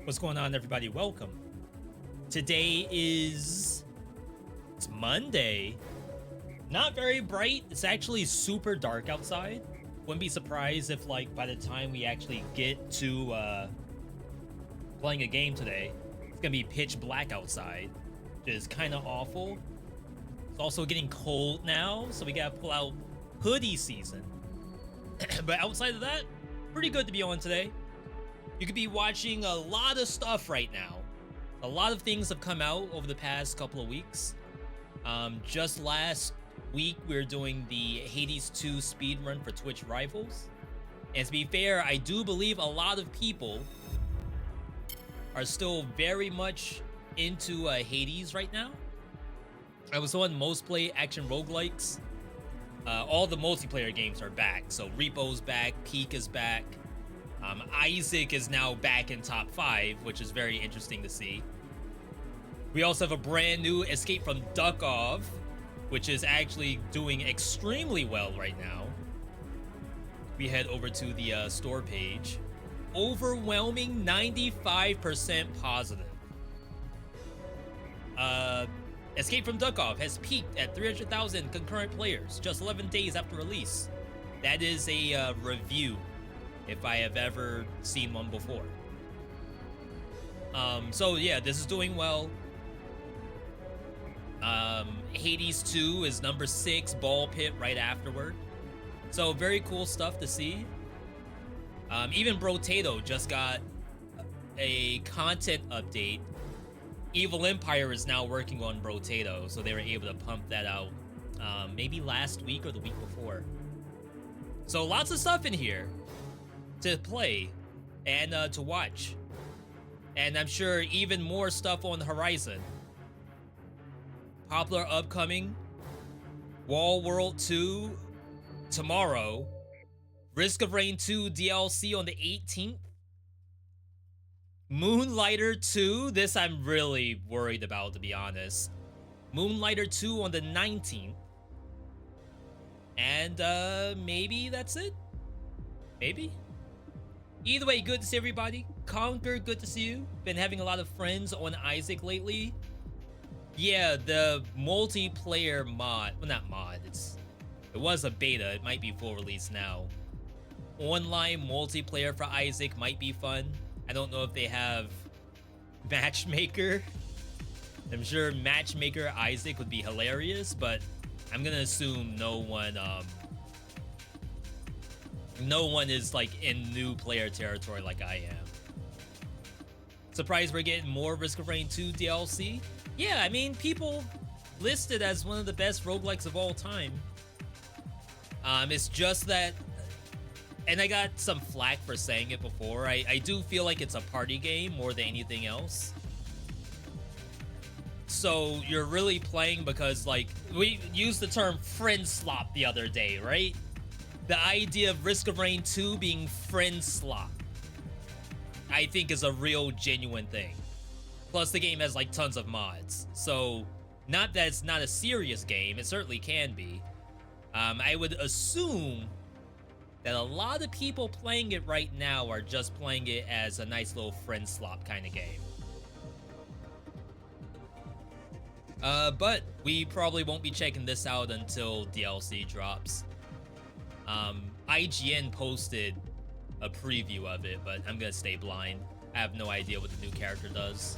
What's going on, everybody? Welcome. Today it's Monday. Not very bright. It's actually super dark outside. Wouldn't be surprised if, like, by the time we actually get to playing a game today, it's gonna be pitch black outside, which is kind of awful. It's also getting cold now, so we gotta pull out hoodie season. But outside of that, pretty good to be on today. You could be watching a lot of stuff right now. A lot of things have come out over the past couple of weeks. Just last week, we were doing the Hades 2 speedrun for Twitch Rivals. And to be fair, I do believe a lot of people are still very much into Hades right now. I was on most play action roguelikes. All the multiplayer games are back. So Repo's back, Peak is back. Isaac is now back in top 5, which is very interesting to see. We also have a brand new Escape from Duckov, which is actually doing extremely well right now. We head over to the store page. Overwhelming 95% positive. Escape from Duckov has peaked at 300,000 concurrent players just 11 days after release. That is a review, if I have ever seen one before. So yeah, this is doing well. Hades 2 is number 6, Ball Pit right afterward. So very cool stuff to see. Even Brotato just got a content update. Evil Empire is now working on Brotato, so they were able to pump that out maybe last week or the week before. So lots of stuff in here to play and to watch. And I'm sure even more stuff on the horizon. Popular upcoming Wall World 2 tomorrow. Risk of Rain 2 DLC on the 18th. Moonlighter 2, this I'm really worried about, to be honest. Moonlighter 2 on the 19th. And maybe that's it? Maybe? Either way, good to see everybody. Conquer, good to see you. Been having a lot of friends on Isaac lately. Yeah, the multiplayer mod, well, not mod, it was a beta, it might be full release now. Online multiplayer for Isaac might be fun. I don't know if they have Matchmaker. I'm sure Matchmaker Isaac would be hilarious, but I'm gonna assume no one is like in new player territory like I am. Surprised we're getting more Risk of Rain 2 DLC. Yeah, I mean, people list it as one of the best roguelikes of all time. It's just that, and I got some flack for saying it before, I do feel like it's a party game more than anything else. So you're really playing because, like, we used the term friend slop the other day, right? The idea of Risk of Rain 2 being friend slop, I think, is a real genuine thing. Plus, the game has, like, tons of mods. So, not that it's not a serious game. It certainly can be. I would assume that a lot of people playing it right now are just playing it as a nice little friend slop kind of game. But we probably won't be checking this out until DLC drops. IGN posted a preview of it, but I'm gonna stay blind. I have no idea what the new character does.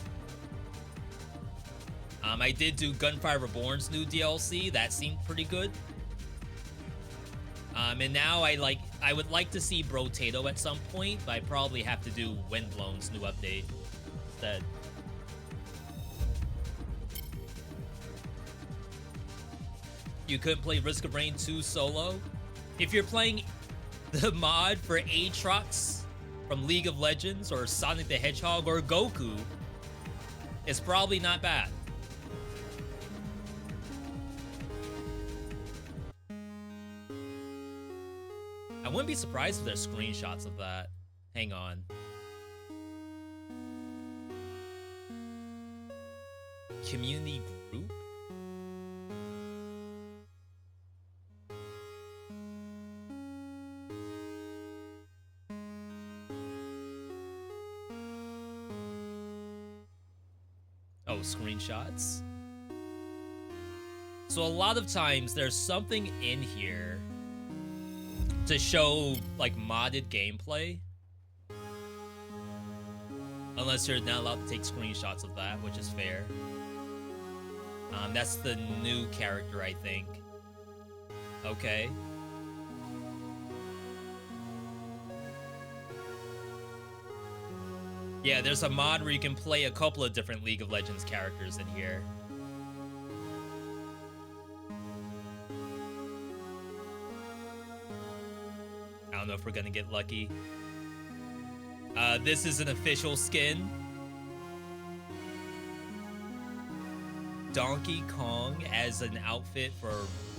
I did do Gunfire Reborn's new DLC. That seemed pretty good. And now I would like to see Brotato at some point, but I probably have to do Windblown's new update instead. You couldn't play Risk of Rain 2 solo? If you're playing the mod for Aatrox from League of Legends or Sonic the Hedgehog or Goku, it's probably not bad. I wouldn't be surprised if there's screenshots of that. Hang on. Community group? post screenshots. So a lot of times there's something in here to show like modded gameplay. Unless you're not allowed to take screenshots of that, which is fair. That's the new character, I think. Okay. Yeah, there's a mod where you can play a couple of different League of Legends characters in here. I don't know if we're gonna get lucky. This is an official skin. Donkey Kong as an outfit for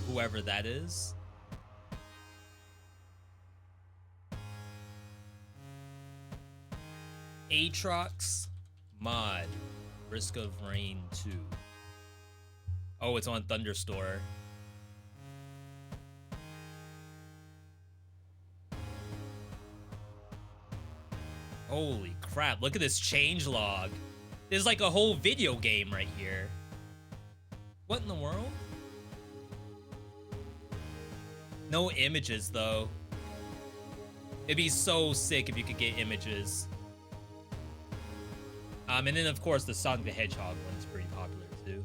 whoever that is. Aatrox mod. Risk of Rain 2. Oh, it's on Thunderstore. Holy crap, look at this changelog. There's like a whole video game right here. What in the world? No images, though. It'd be so sick if you could get images. And then, of course, the Sonic the Hedgehog one's pretty popular, too.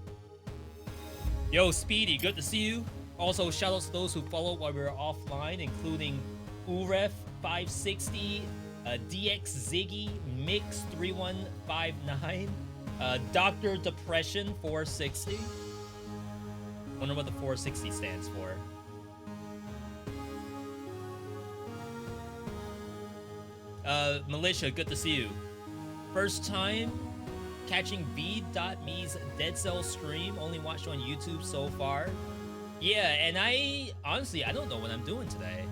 Yo, Speedy, good to see you. Also, shoutouts to those who followed while we were offline, including Uref560, DX Ziggy, Mix3159, Dr. Depression 460. Wonder what the 460 stands for. Militia, good to see you. First time catching VeeDotMe's Dead Cell stream. Only watched on YouTube so far. Yeah, and I honestly don't know what I'm doing today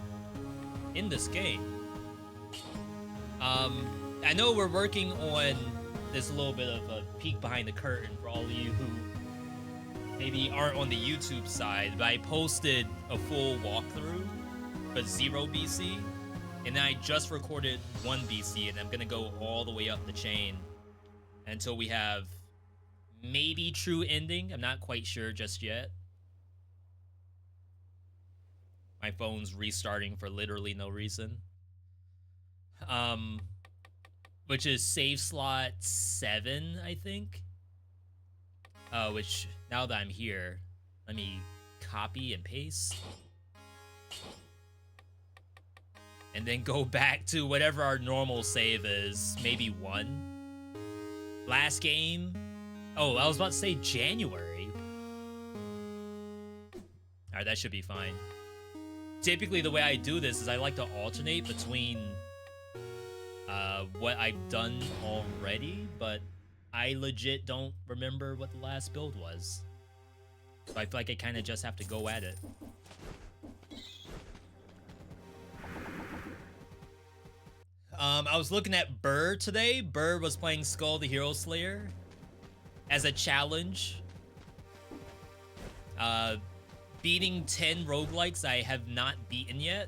in this game. I know we're working on this little bit of a peek behind the curtain for all of you who maybe aren't on the YouTube side, but I posted a full walkthrough for 0 BC, and then I just recorded 1 BC, and I'm gonna go all the way up the chain until we have maybe true ending. I'm not quite sure just yet. My phone's restarting for literally no reason. Which is save slot 7, I think. Which, now that I'm here, let me copy and paste. And then go back to whatever our normal save is, maybe 1. Last game. Oh, I was about to say January. Alright, that should be fine. Typically, the way I do this is I like to alternate between what I've done already, but I legit don't remember what the last build was. So I feel like I kind of just have to go at it. I was looking at Burr today. Burr was playing Skull the Hero Slayer as a challenge. Beating 10 roguelikes I have not beaten yet,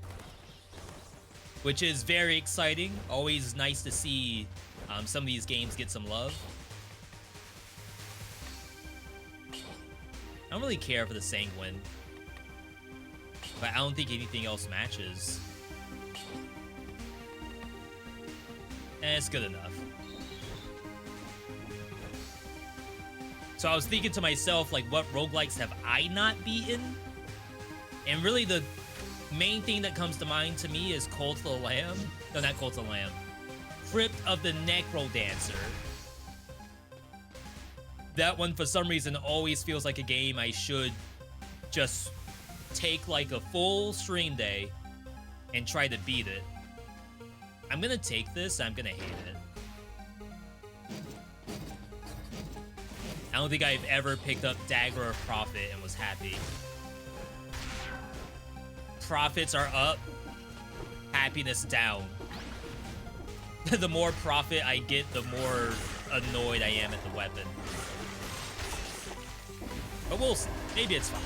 which is very exciting. Always nice to see some of these games get some love. I don't really care for the Sanguine, but I don't think anything else matches. It's good enough. So I was thinking to myself, like, what roguelikes have I not beaten? And really the main thing that comes to mind to me is Cult of the Lamb. No, not Cult of the Lamb. Crypt of the Necrodancer. That one, for some reason, always feels like a game I should just take, like, a full stream day and try to beat it. I'm gonna take this, I'm gonna hate it. I don't think I've ever picked up Dagger of Profit and was happy. Profits are up, happiness down. The more profit I get, the more annoyed I am at the weapon. But we'll see. Maybe it's fine.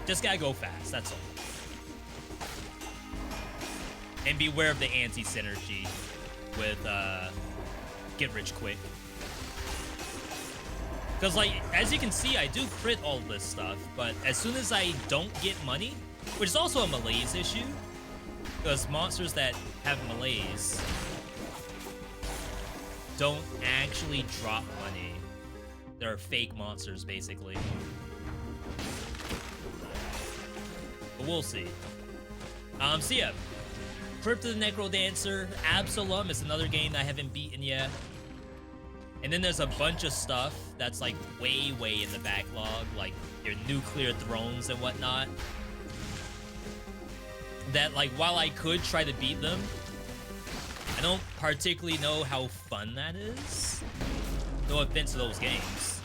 Just gotta go fast, that's all. And beware of the anti-synergy with get rich quick. Because, like, as you can see, I do crit all this stuff, but as soon as I don't get money, which is also a malaise issue, because monsters that have malaise don't actually drop money. They're fake monsters, basically. But we'll see. So yeah, Crypt of the Necrodancer, Absolum is another game that I haven't beaten yet. And then there's a bunch of stuff that's like way in the backlog, like your nuclear thrones and whatnot. That, like, while I could try to beat them, I don't particularly know how fun that is. No offense to those games.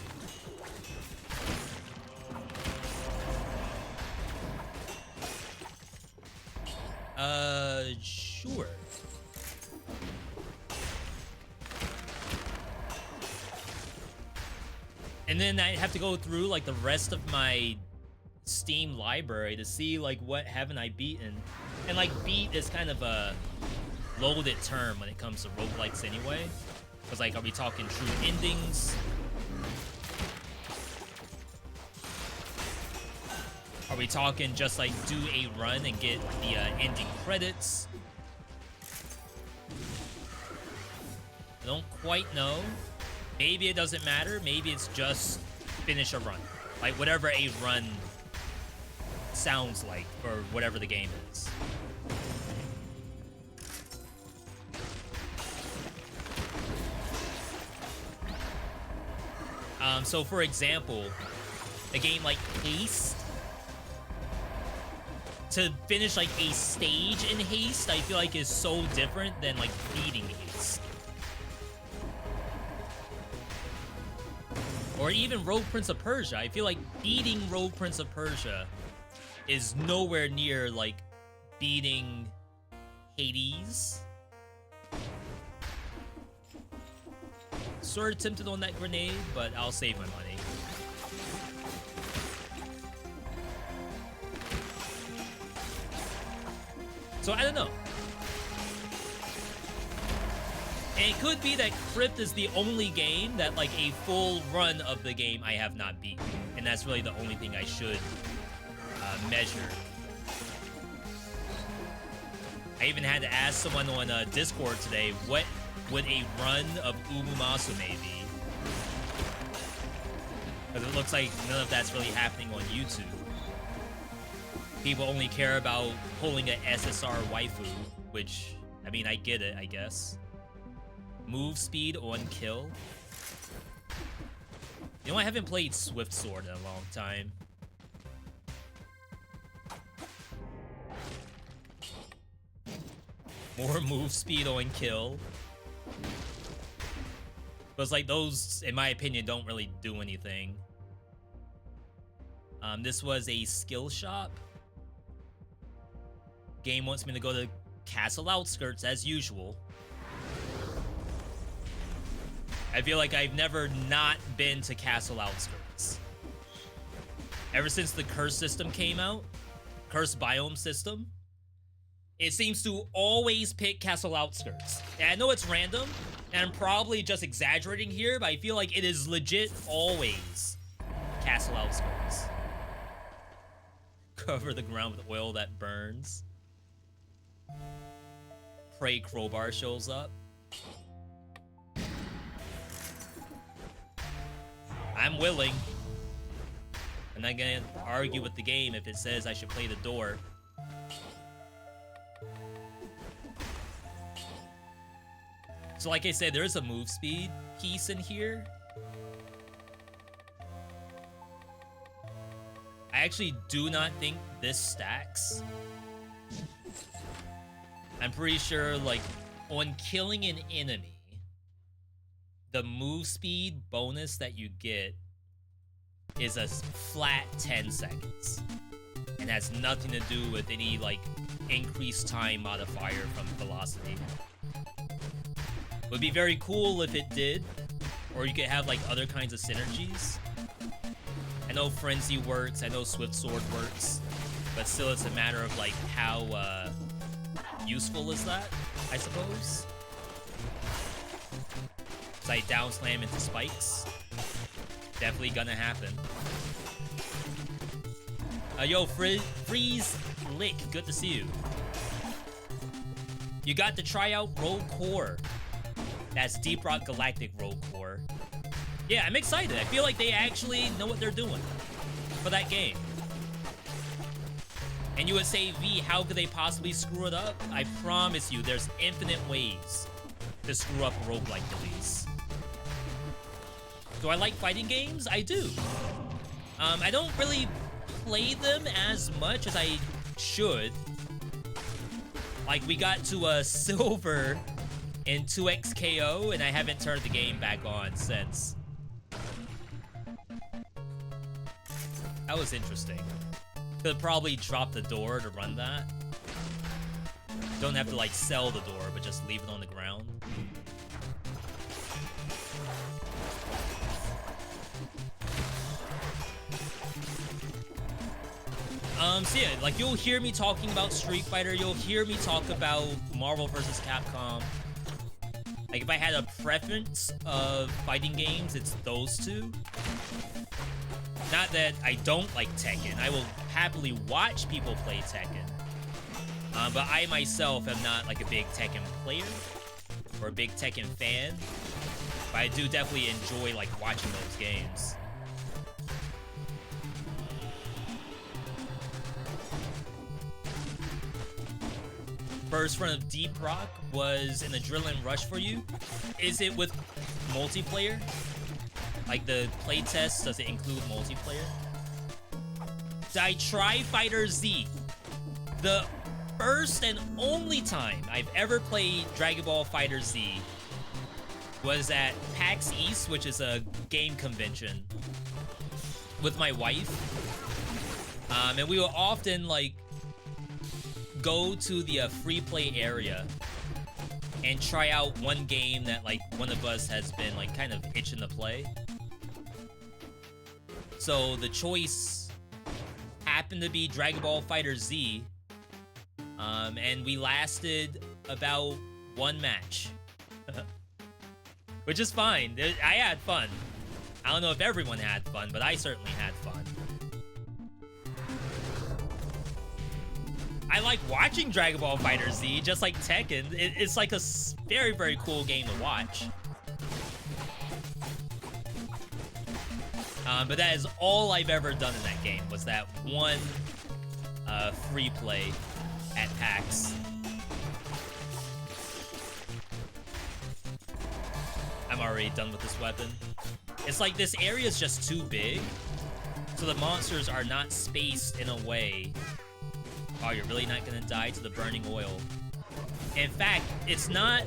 Sure. And then I have to go through, like, the rest of my Steam library to see, like, what haven't I beaten. And, like, beat is kind of a loaded term when it comes to roguelikes anyway. Because, like, are we talking true endings? Are we talking just, like, do a run and get the ending credits? I don't quite know. Maybe it doesn't matter. Maybe it's just finish a run. Like, whatever a run sounds like for whatever the game is. So for example, a game like Haste, to finish like a stage in Haste, I feel like is so different than like beating Haste. Or even Rogue Prince of Persia. I feel like beating Rogue Prince of Persia is nowhere near like beating Hades. Sort of tempted on that grenade, but I'll save my money. So I don't know. And it could be that Crypt is the only game that, like, a full run of the game I have not beaten. And that's really the only thing I should measure. I even had to ask someone on Discord today, what would a run of Umumasume be? Because it looks like none of that's really happening on YouTube. People only care about pulling an SSR waifu, which, I mean, I get it, I guess. Move speed on kill. You know, I haven't played Swift Sword in a long time. More move speed on kill. But it's like those, in my opinion, don't really do anything. This was a skill shop. Game wants me to go to Castle Outskirts as usual. I feel like I've never not been to Castle Outskirts. Ever since the curse system came out, curse biome system, it seems to always pick Castle Outskirts. And I know it's random, and I'm probably just exaggerating here, but I feel like it is legit always Castle Outskirts. Cover the ground with oil that burns. Pray Crowbar shows up. I'm willing. I'm not gonna argue with the game if it says I should play the door. So like I said, there is a move speed piece in here. I actually do not think this stacks. I'm pretty sure, like, on killing an enemy, the move speed bonus that you get is a flat 10 seconds. And has nothing to do with any, like, increased time modifier from velocity. Would be very cool if it did. Or you could have, like, other kinds of synergies. I know Frenzy works, I know Swift Sword works. But still, it's a matter of, like, how, useful is that, I suppose? as I down slam into spikes. Definitely gonna happen. Yo, Freeze Lick, good to see you. You got to try out Rogue Core. That's Deep Rock Galactic Rogue Core. Yeah, I'm excited. I feel like they actually know what they're doing for that game. And you would say, V, how could they possibly screw it up? I promise you, there's infinite ways to screw up a roguelike release. Do I like fighting games? I do. I don't really play them as much as I should. Like, we got to a silver in 2XKO, and I haven't turned the game back on since. That was interesting. Could probably drop the door to run that. Don't have to, like, sell the door, but just leave it on the ground. So yeah, like, you'll hear me talking about Street Fighter, you'll hear me talk about Marvel vs. Capcom. Like, if I had a preference of fighting games, it's those two. Not that I don't like Tekken. I will happily watch people play Tekken. But I myself am not, like, a big Tekken player or a big Tekken fan. But I do definitely enjoy, like, watching those games. First run of Deep Rock was an adrenaline rush for you. Is it with multiplayer? Like, the playtest, does it include multiplayer? Did I try Fighter Z? The first and only time I've ever played Dragon Ball Fighter Z was at PAX East, which is a game convention, with my wife. And we will often, like, go to the free play area and try out one game that, like, one of us has been, like, kind of itching to play. So the choice happened to be Dragon Ball Fighter Z, and we lasted about one match, which is fine. I had fun. I don't know if everyone had fun, but I certainly had fun. I like watching Dragon Ball Fighter Z, just like Tekken. It's like a very, very cool game to watch. But that is all I've ever done in that game, was that one free play at PAX. I'm already done with this weapon. It's like this area is just too big, so the monsters are not spaced in a way. Oh, you're really not gonna die to the burning oil. In fact, it's not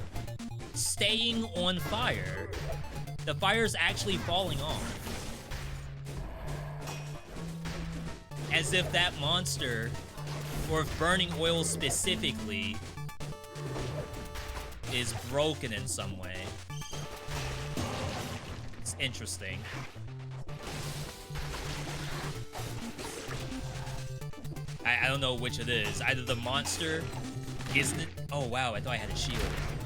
staying on fire. The fire's actually falling off. As if that monster, or if burning oil specifically, is broken in some way. It's interesting. I don't know which it is. Either the monster isn't... Oh, wow, I thought I had a shield.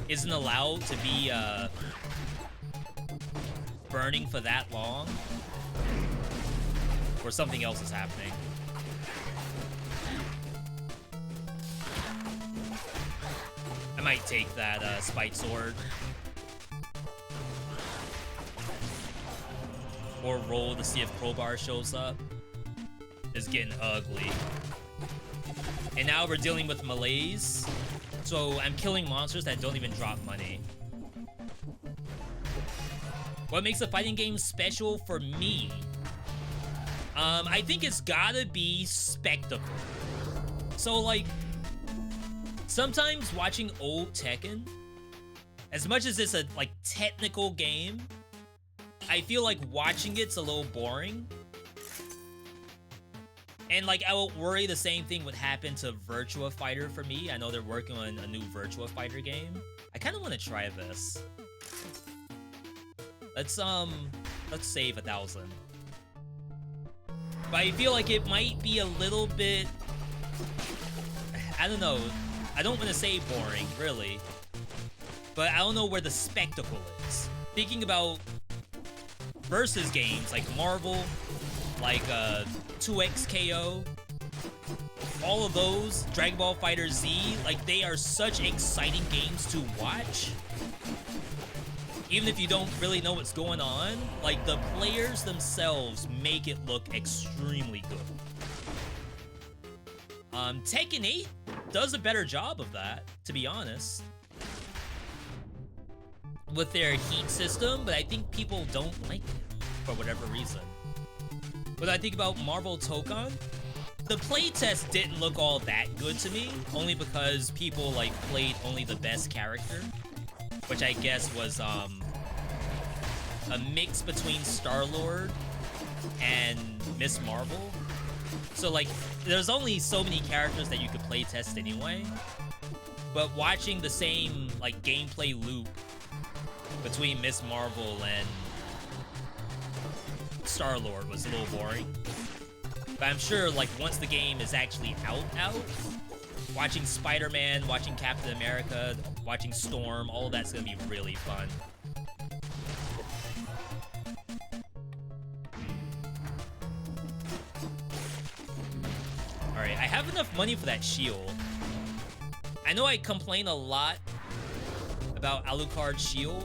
Isn't allowed to be, burning for that long. Or something else is happening. I might take that, spike sword. Or roll to see if crowbar shows up. It's getting ugly. And now we're dealing with malaise. So I'm killing monsters that don't even drop money. What makes a fighting game special for me? I think it's gotta be spectacle. So, like, sometimes watching old Tekken, as much as it's a, like, technical game, I feel like watching it's a little boring. And, like, I will worry the same thing would happen to Virtua Fighter for me. I know they're working on a new Virtua Fighter game. I kind of want to try this. Let's save 1,000. But I feel like it might be a little bit... I don't know. I don't want to say boring, really. But I don't know where the spectacle is. thinking about versus games like Marvel, like 2XKO, all of those, Dragon Ball Fighter Z, like they are such exciting games to watch. Even if you don't really know what's going on, like the players themselves make it look extremely good. Tekken 8 does a better job of that, to be honest, with their heat system, but I think people don't like it for whatever reason. But I think about Marvel Tokon, the playtest didn't look all that good to me, only because people like played only the best character, which I guess was a mix between Star-Lord and Miss Marvel. So like, there's only so many characters that you could playtest anyway. But watching the same like gameplay loop between Miss Marvel and Star-Lord was a little boring. But I'm sure like once the game is actually out, watching Spider-Man, watching Captain America, watching Storm, all of that's gonna be really fun. Alright, I have enough money for that shield. I know I complain a lot about Alucard's shield,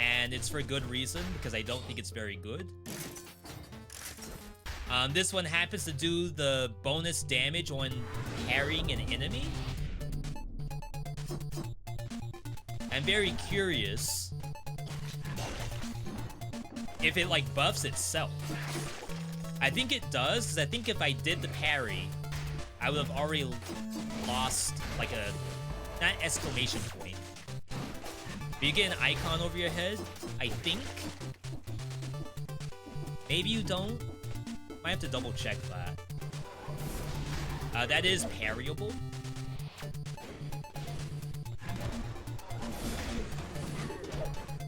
and it's for good reason, because I don't think it's very good. This one happens to do the bonus damage on parrying an enemy. I'm very curious if it like buffs itself. I think it does, because I think if I did the parry, I would have already lost like a, not exclamation point, but you get an icon over your head, I think. Maybe you don't. Might have to double check that. That is parryable.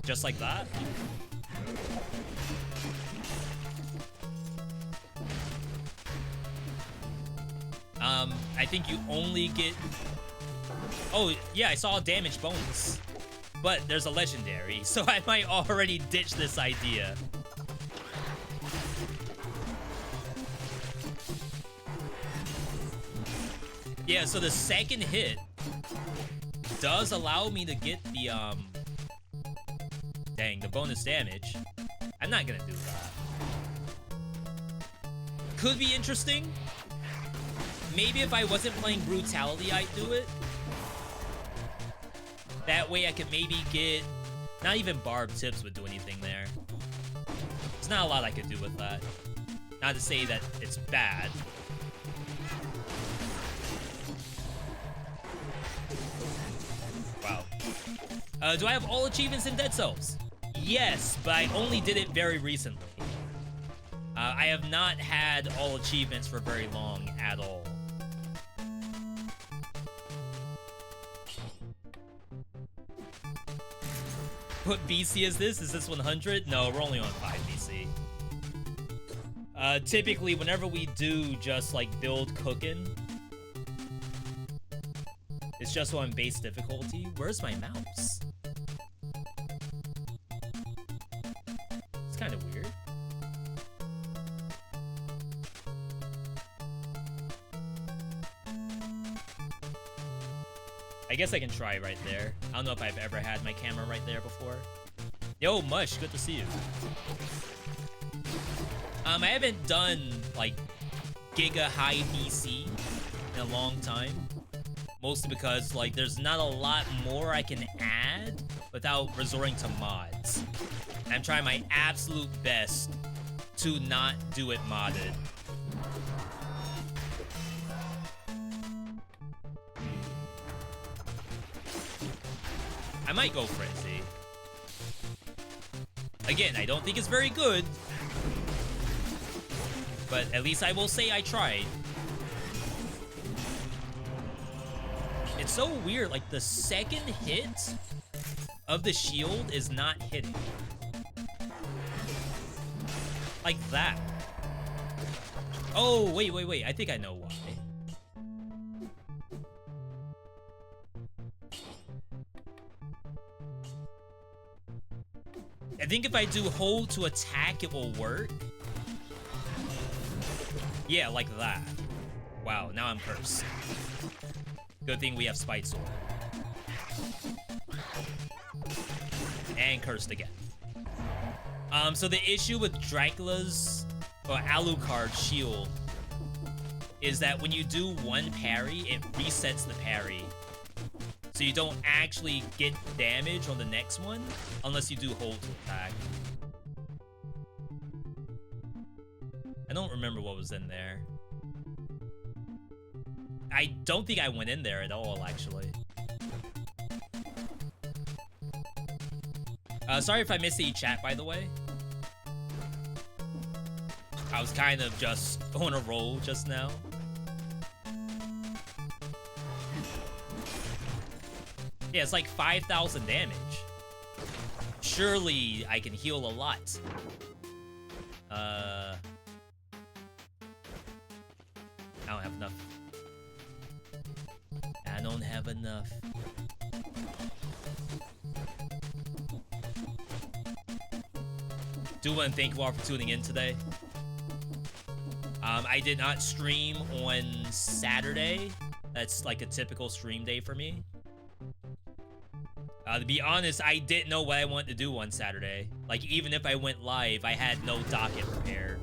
Just like that. I think you only get... Oh, yeah, I saw a damage bonus. But there's a legendary, so I might already ditch this idea. Yeah, so the second hit does allow me to get the, dang, the bonus damage. I'm not gonna do that. Could be interesting. Maybe if I wasn't playing Brutality, I'd do it. That way I could maybe get... Not even Barb Tips would do anything there. There's not a lot I could do with that. Not to say that it's bad. Wow. Do I have all achievements in Dead Cells? Yes, but I only did it very recently. I have not had all achievements for very long at all. What BC is this? Is this 100? No, we're only on 5 BC. Typically, whenever we do just, like, build cooking, it's just on base difficulty. Where's my mouse? It's kind of weird. I guess I can try right there. I don't know if I've ever had my camera right there before. Yo, Mush, good to see you. I haven't done, like, Giga High BC in a long time. Mostly because, like, there's not a lot more I can add without resorting to mods. I'm trying my absolute best to not do it modded. I might go Frenzy. Again, I don't think it's very good, but at least I will say I tried. It's so weird, like the second hit of the shield is not hitting. Like that. Oh, wait, I think I know why. think if I do hold to attack, it will work. Yeah, like that. Wow, now I'm cursed. Good thing we have Spite Sword. And cursed again. So the issue with Dracula's or Alucard's shield is that when you do one parry, it resets the parry. So you don't actually get damage on the next one unless you do hold to attack. I don't remember what was in there. I don't think I went in there at all, actually. Sorry if I missed the chat, by the way. I was kind of just on a roll just now. Yeah, it's like 5,000 damage. Surely I can heal a lot. I don't have enough. I don't have enough. Do want to thank you all for tuning in today. I did not stream on Saturday. That's like a typical stream day for me. To be honest, I didn't know what I wanted to do on Saturday. Like, even if I went live, I had no docket prepared.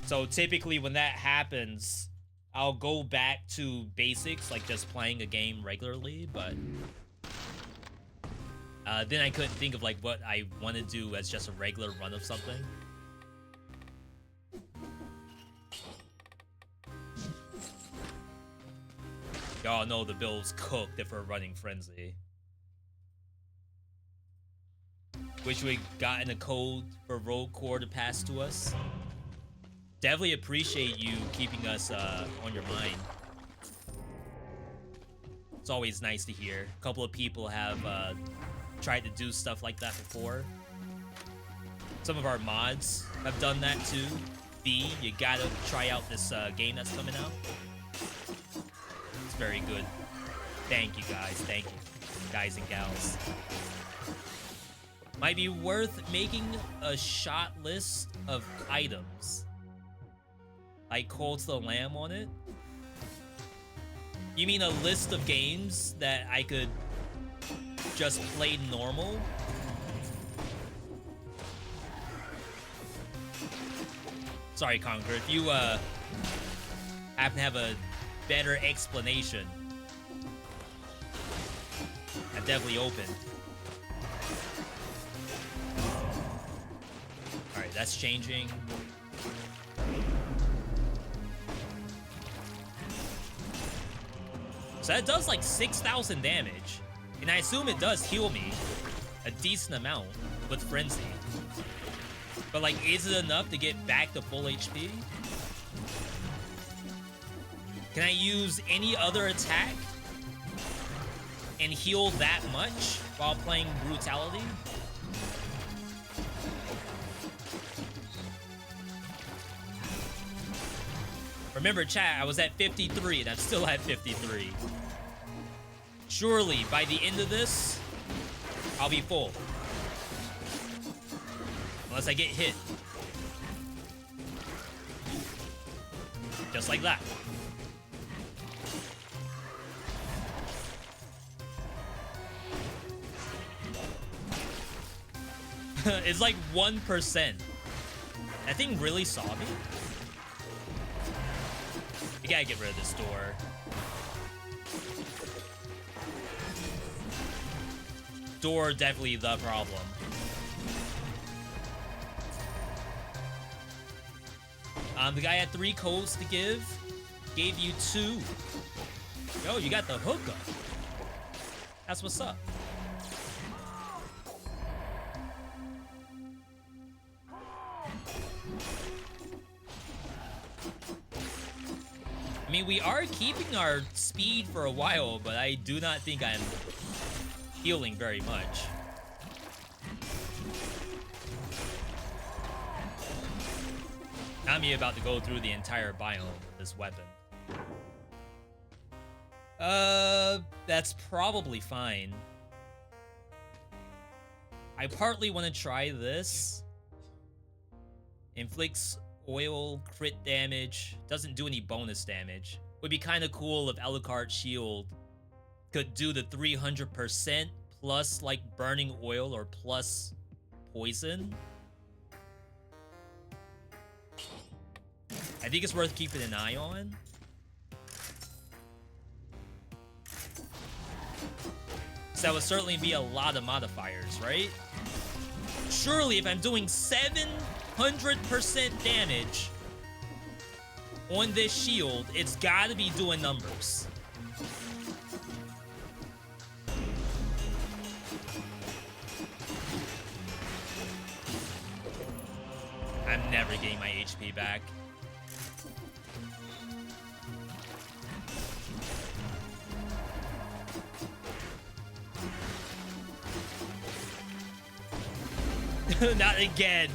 So typically when that happens, I'll go back to basics, like just playing a game regularly, but then I couldn't think of like what I want to do as just a regular run of something. Y'all know the Bills cooked if we're running Frenzy. Wish we gotten a code for Rogue Core to pass to us. Definitely appreciate you keeping us on your mind. It's always nice to hear. A couple of people have tried to do stuff like that before. Some of our mods have done that too. V, you gotta try out this game that's coming out. It's very good. Thank you guys, thank you, guys and gals. Might be worth making a shot list of items. Like Call to the Lamb on it? You mean a list of games that I could just play normal? Sorry, Conquer, if you happen to have a better explanation, I'm definitely open. Alright, that's changing. So that does like 6,000 damage. And I assume it does heal me a decent amount with Frenzy. But like, is it enough to get back to full HP? Can I use any other attack and heal that much while playing Brutality? Remember, chat, I was at 53 and I'm still at 53. Surely, by the end of this, I'll be full. Unless I get hit. Just like that. It's like 1%. That thing really saw me? We gotta get rid of this door. Door definitely the problem. The guy had 3 codes to give. Gave you 2. Yo, you got the hookup. That's what's up. I mean, we are keeping our speed for a while, but I do not think I'm healing very much. I'm about to go through the entire biome with this weapon. That's probably fine. I partly want to try this. Inflicts oil, crit damage, doesn't do any bonus damage. Would be kind of cool if Alucard's shield could do the 300% plus like burning oil or plus poison. I think it's worth keeping an eye on. So that would certainly be a lot of modifiers, right? Surely if I'm doing 700% damage on this shield, it's gotta be doing numbers. I'm never getting my HP back. Not again.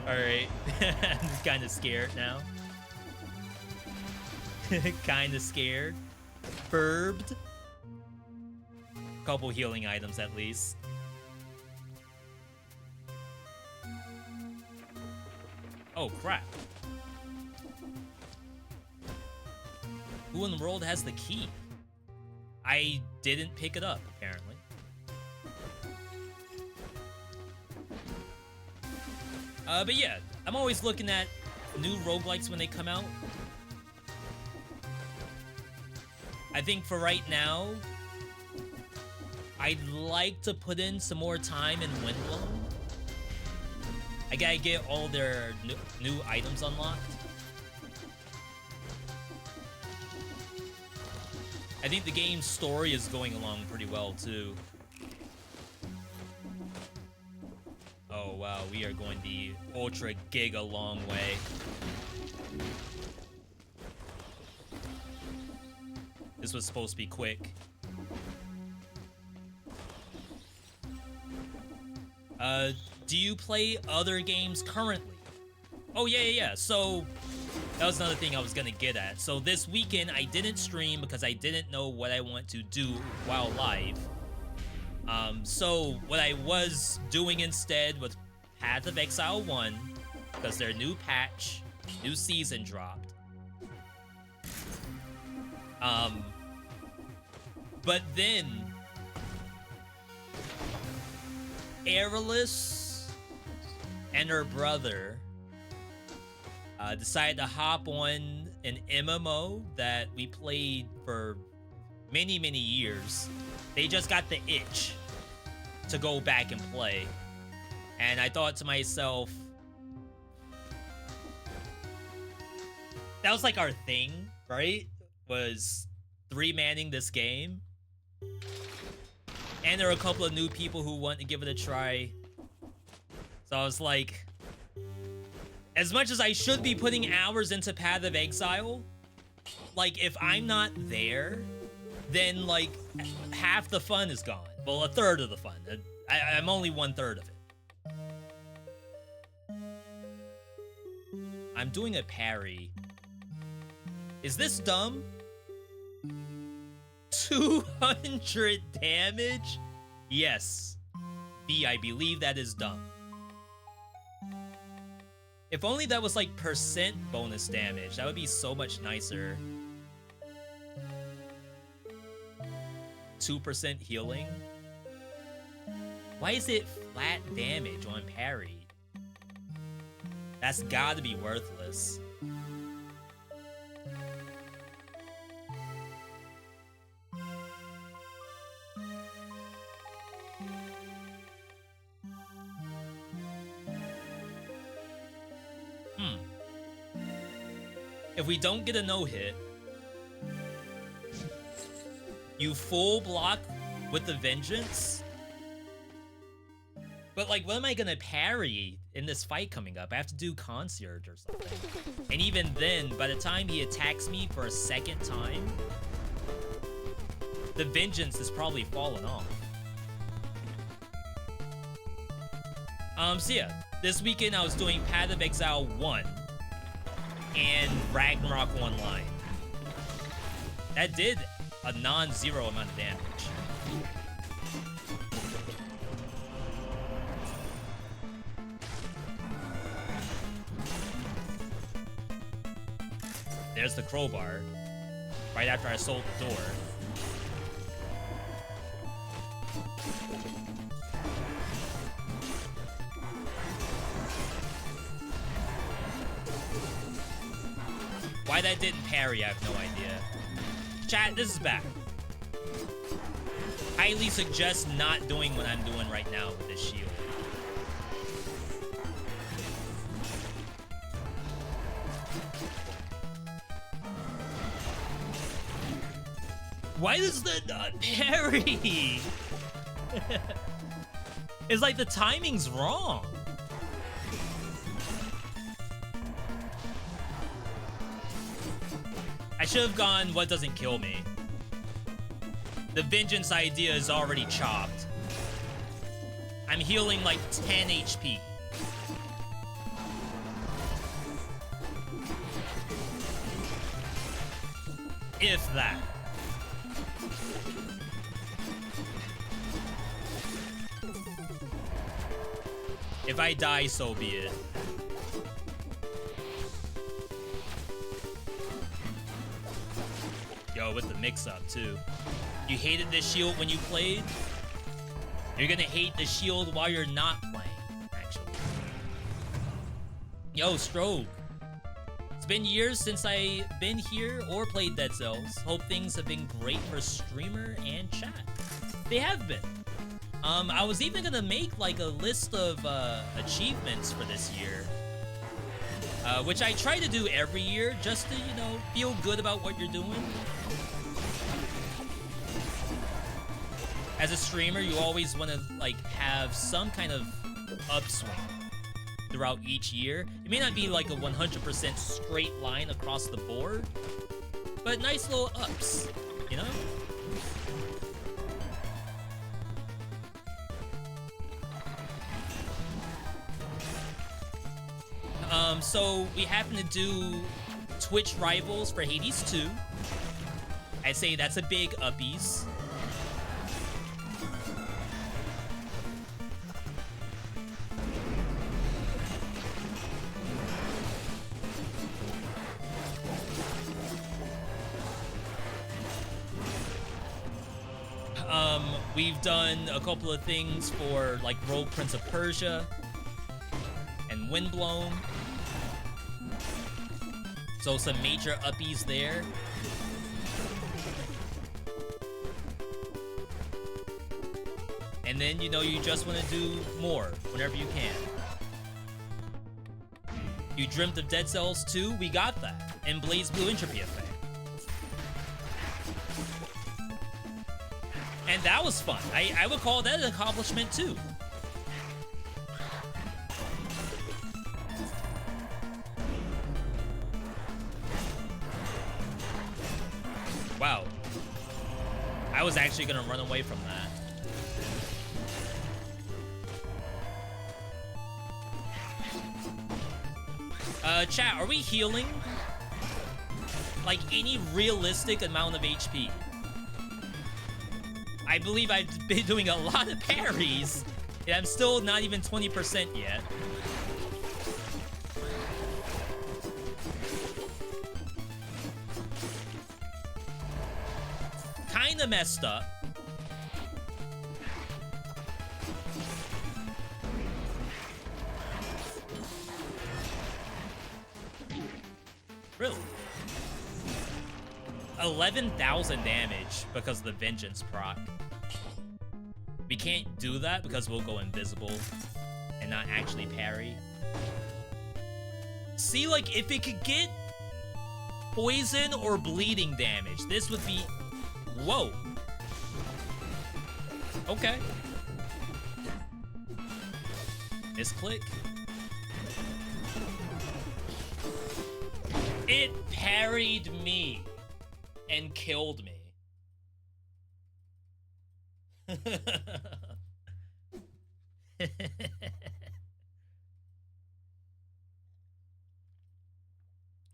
Alright. I'm kind of scared now. Kind of scared. Furbed. Couple healing items at least. Oh, crap. Who in the world has the key? I didn't pick it up, apparently. But yeah, I'm always looking at new roguelikes when they come out. I think for right now, I'd like to put in some more time in Windblown. I gotta get all their new items unlocked. I think the game's story is going along pretty well, too. Oh, wow, we are going the ultra giga long way. This was supposed to be quick. Do you play other games currently? Oh, yeah. So, that was another thing I was gonna get at. So this weekend, I didn't stream because I didn't know what I want to do while live. So what I was doing instead was Path of Exile 1, because their new patch, new season dropped. But then Aerolus and her brother decided to hop on an MMO that we played for many years. They just got the itch to go back and play. And I thought to myself, that was like our thing, right? Was 3-manning this game. And there were a couple of new people who wanted to give it a try. So I was like, as much as I should be putting hours into Path of Exile, like, if I'm not there, then, like, half the fun is gone. Well, a third of the fun. I'm only 1/3 of it. I'm doing a parry. Is this dumb? 200 damage? Yes. B, I believe that is dumb. If only that was like percent bonus damage, that would be so much nicer. 2% healing? Why is it flat damage on parry? That's gotta be worthless. If we don't get a no-hit, you full block with the Vengeance? But, like, what am I gonna parry in this fight coming up? I have to do Concierge or something. And even then, by the time he attacks me for a second time, the Vengeance is probably fallen off. So yeah, this weekend I was doing Path of Exile 1 and Ragnarok Online. That did a non-zero amount of damage. There's the crowbar. Right after I sold the door. Why that didn't parry, I have no idea. Chat, this is bad. Highly suggest not doing what I'm doing right now with this shield. Why does that not parry? It's like the timing's wrong. I should have gone what doesn't kill me. The vengeance idea is already chopped. I'm healing like 10 HP. If that. If I die, so be it. Yo, with the mix-up, too. You hated this shield when you played? You're gonna hate the shield while you're not playing, actually. Yo, Stroke. It's been years since I've been here or played Dead Cells. Hope things have been great for streamer and chat. They have been. I was even gonna make like a list of achievements for this year, which I try to do every year just to, you know, feel good about what you're doing. As a streamer, you always want to like have some kind of upswing throughout each year. It may not be like a 100% straight line across the board, but nice little ups, you know? So we happen to do Twitch Rivals for Hades 2. I'd say that's a big uppies. We've done a couple of things for like Rogue Prince of Persia and Windblown. So some major uppies there. And then, you know, you just want to do more whenever you can. You dreamt of Dead Cells 2? We got that. And Blaze Blue Entropy Effect. And that was fun. I would call that an accomplishment too. Wow. I was actually gonna run away from that. Chat, are we healing? Like any realistic amount of HP? I believe I've been doing a lot of parries, and I'm still not even 20% yet. Kinda messed up. Really? 11,000 damage because of the Vengeance proc. We can't do that because we'll go invisible and not actually parry. See, like, if it could get poison or bleeding damage, this would be... Whoa. Okay. Misclick. It parried me and killed me.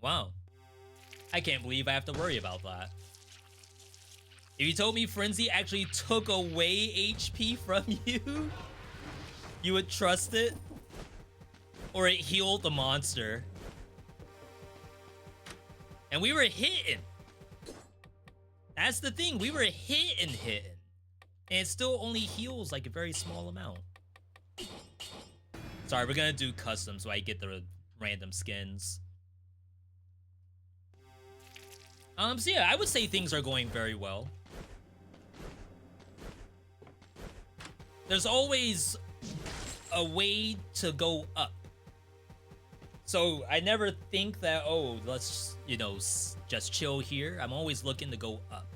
Wow. I can't believe I have to worry about that. If you told me Frenzy actually took away HP from you, you would trust it? Or it healed the monster. And we were hitting. That's the thing, we were hitting. And it still only heals like a very small amount. Sorry, we're gonna do custom so I get the random skins. So yeah, I would say things are going very well. There's always a way to go up. So I never think that, oh, let's, you know, just chill here. I'm always looking to go up.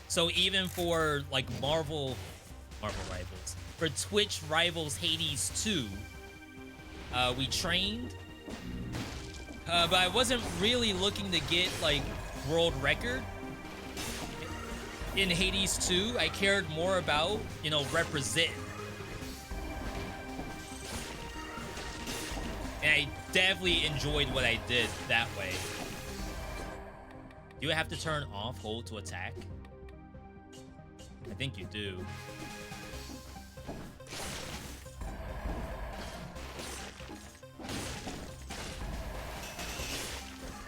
So even for like Marvel Rivals, for Twitch Rivals Hades 2, we trained. But I wasn't really looking to get like world record. In Hades 2, I cared more about, you know, represent. And I definitely enjoyed what I did that way. Do I have to turn off hold to attack? I think you do.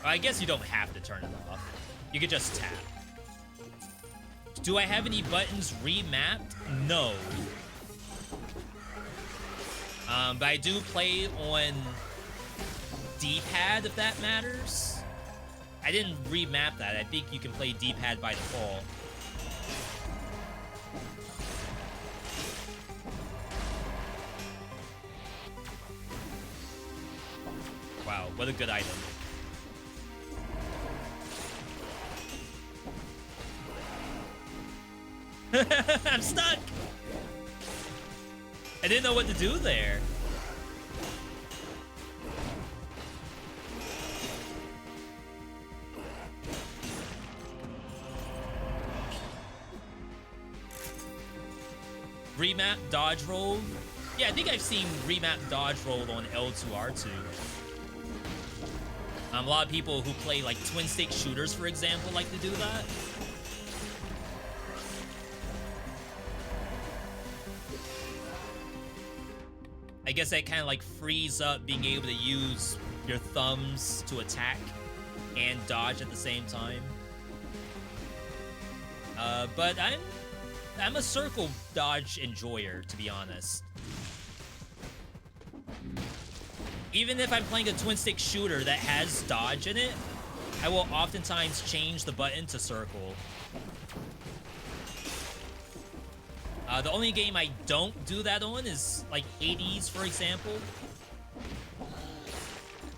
I guess you don't have to turn it off. You could just tap. Do I have any buttons remapped? No. But I do play on D-pad, if that matters. I didn't remap that. I think you can play D-pad by default. Wow, what a good item. I'm stuck! I didn't know what to do there. Remap dodge roll? Yeah, I think I've seen remap dodge roll on L2R2. A lot of people who play like twin stick shooters, for example, like to do that. I guess that kind of like frees up being able to use your thumbs to attack and dodge at the same time. But I'm a circle dodge enjoyer, to be honest. Even if I'm playing a twin stick shooter that has dodge in it, I will oftentimes change the button to circle. The only game I don't do that on is like Hades, for example,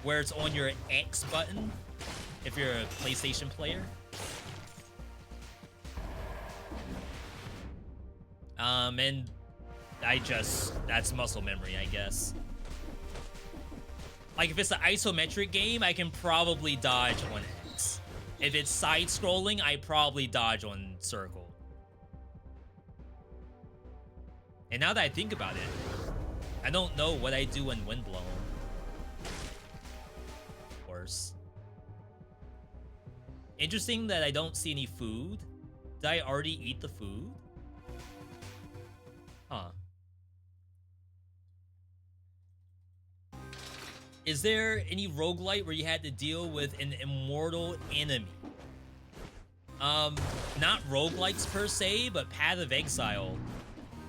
where it's on your X button if you're a PlayStation player. And that's muscle memory, I guess. Like if it's an isometric game, I can probably dodge on X. If it's side-scrolling, I probably dodge on circle. And now that I think about it, I don't know what I do when windblown. Of course. Interesting that I don't see any food. Did I already eat the food? Huh. Is there any roguelite where you had to deal with an immortal enemy? Not roguelites per se, but Path of Exile,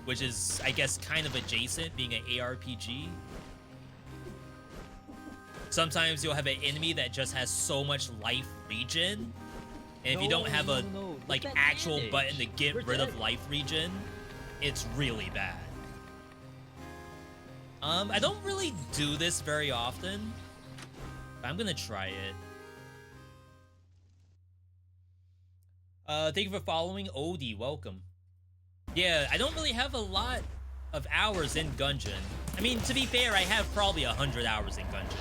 which is, I guess, kind of adjacent, being an ARPG. Sometimes you'll have an enemy that just has so much life regen, and if you don't have a like actual button to get rid of life regen, it's really bad. I don't really do this very often, but I'm gonna try it. Thank you for following, Odie, welcome. Yeah, I don't really have a lot of hours in Gungeon. I mean, to be fair, I have probably 100 hours in Gungeon,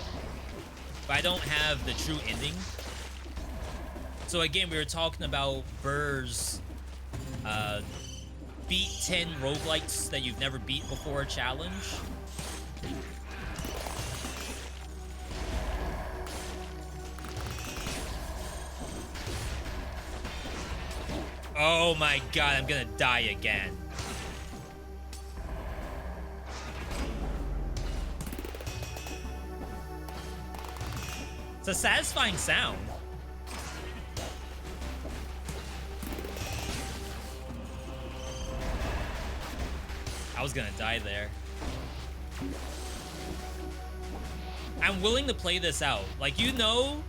but I don't have the true ending. So again, we were talking about Burr's beat 10 roguelites that you've never beat before challenge. Oh my god, I'm gonna die again. It's a satisfying sound. I was gonna die there. I'm willing to play this out. Like, you know,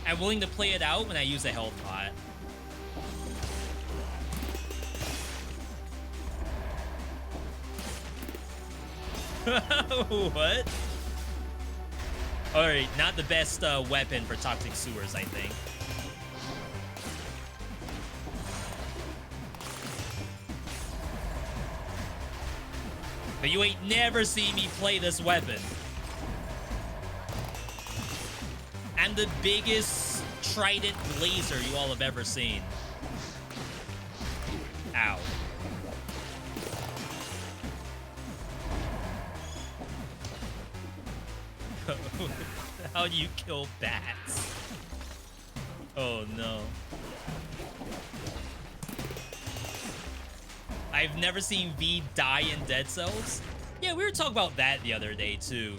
I'm willing to play it out when I use a health pot. What? Alright, not the best weapon for toxic sewers, I think. But you ain't never seen me play this weapon. I'm the biggest trident laser you all have ever seen. Ow. How do you kill bats? Oh no. I've never seen V die in Dead Cells. Yeah, we were talking about that the other day too.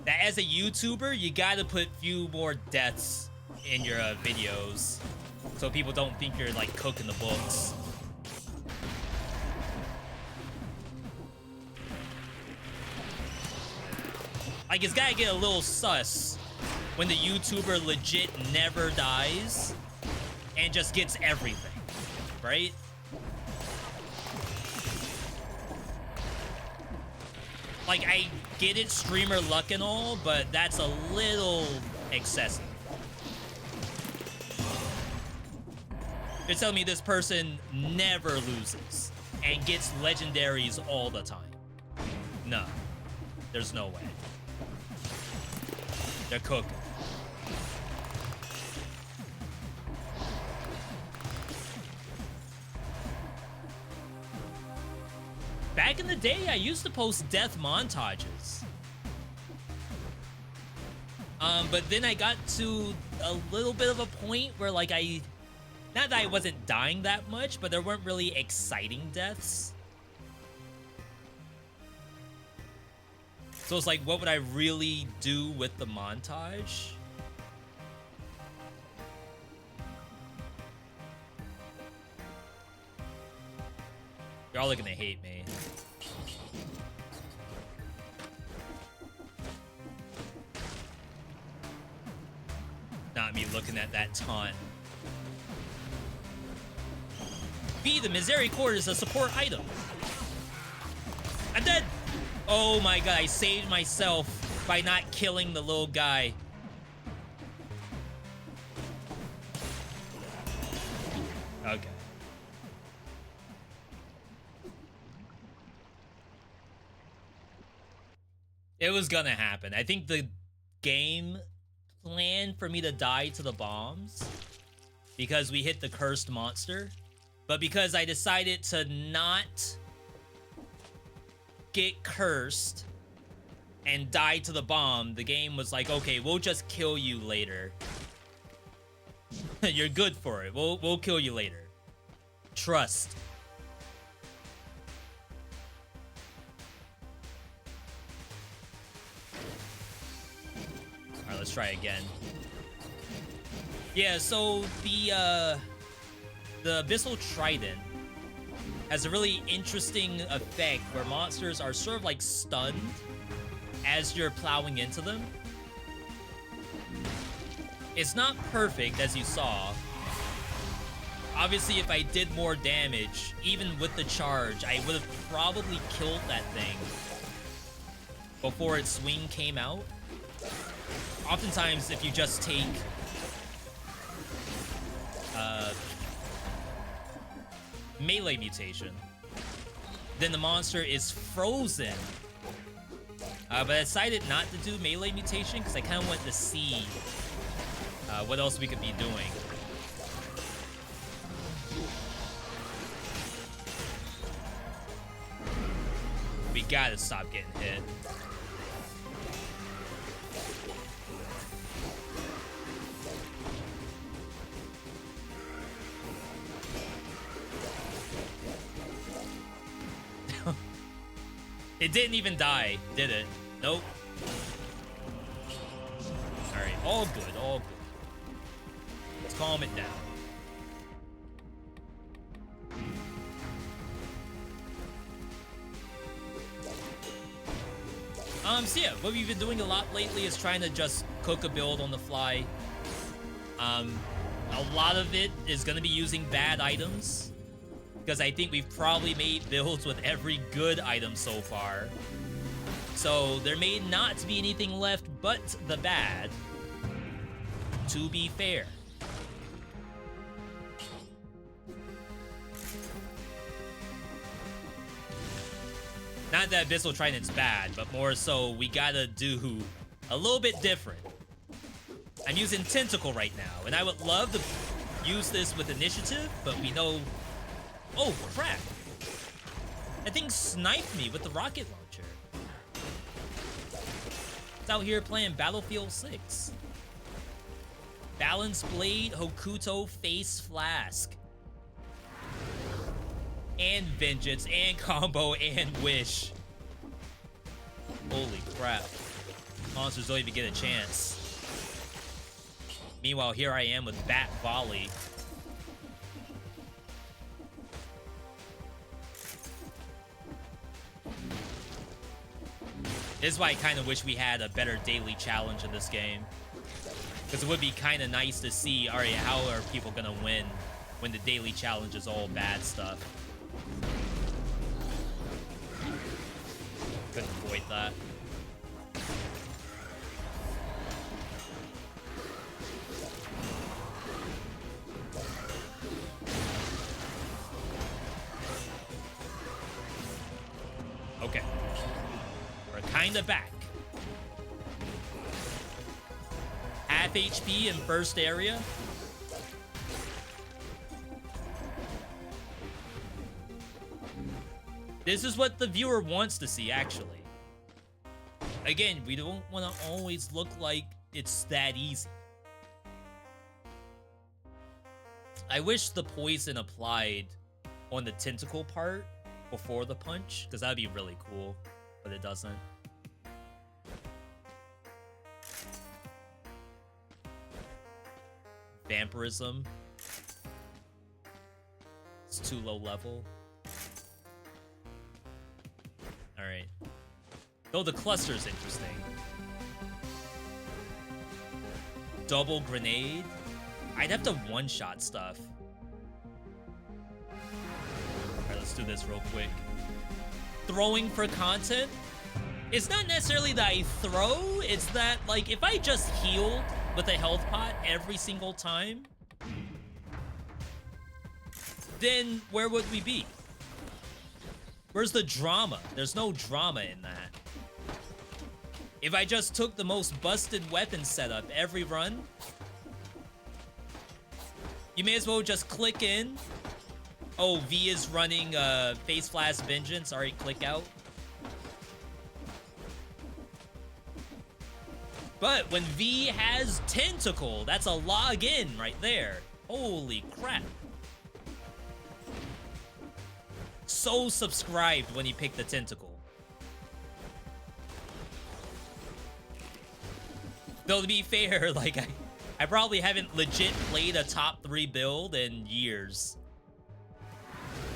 That as a YouTuber, you gotta put few more deaths in your videos so people don't think you're like cooking the books. Like, it's gotta get a little sus when the YouTuber legit never dies and just gets everything, right? Like, I get it, streamer luck and all, but that's a little excessive. You're telling me this person never loses and gets legendaries all the time? No, there's no way. They're cooking. Back in the day, I used to post death montages. But then I got to a little bit of a point where, like, not that I wasn't dying that much, but there weren't really exciting deaths. So it's like, what would I really do with the montage? Y'all are gonna hate me. Not me looking at that taunt. B, the Misericord is a support item. I'm dead! Oh my god, I saved myself by not killing the little guy. Okay. It was gonna happen. I think the game planned for me to die to the bombs because we hit the cursed monster. But because I decided to not get cursed and die to the bomb, the game was like, okay, we'll just kill you later. You're good for it. We'll kill you later. Trust. All right, let's try again. Yeah, so the Abyssal Trident has a really interesting effect where monsters are sort of like stunned as you're plowing into them. It's not perfect, as you saw. Obviously, if I did more damage, even with the charge, I would have probably killed that thing before its swing came out. Oftentimes, if you just take melee mutation, then the monster is frozen. But I decided not to do melee mutation because I kind of wanted to see what else we could be doing. We gotta stop getting hit. It didn't even die, did it? Nope. Alright, all good, all good. Let's calm it down. So yeah, what we've been doing a lot lately is trying to just cook a build on the fly. A lot of it is going to be using bad items, because I think we've probably made builds with every good item so far. So there may not be anything left but the bad, to be fair. Not that Abyssal Trident's bad, but more so we gotta do a little bit different. I'm using Tentacle right now, and I would love to use this with Initiative, but we know... Oh, crap. That thing sniped me with the rocket launcher. It's out here playing Battlefield 6. Balance Blade, Hokuto, Face Flask. And Vengeance, and Combo, and Wish. Holy crap. Monsters don't even get a chance. Meanwhile, here I am with Bat Volley. This is why I kind of wish we had a better daily challenge in this game. Because it would be kind of nice to see, alright, how are people going to win when the daily challenge is all bad stuff. Couldn't avoid that. Okay. We're kinda back. Half HP in first area. This is what the viewer wants to see, actually. Again, we don't want to always look like it's that easy. I wish the poison applied on the tentacle part before the punch, because that'd be really cool, but it doesn't. Vampirism. It's too low level. Alright. Though the cluster is interesting. Double grenade. I'd have to one-shot stuff. Alright, let's do this real quick. Throwing for content? It's not necessarily that I throw, it's that, like, if I just healed with a health pot every single time, then where would we be? Where's the drama? There's no drama in that. If I just took the most busted weapon setup every run, you may as well just click in. Oh, V is running Face Flask Vengeance. Alright, click out. But when V has Tentacle, that's a login right there. Holy crap. So subscribed when he picked the Tentacle. Though to be fair, like I probably haven't legit played a top 3 build in years.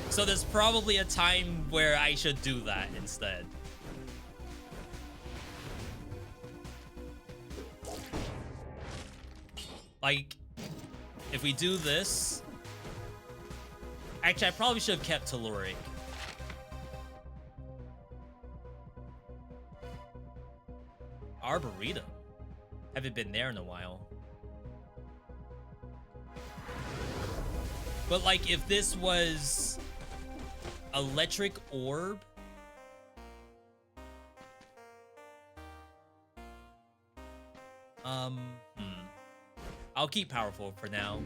So there's probably a time where I should do that instead. Like, if we do this... Actually, I probably should have kept Telluric. Arboretum. Haven't been there in a while. But, like, if this was... Electric Orb... I'll keep Powerful for now.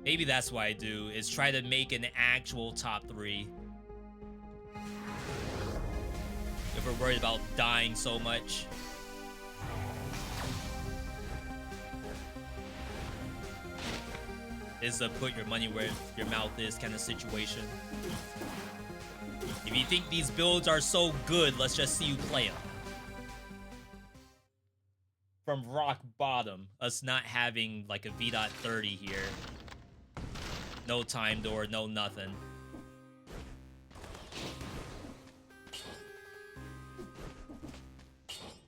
Maybe that's what I do, is try to make an actual top 3. If we're worried about dying so much. This is a put your money where your mouth is kind of situation. If you think these builds are so good, let's just see you play them. From rock bottom, us not having like a V.30 here. No time door, no nothing.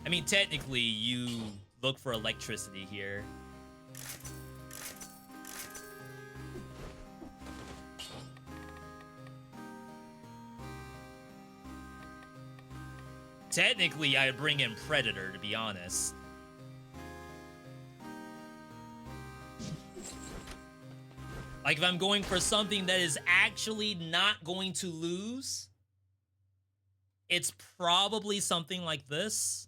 I mean, technically, you look for electricity here. Technically, I bring in Predator, to be honest. Like, if I'm going for something that is actually not going to lose, it's probably something like this.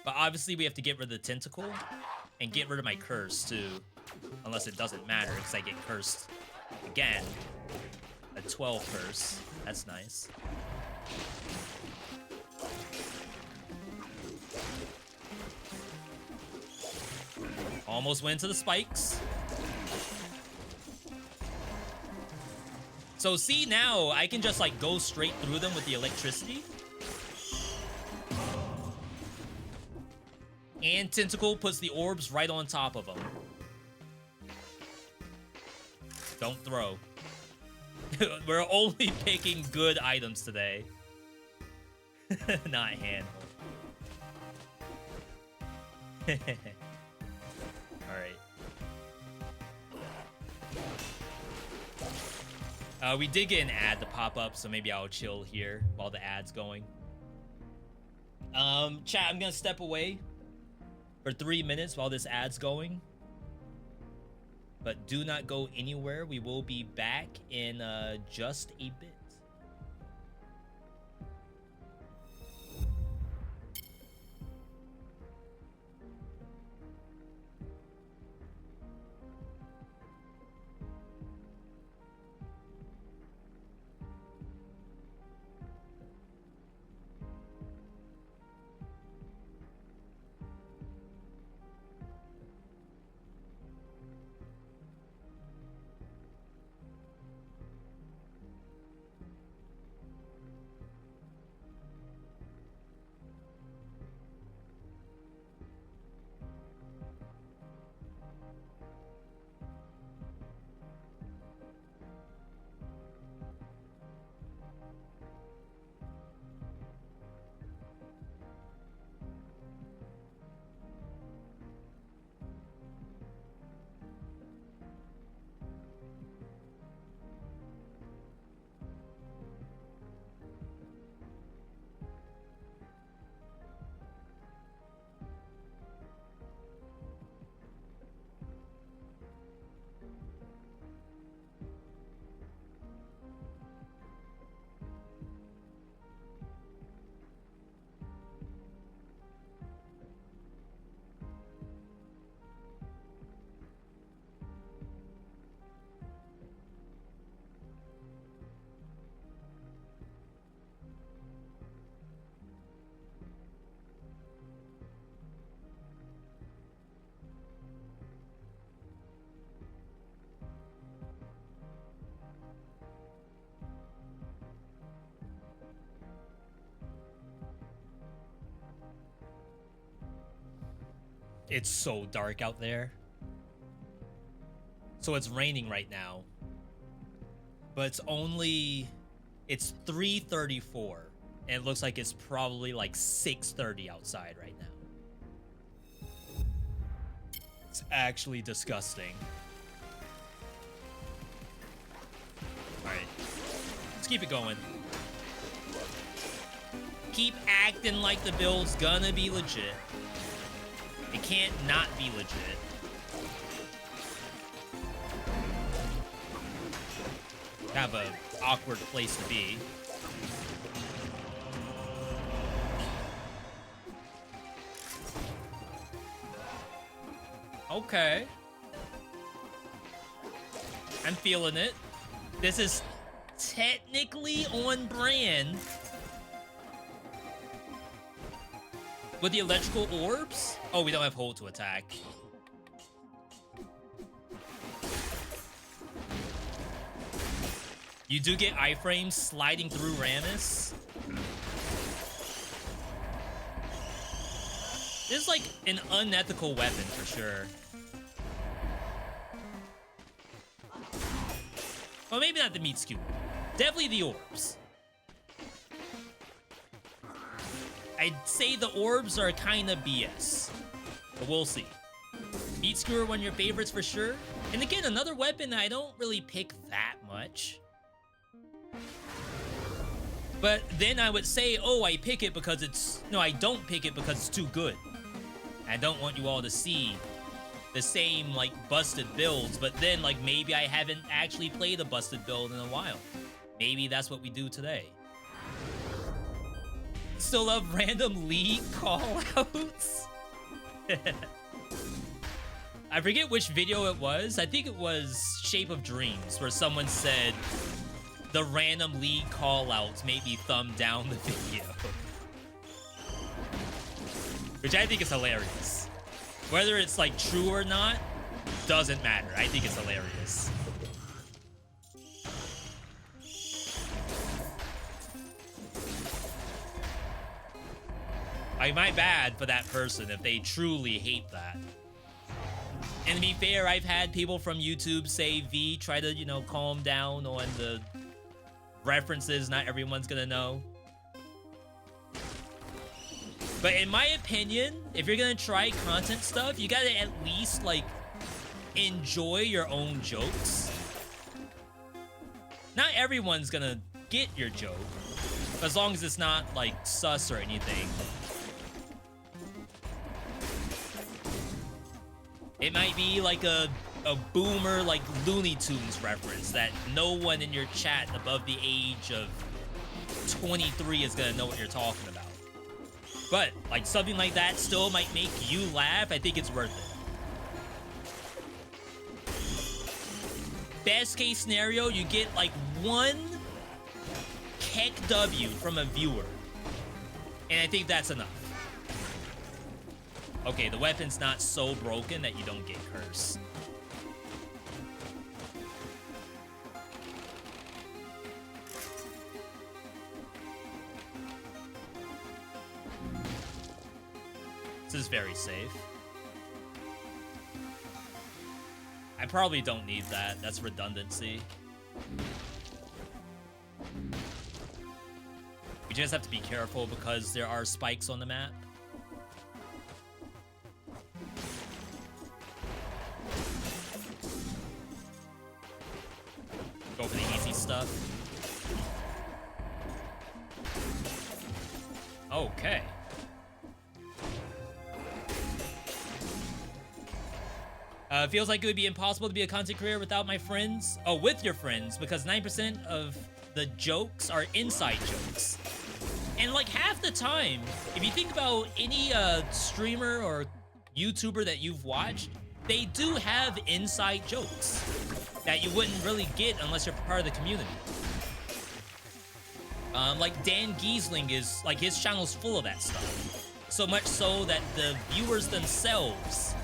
But obviously, we have to get rid of the tentacle and get rid of my curse, too. Unless it doesn't matter, because I get cursed again. A 12 curse. That's nice. Almost went to the spikes. So see, now I can just like go straight through them with the electricity. And Tentacle puts the orbs right on top of them. Don't throw. We're only picking good items today. Not handle. Alright. We did get an ad to pop up, so maybe I'll chill here while the ad's going. Chat, I'm gonna step away for 3 minutes while this ad's going. But do not go anywhere. We will be back in just a bit. It's so dark out there. So it's raining right now. But it's 3:34. And it looks like it's probably like 6:30 outside right now. It's actually disgusting. Alright. Let's keep it going. Keep acting like the build's gonna be legit. It can't not be legit. Have an awkward place to be. Okay. I'm feeling it. This is technically on brand. With the electrical orbs? Oh, we don't have hold to attack. You do get iframes sliding through Rammus. This is like an unethical weapon for sure. Well, maybe not the meat skewer. Definitely the orbs. I'd say the orbs are kind of BS, but we'll see. Meat skewer, one of your favorites for sure. And again, another weapon that I don't really pick that much. But then I would say, oh, I pick it because it's... No, I don't pick it because it's too good. I don't want you all to see the same, like, busted builds, but then, like, maybe I haven't actually played a busted build in a while. Maybe that's what we do today. Still love random league call-outs? I forget which video it was. I think it was Shape of Dreams, where someone said the random league call-outs made me thumb down the video. Which I think is hilarious. Whether it's, like, true or not, doesn't matter. I think it's hilarious. Like, my bad for that person if they truly hate that. And to be fair, I've had people from YouTube say, V, try to, you know, calm down on the references not everyone's gonna know. But in my opinion, if you're gonna try content stuff, you gotta at least, like, enjoy your own jokes. Not everyone's gonna get your joke, as long as it's not, like, sus or anything. It might be like a boomer, like, Looney Tunes reference that no one in your chat above the age of 23 is gonna know what you're talking about. But, like, something like that still might make you laugh. I think it's worth it. Best case scenario, you get, like, one Keck W from a viewer. And I think that's enough. Okay, the weapon's not so broken that you don't get cursed. This is very safe. I probably don't need that. That's redundancy. We just have to be careful because there are spikes on the map. Go for the easy stuff. Okay. Feels like it would be impossible to be a content creator without my friends. Oh, with your friends, because 9% of the jokes are inside jokes. And like half the time, if you think about any streamer or YouTuber that you've watched, they do have inside jokes that you wouldn't really get unless you're part of the community. Like Dan Giesling is, like, his channel's full of that stuff. So much so that the viewers themselves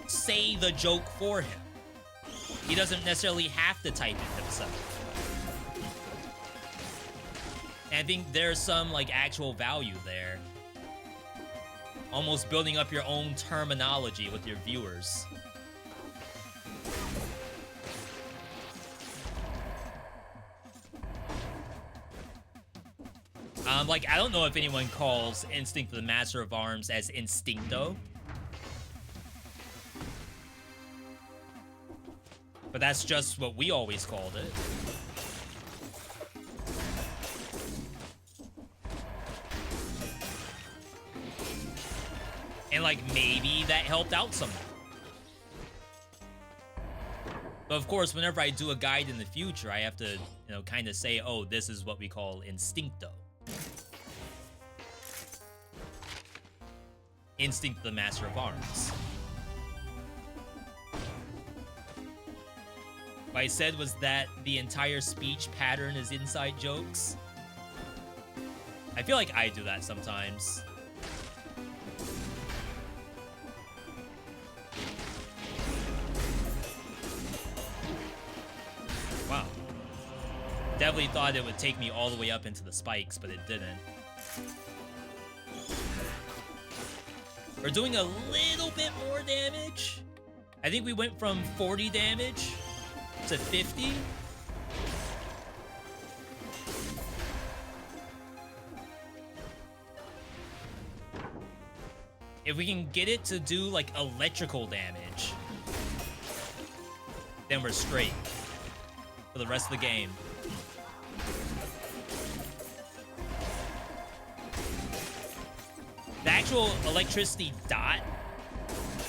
say the joke for him. He doesn't necessarily have to type it himself. And I think there's some, like, actual value there. Almost building up your own terminology with your viewers. Like, I don't know if anyone calls Instinct the Master of Arms as Instincto. But that's just what we always called it. And, like, maybe that helped out someone. But, of course, whenever I do a guide in the future, I have to, you know, kind of say, oh, this is what we call Instincto. Instinct the Master of Arms. What I said was that the entire speech pattern is inside jokes. I feel like I do that sometimes. Wow. Definitely thought it would take me all the way up into the spikes, but it didn't. We're doing a little bit more damage. I think we went from 40 damage to 50. If we can get it to do, like, electrical damage, then we're straight for the rest of the game. The actual electricity dot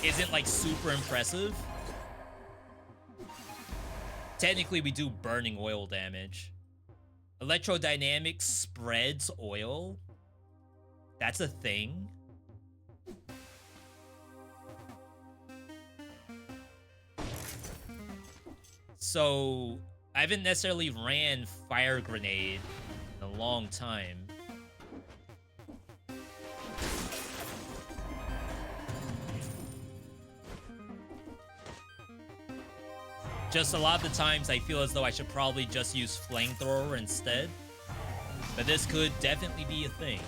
isn't, like, super impressive. Technically, we do burning oil damage. Electrodynamics spreads oil. That's a thing. So, I haven't necessarily ran Fire Grenade in a long time. Just a lot of the times I feel as though I should probably just use Flamethrower instead. But this could definitely be a thing.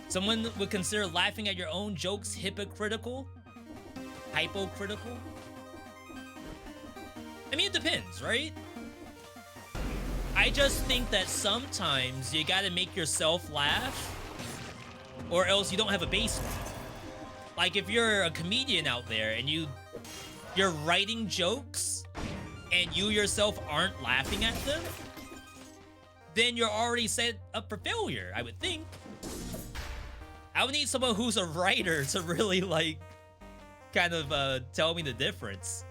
Someone would consider laughing at your own jokes hypocritical? Hypocritical? I mean, it depends, right? I just think that sometimes you gotta make yourself laugh, or else you don't have a baseline. Like, if you're a comedian out there and you're writing jokes and you yourself aren't laughing at them, then you're already set up for failure, I would think. I would need someone who's a writer to really, like, kind of tell me the difference.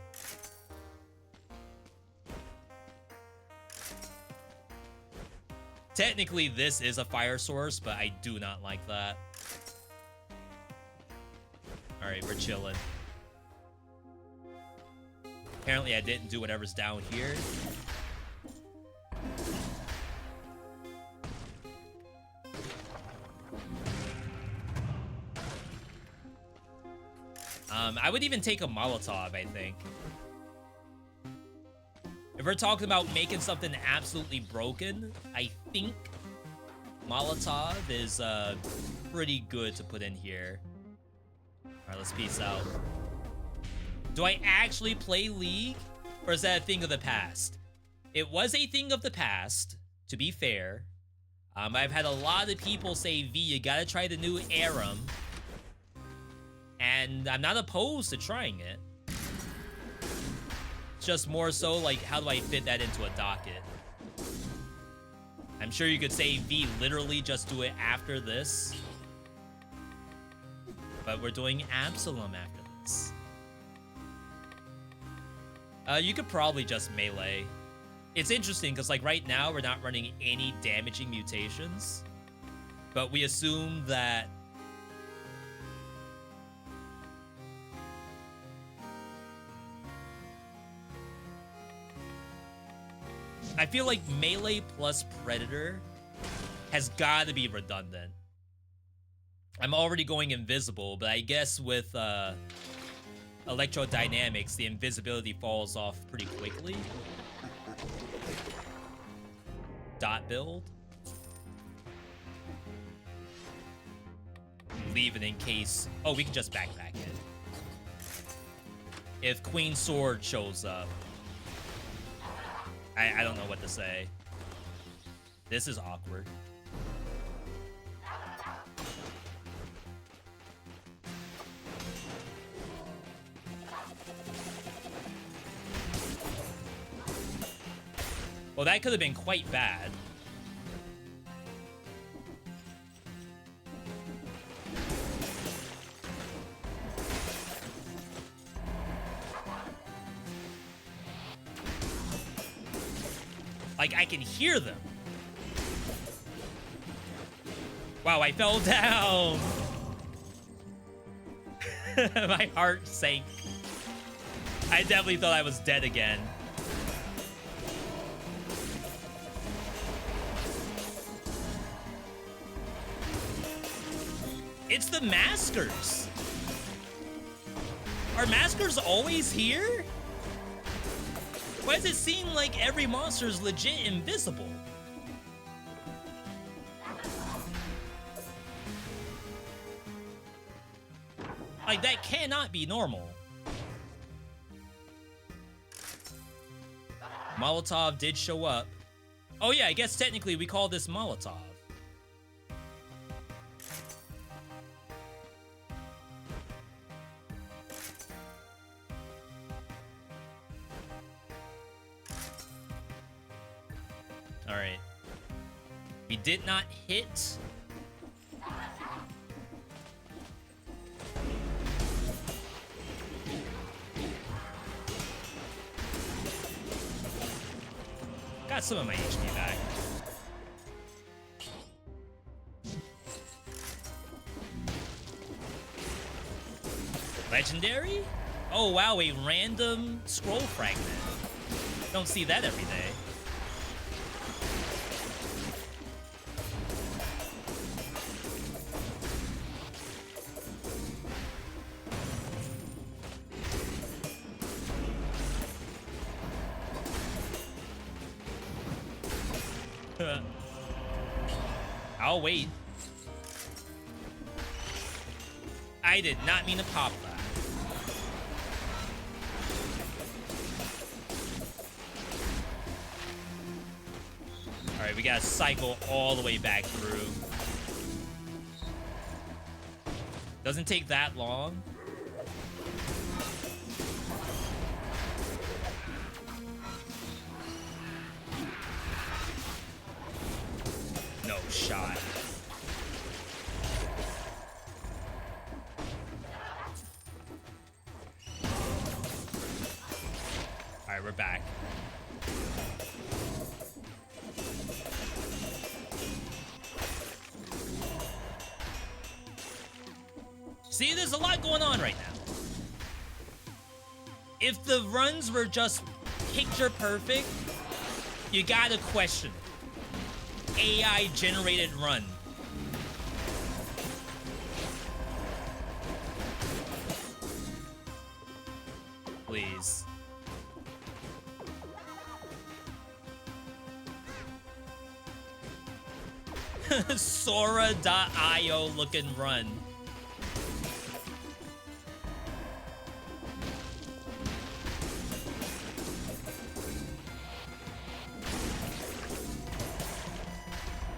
Technically, this is a fire source, but I do not like that. Alright, we're chilling. Apparently, I didn't do whatever's down here. I would even take a Molotov, I think. If we're talking about making something absolutely broken, I think Molotov is pretty good to put in here. Alright, let's peace out. Do I actually play League? Or is that a thing of the past? It was a thing of the past, to be fair. I've had a lot of people say, V, you gotta try the new Aram. And I'm not opposed to trying it. It's just more so, like, how do I fit that into a docket? I'm sure you could say, V, literally just do it after this. But we're doing Absolum after this. You could probably just melee. It's interesting, because, like, right now, we're not running any damaging mutations. But we assume that... I feel like melee plus Predator has got to be redundant. I'm already going invisible, but I guess with electrodynamics, the invisibility falls off pretty quickly. Dot build. Leave it in case... Oh, we can just backpack it. If Queen Sword shows up. I don't know what to say. This is awkward. Well, that could have been quite bad. Like, I can hear them. Wow, I fell down. My heart sank. I definitely thought I was dead again. It's the maskers. Are maskers always here? Why does it seem like every monster is legit invisible? Like, that cannot be normal. Molotov did show up. Oh yeah, I guess technically we call this Molotov. All right. We did not hit. Got some of my HP back. Legendary? Oh wow, a random scroll fragment. Don't see that every day. I'll wait. I did not mean to pop that. Alright, we gotta cycle all the way back through. Doesn't take that long. No shot. Alright, we're back. See, there's a lot going on right now. If the runs were just picture perfect, you gotta question it. AI generated run. Please. Sora.io looking run.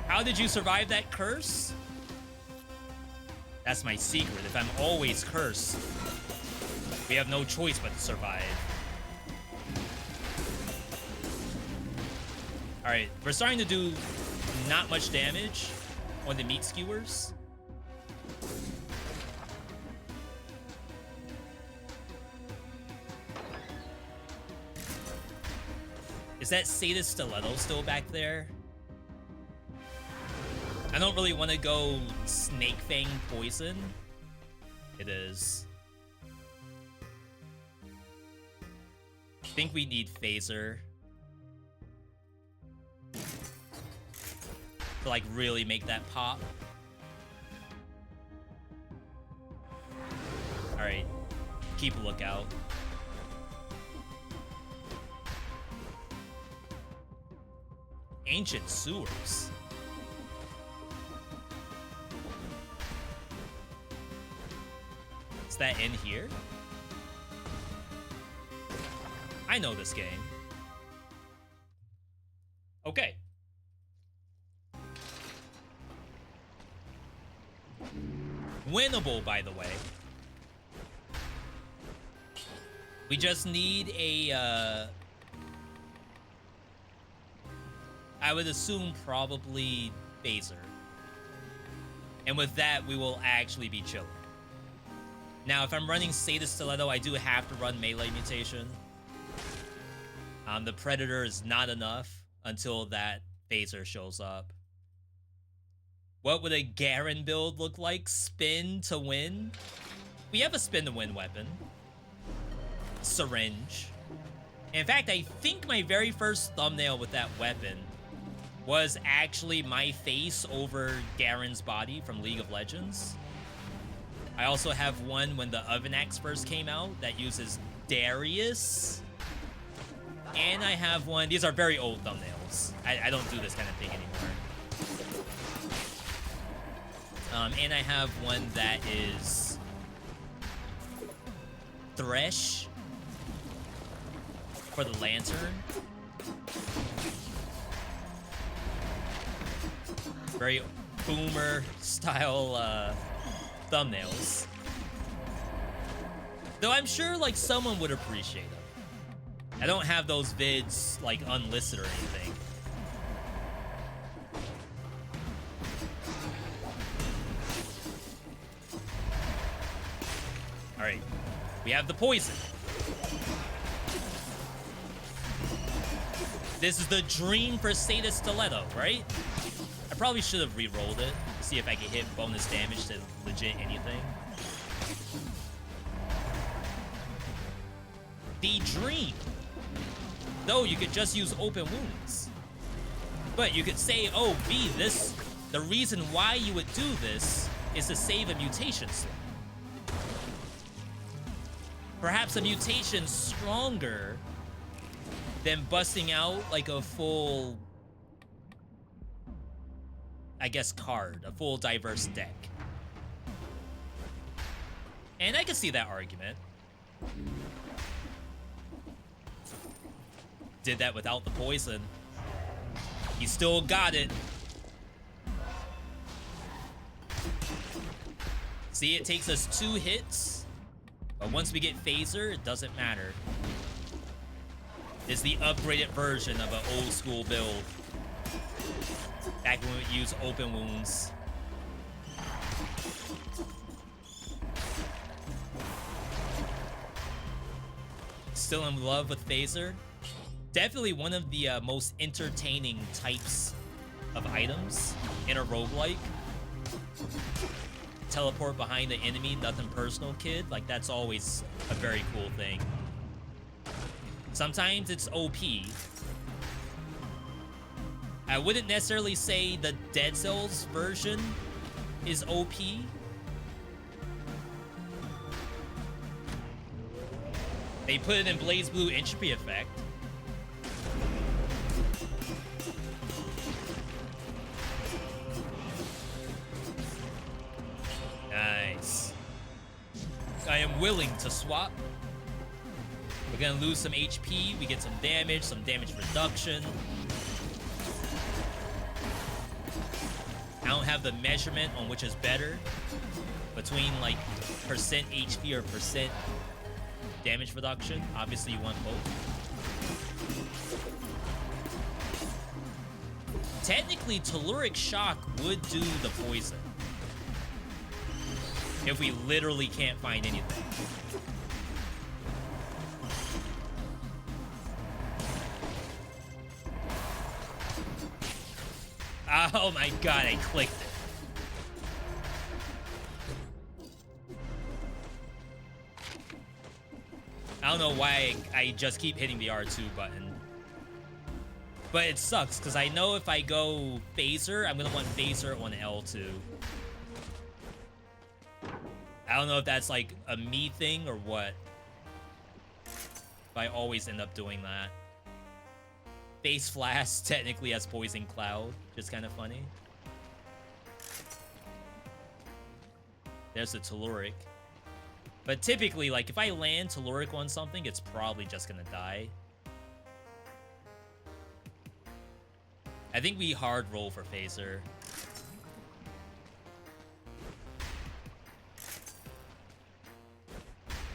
How did you survive that curse? That's my secret. If I'm always cursed, we have no choice but to survive. Alright, we're starting to do not much damage on the meat skewers. Is that Sadist Stiletto still back there? I don't really want to go Snake Fang Poison. It is. I think we need Phaser to like really make that pop. Alright, keep a lookout. Ancient Sewers. Is that in here? I know this game. Okay. Winnable, by the way. We just need a, I would assume probably Phaser. And with that, we will actually be chilling. Now, if I'm running Sadist Stiletto, I do have to run Melee Mutation. The Predator is not enough until that Phaser shows up. What would a Garen build look like? Spin to win? We have a spin to win weapon. Syringe. In fact, I think my very first thumbnail with that weapon was actually my face over Garen's body from League of Legends. I also have one when the Oven Axe first came out that uses Darius. And And I have one. These are very old thumbnails. I don't do this kind of thing anymore. And I have one that is Thresh for the lantern. Very boomer style thumbnails. Though I'm sure like someone would appreciate them. I don't have those vids like unlisted or anything. All right, we have the poison. This is the dream for Sada Stiletto, right? I probably should have re-rolled it to see if I could hit bonus damage to legit anything. The dream. Though you could just use open wounds. But you could say, oh, V, the reason why you would do this is to save a mutation slot. Perhaps a mutation stronger than busting out like a full, I guess, card, a full diverse deck. And I can see that argument. Did that without the poison. He still got it. See, it takes us 2 hits. But once we get Phaser, it doesn't matter. It's the upgraded version of an old school build. Back when we used open wounds. Still in love with Phaser. Definitely one of the most entertaining types of items in a roguelike. Teleport behind the enemy, nothing personal, kid. Like, that's always a very cool thing. Sometimes it's OP. I wouldn't necessarily say the Dead Cells version is OP. They put it in Blaze Blue Entropy Effect. Nice. I am willing to swap. We're gonna lose some HP, we get some damage reduction. I don't have the measurement on which is better between like percent HP or percent damage reduction. Obviously you want both. Technically, Telluric Shock would do the poison. If we literally can't find anything. Oh my god, I clicked it. I don't know why I just keep hitting the R2 button. But it sucks, because I know if I go Phaser, I'm going to want Phaser on L2. I don't know if that's like a me thing or what. But I always end up doing that. Face Flash technically has Poison Cloud. Just kind of funny. There's the Telluric. But typically, like, if I land Telluric on something, it's probably just gonna die. I think we hard roll for Phaser.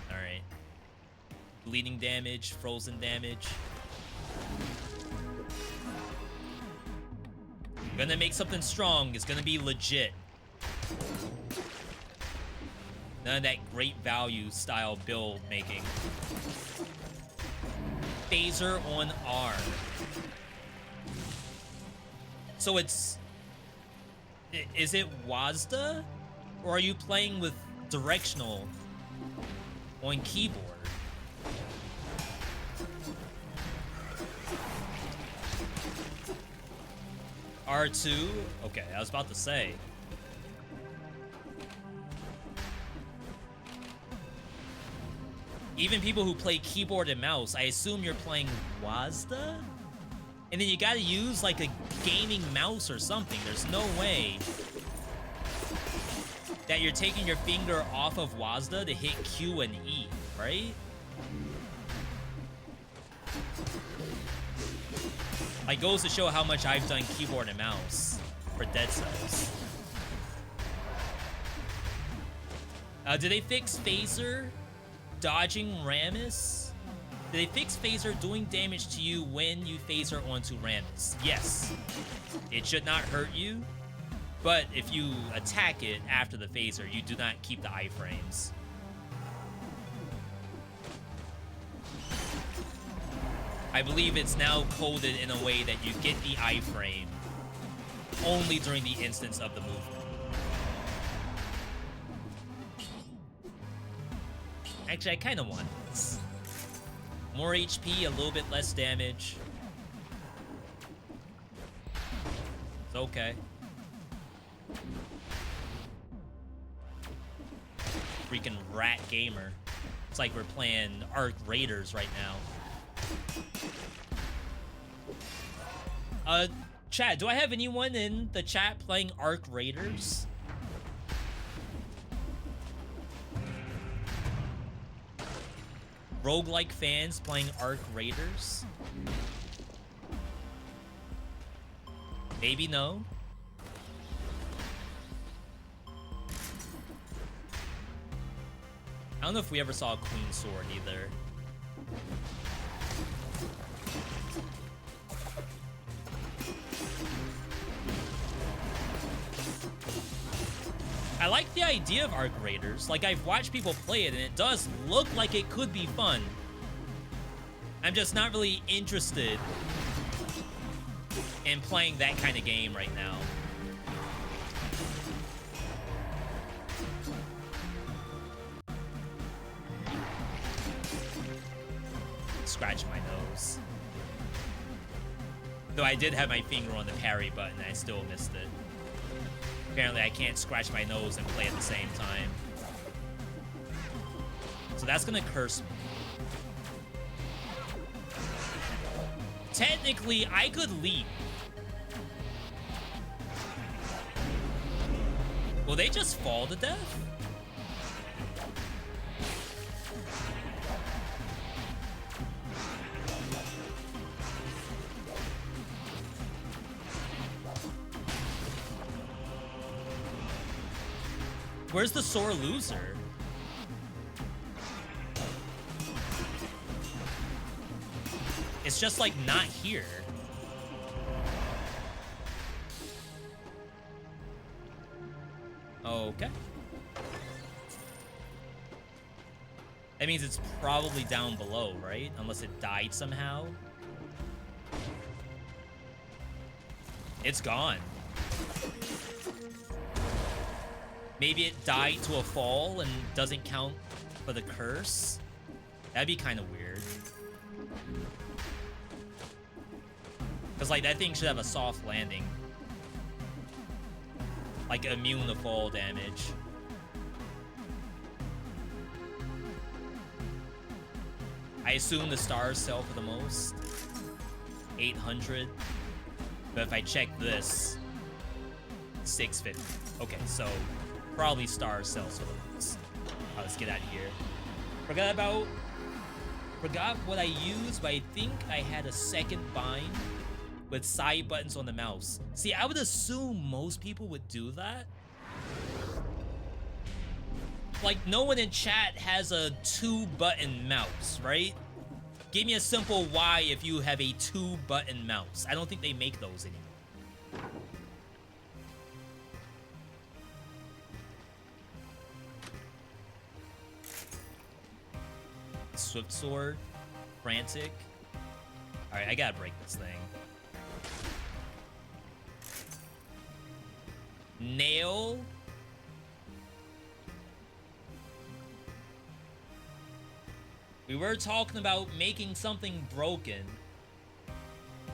Alright. Bleeding damage, frozen damage. Gonna make something strong. It's gonna be legit. None of that great value style build making. Phaser on R. So it's... Is it WASD? Or are you playing with directional on keyboard? R2? Okay, I was about to say. Even people who play keyboard and mouse, I assume you're playing WASD? And then you gotta use like a gaming mouse or something. There's no way that you're taking your finger off of WASD to hit Q and E, right? Like, goes to show how much I've done keyboard and mouse for Dead Cells. Did they fix phaser dodging Rammus? Did they fix phaser doing damage to you when you phaser onto Rammus? Yes. It should not hurt you, but if you attack it after the phaser, you do not keep the iframes. I believe it's now coded in a way that you get the iframe only during the instance of the movement. Actually, I kind of want this. More HP, a little bit less damage. It's okay. Freaking rat gamer. It's like we're playing Arc Raiders right now. Chat, do I have anyone in the chat playing Arc Raiders? Roguelike fans playing Arc Raiders? Maybe no. I don't know if we ever saw a Queen Sword either. I like the idea of Arc Raiders. Like, I've watched people play it, and it does look like it could be fun. I'm just not really interested in playing that kind of game right now. Scratch my nose. Though I did have my finger on the parry button, I still missed it. Apparently, I can't scratch my nose and play at the same time. So that's gonna curse me. Technically, I could leap. Will they just fall to death? Where's the sore loser? It's just like not here. Okay. That means it's probably down below, right? Unless it died somehow. It's gone. Maybe it died to a fall and doesn't count for the curse. That'd be kind of weird. Because, like, that thing should have a soft landing. Like, immune to fall damage. I assume the stars sell for the most. 800. But if I check this, 650. Okay, so probably stars sells for the most. Let's get out of here. Forgot what I used, but I think I had a second bind with side buttons on the mouse. See, I would assume most people would do that. Like, no one in chat has a 2-button mouse, right? Give me a simple Y if you have a 2-button mouse. I don't think they make those anymore. Swift Sword, Frantic. Alright, I gotta break this thing. Nail. We were talking about making something broken.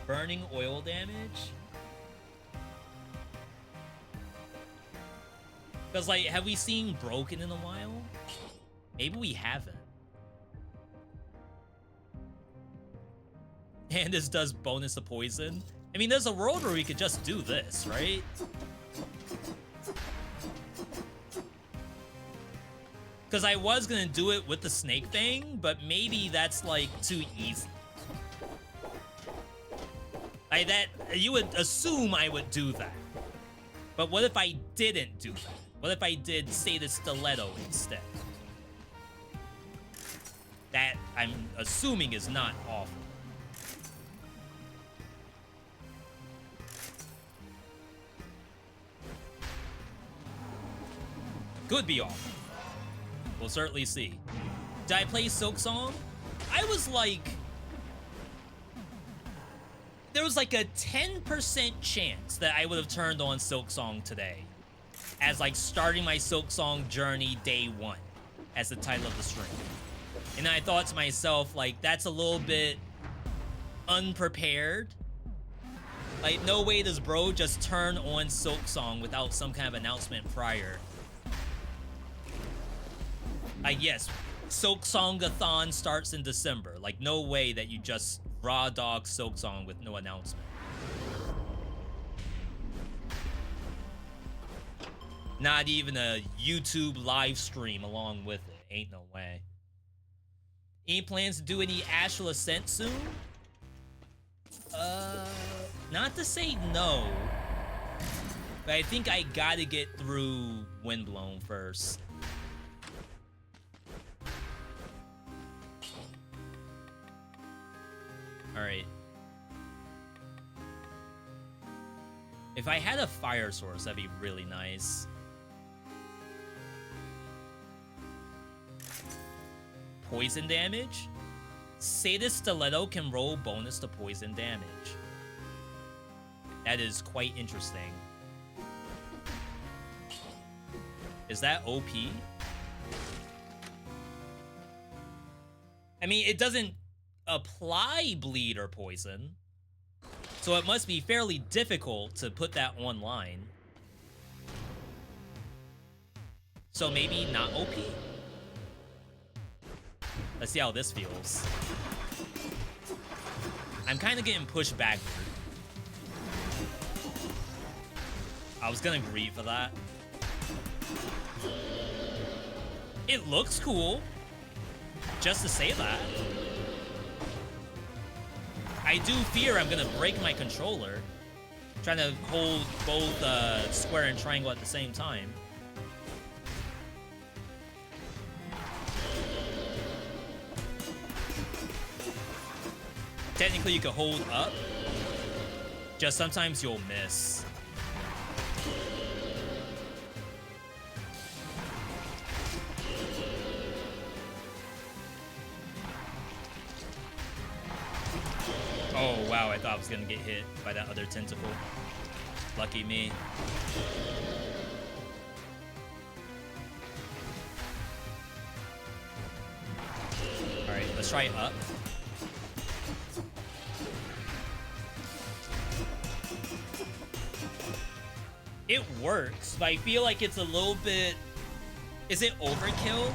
Burning oil damage. Because, like, have we seen broken in a while? Maybe we haven't. And this does bonus to poison. I mean, there's a world where we could just do this, right? Because I was gonna do it with the snake thing, but maybe that's like too easy. You would assume I would do that. But what if I didn't do that? What if I did say the stiletto instead? That I'm assuming is not awful. Could be awful. We'll certainly see. Did I play Silk Song? I was like... There was like a 10% chance that I would have turned on Silk Song today. As like starting my Silk Song journey day 1. As the title of the stream. And I thought to myself, like, that's a little bit unprepared. Like, no way does bro just turn on Silk Song without some kind of announcement prior. Like, yes, Silk Song-a-thon starts in December. Like, no way that you just raw dog Silk Song with no announcement. Not even a YouTube live stream along with it. Ain't no way. Any plans to do any Astral Ascent soon? Not to say no. But I think I gotta get through Windblown first. Alright. If I had a fire source, that'd be really nice. Poison damage? Sadist Stiletto can roll bonus to poison damage. That is quite interesting. Is that OP? I mean, it doesn't apply bleed or poison, so it must be fairly difficult to put that online. So maybe not OP? Let's see how this feels. I'm kind of getting pushed backward. I was gonna grieve for that. It looks cool. Just to say that. I do fear I'm gonna break my controller. Trying to hold both square and triangle at the same time. Technically, you could hold up. Just sometimes you'll miss. Oh, wow, I thought I was gonna get hit by that other tentacle. Lucky me. Alright, let's try up. It works, but I feel like it's a little bit... Is it overkill?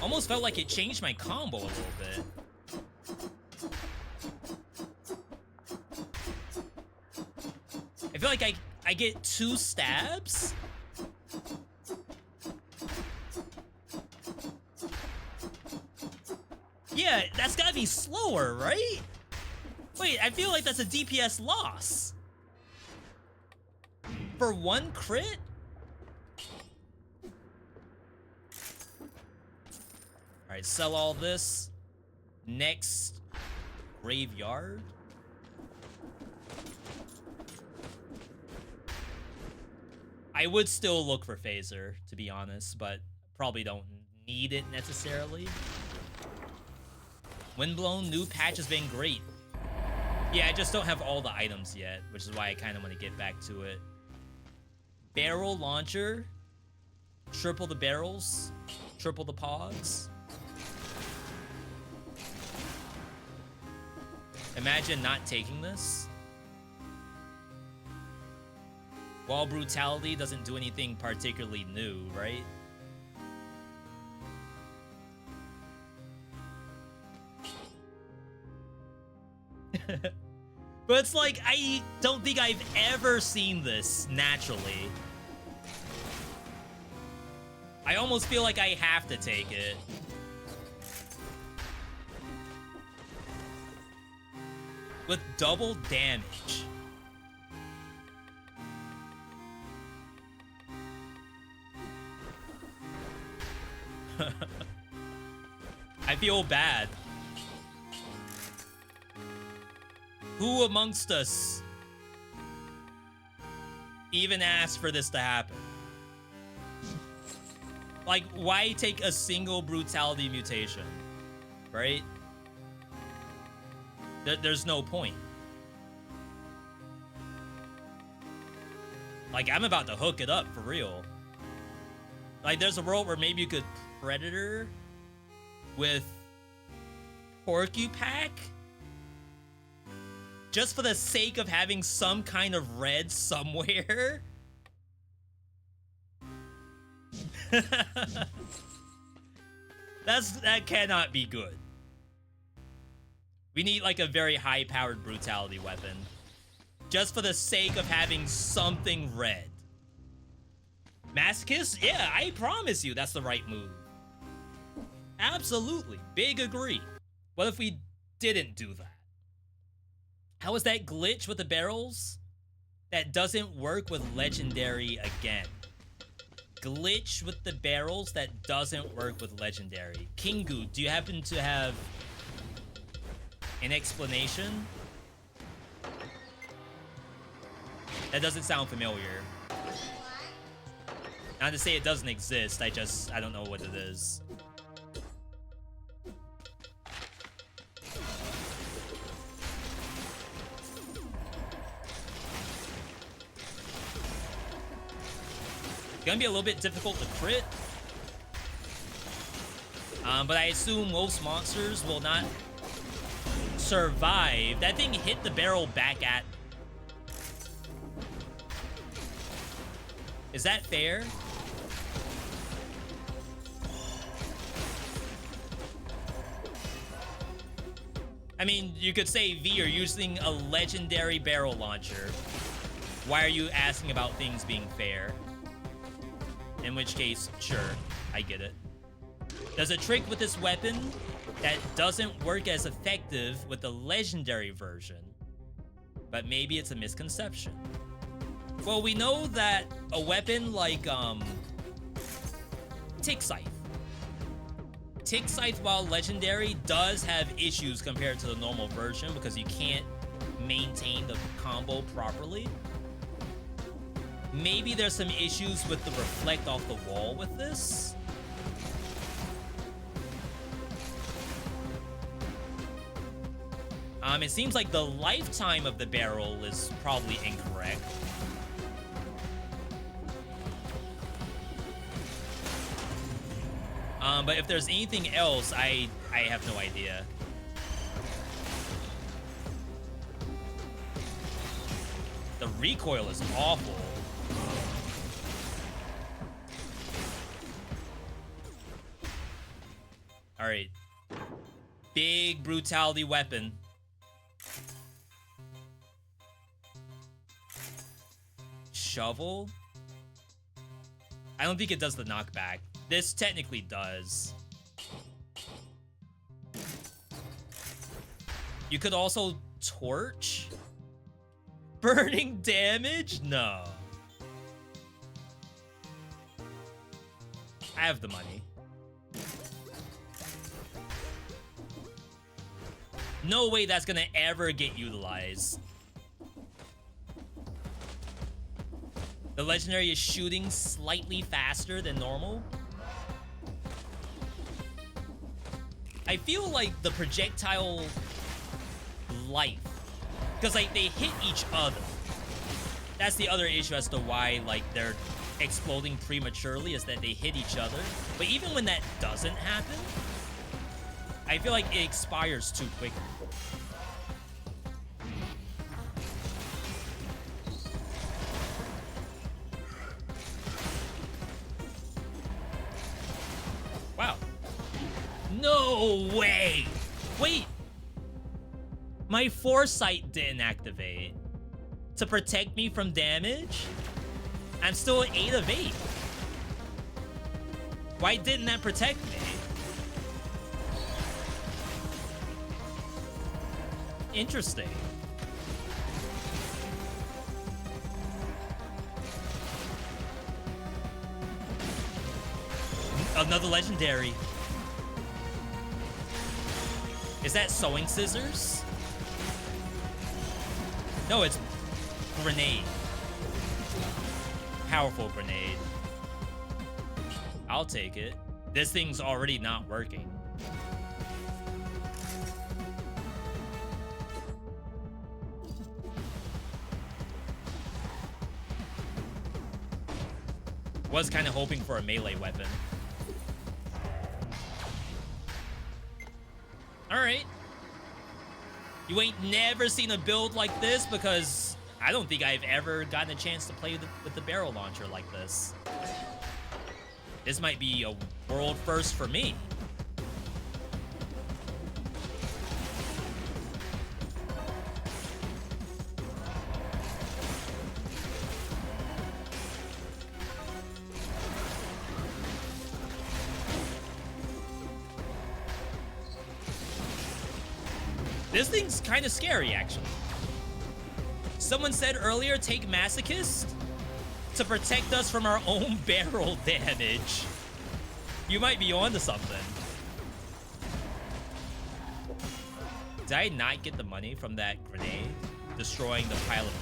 Almost felt like it changed my combo a little bit. I feel like I get 2 stabs? Yeah, that's gotta be slower, right? Wait, I feel like that's a DPS loss. For 1 crit? Alright, sell all this. Next, graveyard. I would still look for Phaser, to be honest, but probably don't need it necessarily. Windblown new patch has been great. Yeah, I just don't have all the items yet, which is why I kind of want to get back to it. Barrel launcher. Triple the barrels. Triple the pogs. Imagine not taking this. Wall brutality doesn't do anything particularly new, right? But it's like, I don't think I've ever seen this naturally. I almost feel like I have to take it. With double damage. I feel bad. Who amongst us even asked for this to happen? Like, why take a single brutality mutation, right? There's no point. Like, I'm about to hook it up for real. Like, there's a world where maybe you could Predator with Porcupack just for the sake of having some kind of red somewhere. That cannot be good. We need like a very high-powered brutality weapon just for the sake of having something red. Masochist? Yeah, I promise you that's the right move. Absolutely. Big agree. What if we didn't do that? How is that glitch with the barrels? That doesn't work with Legendary again. Glitch with the barrels that doesn't work with Legendary. Kingu, do you happen to have an explanation? That doesn't sound familiar. Not to say it doesn't exist, I don't know what it is. Gonna be a little bit difficult to crit. But I assume most monsters will not survive. That thing hit the barrel back at... Is that fair? I mean, you could say, V, you're using a legendary barrel launcher. Why are you asking about things being fair? In which case, sure, I get it. There's a trick with this weapon that doesn't work as effective with the legendary version, but maybe it's a misconception. Well, we know that a weapon like, Tick Scythe. Tick Scythe, while legendary, does have issues compared to the normal version because you can't maintain the combo properly. Maybe there's some issues with the reflect off the wall with this. It seems like the lifetime of the barrel is probably incorrect. But if there's anything else, I have no idea. The recoil is awful. All right. Big brutality weapon. Shovel? I don't think it does the knockback. This technically does. You could also torch? Burning damage? No. I have the money. No way that's gonna ever get utilized. The legendary is shooting slightly faster than normal. I feel like the projectile life, because like they hit each other. That's the other issue as to why like they're exploding prematurely, is that they hit each other. But even when that doesn't happen, I feel like it expires too quickly. Wow. No way! Wait! My foresight didn't activate to protect me from damage. I'm still at 8 of 8. Why didn't that protect me? Interesting. Another legendary. Is that sewing scissors? No, it's grenade. Powerful grenade. I'll take it. This thing's already not working. Was kind of hoping for a melee weapon. All right. You ain't never seen a build like this, because I don't think I've ever gotten a chance to play with the barrel launcher like this. This might be a world first for me. This thing's kind of scary, actually. Someone said earlier, take Masochist to protect us from our own barrel damage. You might be onto something. Did I not get the money from that grenade destroying the pile of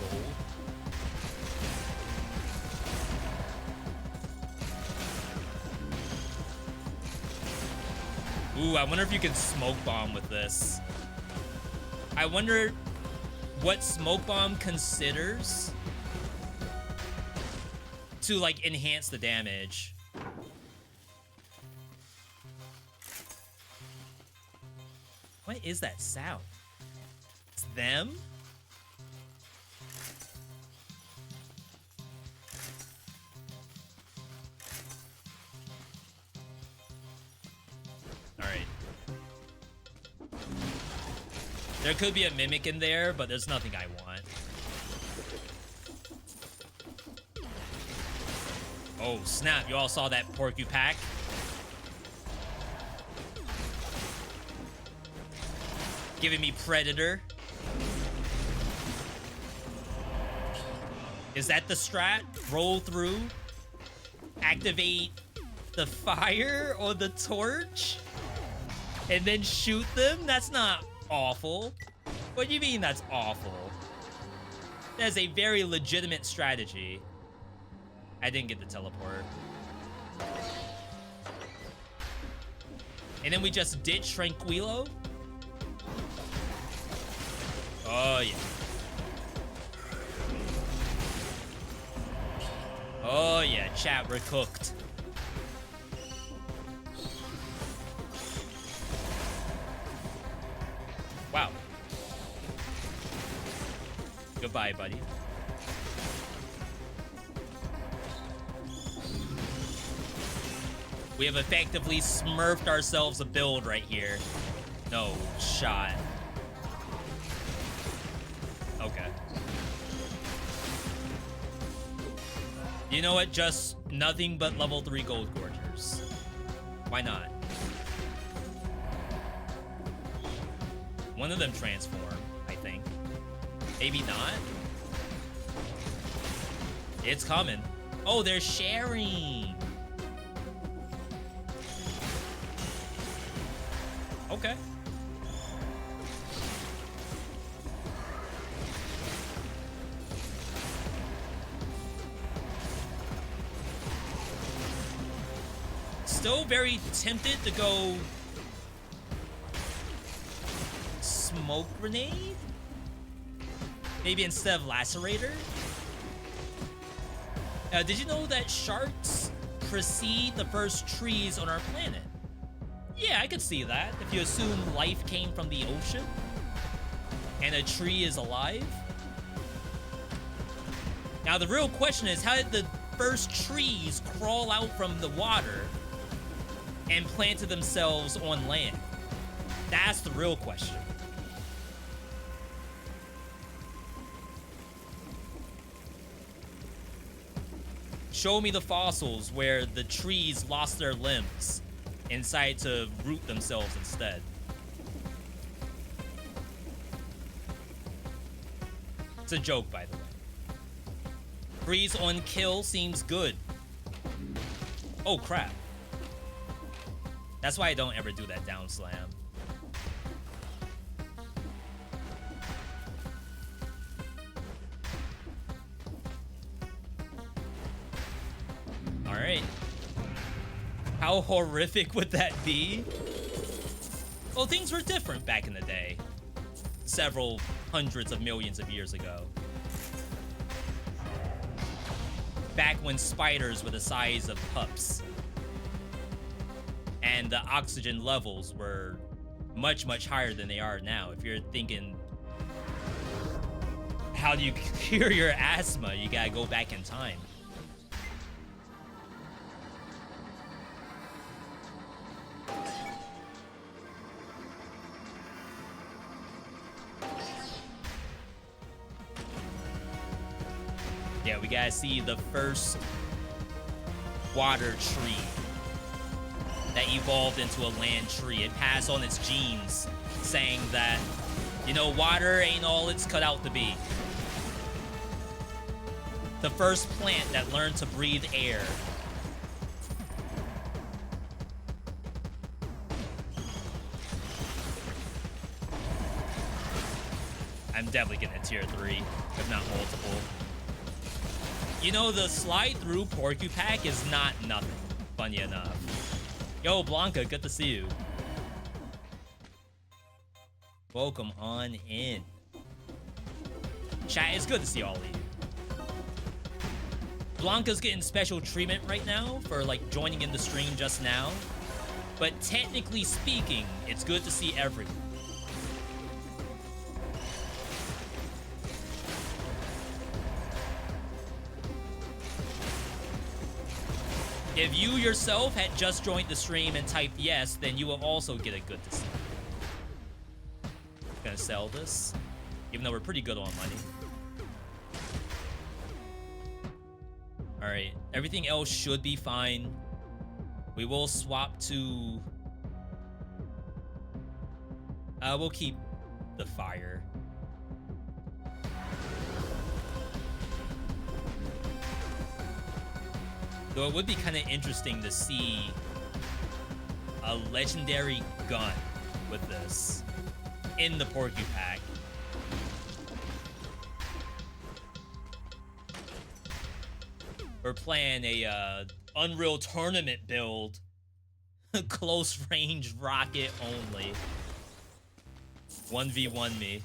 gold? Ooh, I wonder if you can smoke bomb with this. I wonder what smoke bomb considers to, like, enhance the damage. What is that sound? It's them? All right. There could be a mimic in there, but there's nothing I want. Oh, snap. You all saw that porcupine? Giving me Predator. Is that the strat? Roll through? Activate the fire or the torch? And then shoot them? That's not awful. What do you mean that's awful? That's a very legitimate strategy. I didn't get the teleport. And then we just ditch Tranquilo? Oh, yeah. Oh, yeah. Chat, we're cooked. Wow. Goodbye, buddy. We have effectively smurfed ourselves a build right here. No shot. Okay. You know what? Just nothing but level 3 gold gorgers. Why not? One of them transform, I think. Maybe not. It's coming. Oh, they're sharing. Okay. Still very tempted to go smoke grenade? Maybe instead of lacerator? Did you know that sharks precede the first trees on our planet? Yeah, I could see that. If you assume life came from the ocean and a tree is alive. Now, the real question is, how did the first trees crawl out from the water and planted themselves on land? That's the real question. Show me the fossils where the trees lost their limbs and decided to root themselves instead. It's a joke, by the way. Freeze on kill seems good. Oh, crap. That's why I don't ever do that down slam. Alright. How horrific would that be? Well, things were different back in the day. Several hundreds of millions of years ago. Back when spiders were the size of pups. And the oxygen levels were much, much higher than they are now. If you're thinking, how do you cure your asthma? You gotta go back in time. Yeah, we gotta see the first water tree that evolved into a land tree. It passed on its genes, saying that, you know, water ain't all it's cut out to be. The first plant that learned to breathe air. I'm definitely getting a tier 3, if not multiple. You know, the slide-through Porcupack is not nothing, funny enough. Yo, Blanca, good to see you. Welcome on in. Chat, it's good to see all of you. Blanca's getting special treatment right now for, like, joining in the stream just now. But technically speaking, it's good to see everyone. If you yourself had just joined the stream and typed yes, then you will also get a good to see. Gonna sell this, even though we're pretty good on money. Alright, everything else should be fine. We will swap to... we'll keep the fire. Though it would be kind of interesting to see a legendary gun with this in the Porcupack. We're playing a Unreal Tournament build. Close range rocket only. 1v1 me.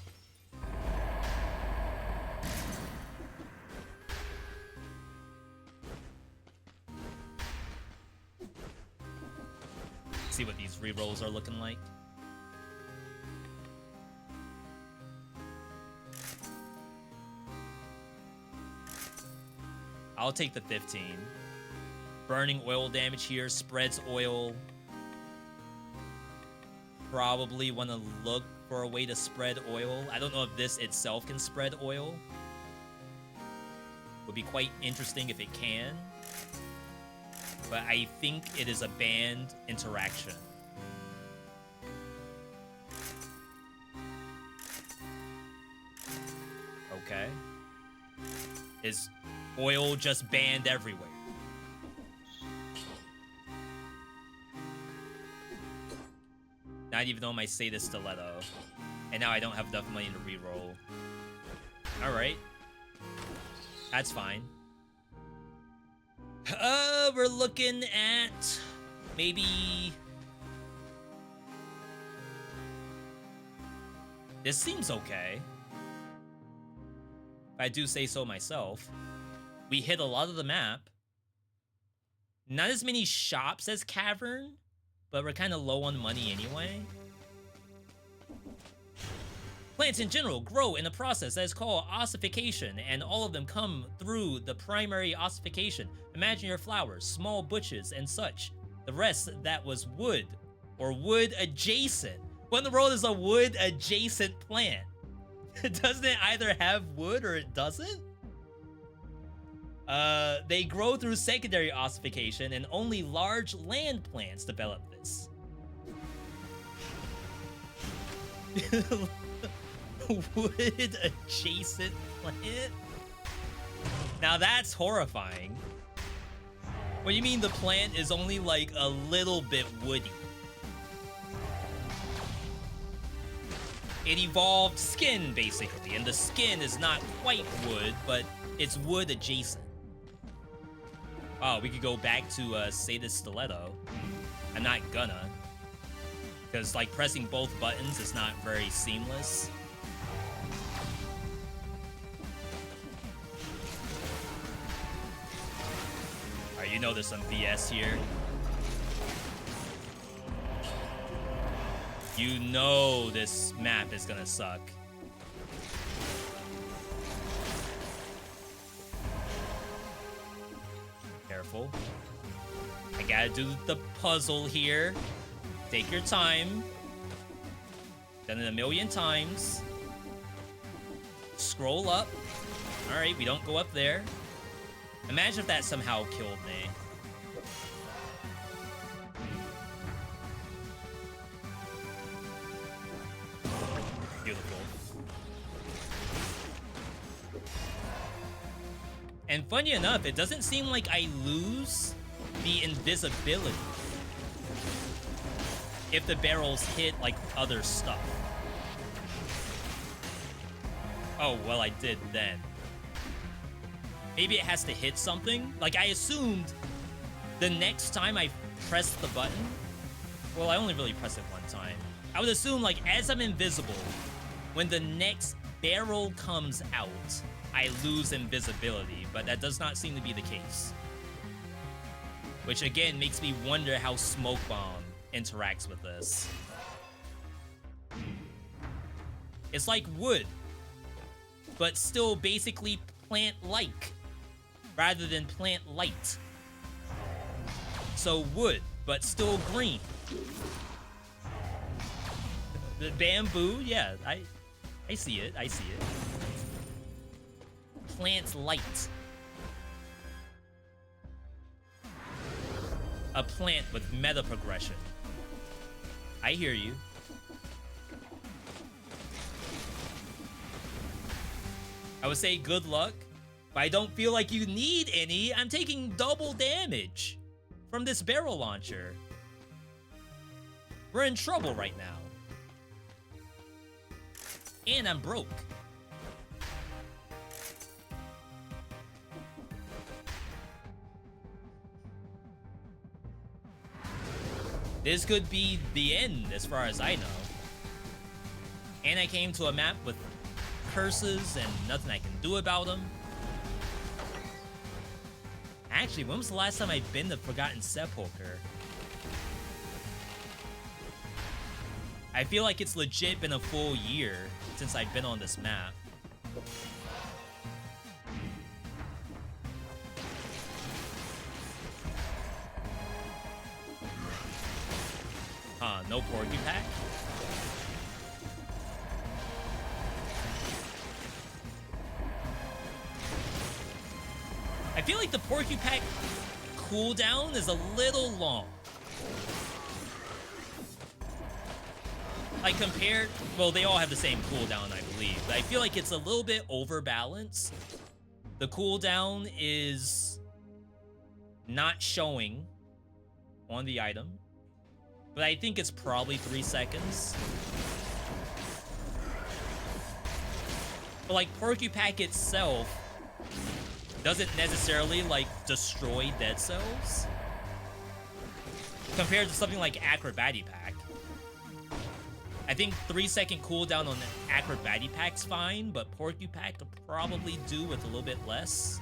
See what these rerolls are looking like. I'll take the 15. Burning oil damage here, spreads oil. Probably want to look for a way to spread oil. I don't know if this itself can spread oil. Would be quite interesting if it can. But I think it is a banned interaction. Okay. Is oil just banned everywhere? Not even on my Sata Stiletto. And now I don't have enough money to reroll. Alright. That's fine. We're looking at maybe... This seems okay. If I do say so myself. We hit a lot of the map. Not as many shops as Cavern, but we're kind of low on money anyway. Plants in general grow in a process that is called ossification, and all of them come through the primary ossification. Imagine your flowers, small bushes, and such. The rest that was wood, or wood adjacent. What in the world is a wood adjacent plant? Doesn't it either have wood or it doesn't? They grow through secondary ossification, and only large land plants develop this. Wood adjacent plant? Now that's horrifying. What do you mean the plant is only like a little bit woody? It evolved skin, basically, and the skin is not quite wood, but it's wood adjacent. Oh, we could go back to Sadist Stiletto. I'm not gonna. Because, like, pressing both buttons is not very seamless. Alright, you know there's some BS here. You know this map is gonna suck. Careful. I gotta do the puzzle here. Take your time. Done it a million times. Scroll up. Alright, we don't go up there. Imagine if that somehow killed me. Beautiful. And funny enough, it doesn't seem like I lose the invisibility if the barrels hit, like, other stuff. Oh, well, I did then. Maybe it has to hit something? Like, I assumed the next time I pressed the button... Well, I only really pressed it one time. I would assume, like, as I'm invisible, when the next barrel comes out, I lose invisibility, but that does not seem to be the case. Which, again, makes me wonder how Smoke Bomb interacts with this. It's like wood, but still basically plant-like, rather than plant-light. So wood, but still green. The bamboo, yeah, I see it, I see it. Plant light. A plant with meta progression. I hear you. I would say good luck, but I don't feel like you need any. I'm taking double damage from this barrel launcher. We're in trouble right now. And I'm broke. This could be the end, as far as I know. And I came to a map with curses and nothing I can do about them. Actually, when was the last time I've been to Forgotten Sepulchre? I feel like it's legit been a full year since I've been on this map. Huh, no Porcupack? I feel like the Porcupack cooldown is a little long. Like compared, well, they all have the same cooldown, I believe, but I feel like it's a little bit overbalanced. The cooldown is not showing on the item, but I think it's probably 3 seconds. But like Porcupack itself doesn't necessarily like destroy dead cells compared to something like Acrobatic Pack. I think 3-second cooldown on Acrobatic Pack's fine, but Porcupack could probably do with a little bit less.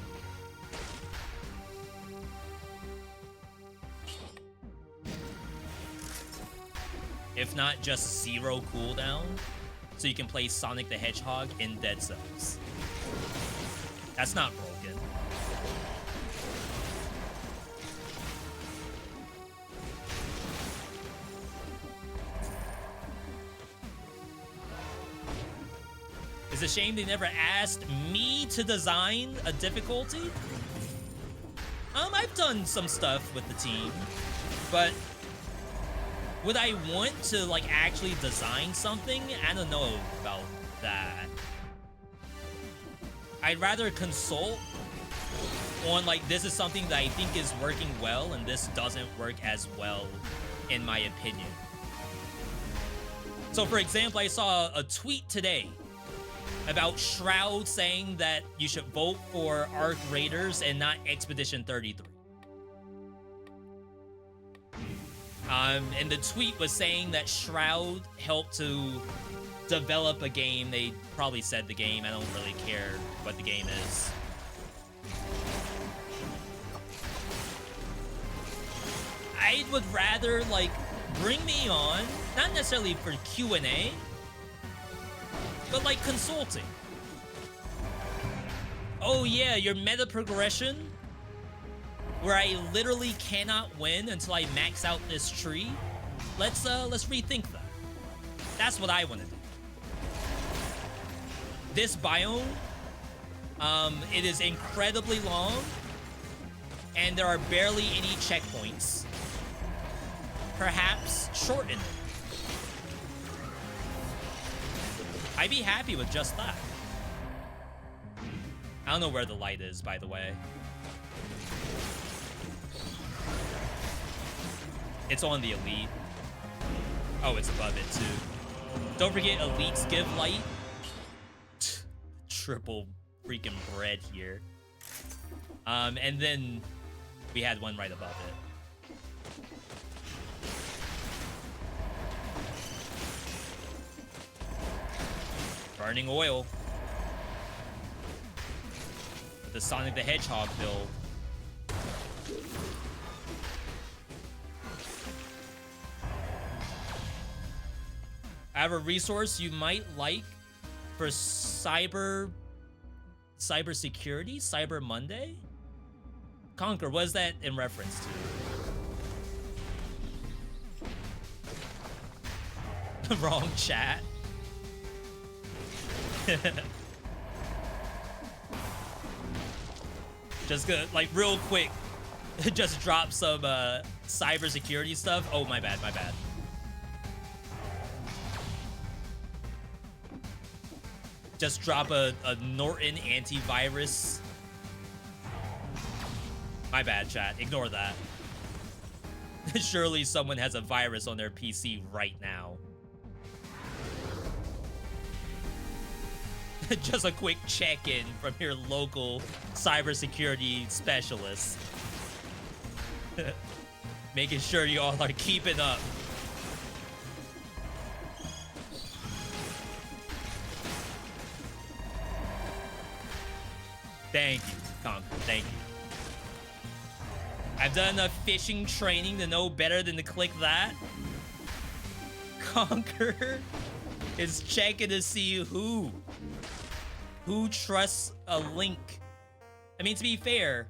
If not just 0 cooldown, so you can play Sonic the Hedgehog in dead cells. That's not broken. It's a shame they never asked me to design a difficulty. I've done some stuff with the team, but would I want to like actually design something? I don't know about that. I'd rather consult on like, this is something that I think is working well and this doesn't work as well in my opinion. So for example, I saw a tweet today about Shroud saying that you should vote for Arc Raiders and not Expedition 33. And the tweet was saying that Shroud helped to develop a game. They probably said the game. I don't really care what the game is. I would rather, like, bring me on, not necessarily for Q&A, but like consulting. Oh yeah, your meta progression, where I literally cannot win until I max out this tree. Let's rethink that. That's what I want to do. This biome, it is incredibly long, and there are barely any checkpoints. Perhaps shorten it. I'd be happy with just that. I don't know where the light is, by the way. It's on the Elite. Oh, it's above it, too. Don't forget, Elites give light. Triple freaking bread here. And then we had one right above it. Burning oil. The Sonic the Hedgehog build. I have a resource you might like for cybersecurity, Cyber Monday? Conquer, what is that in reference to? Wrong chat. Just gonna, like, real quick, just drop some cybersecurity stuff. Oh, my bad, my bad. Just drop a Norton antivirus. My bad, chat. Ignore that. Surely someone has a virus on their PC right now. Just a quick check-in from your local cybersecurity specialist. Making sure you all are keeping up. Thank you, Conquer. Thank you. I've done enough fishing training to know better than to click that. Conquer is checking to see who trusts a link. I mean, to be fair,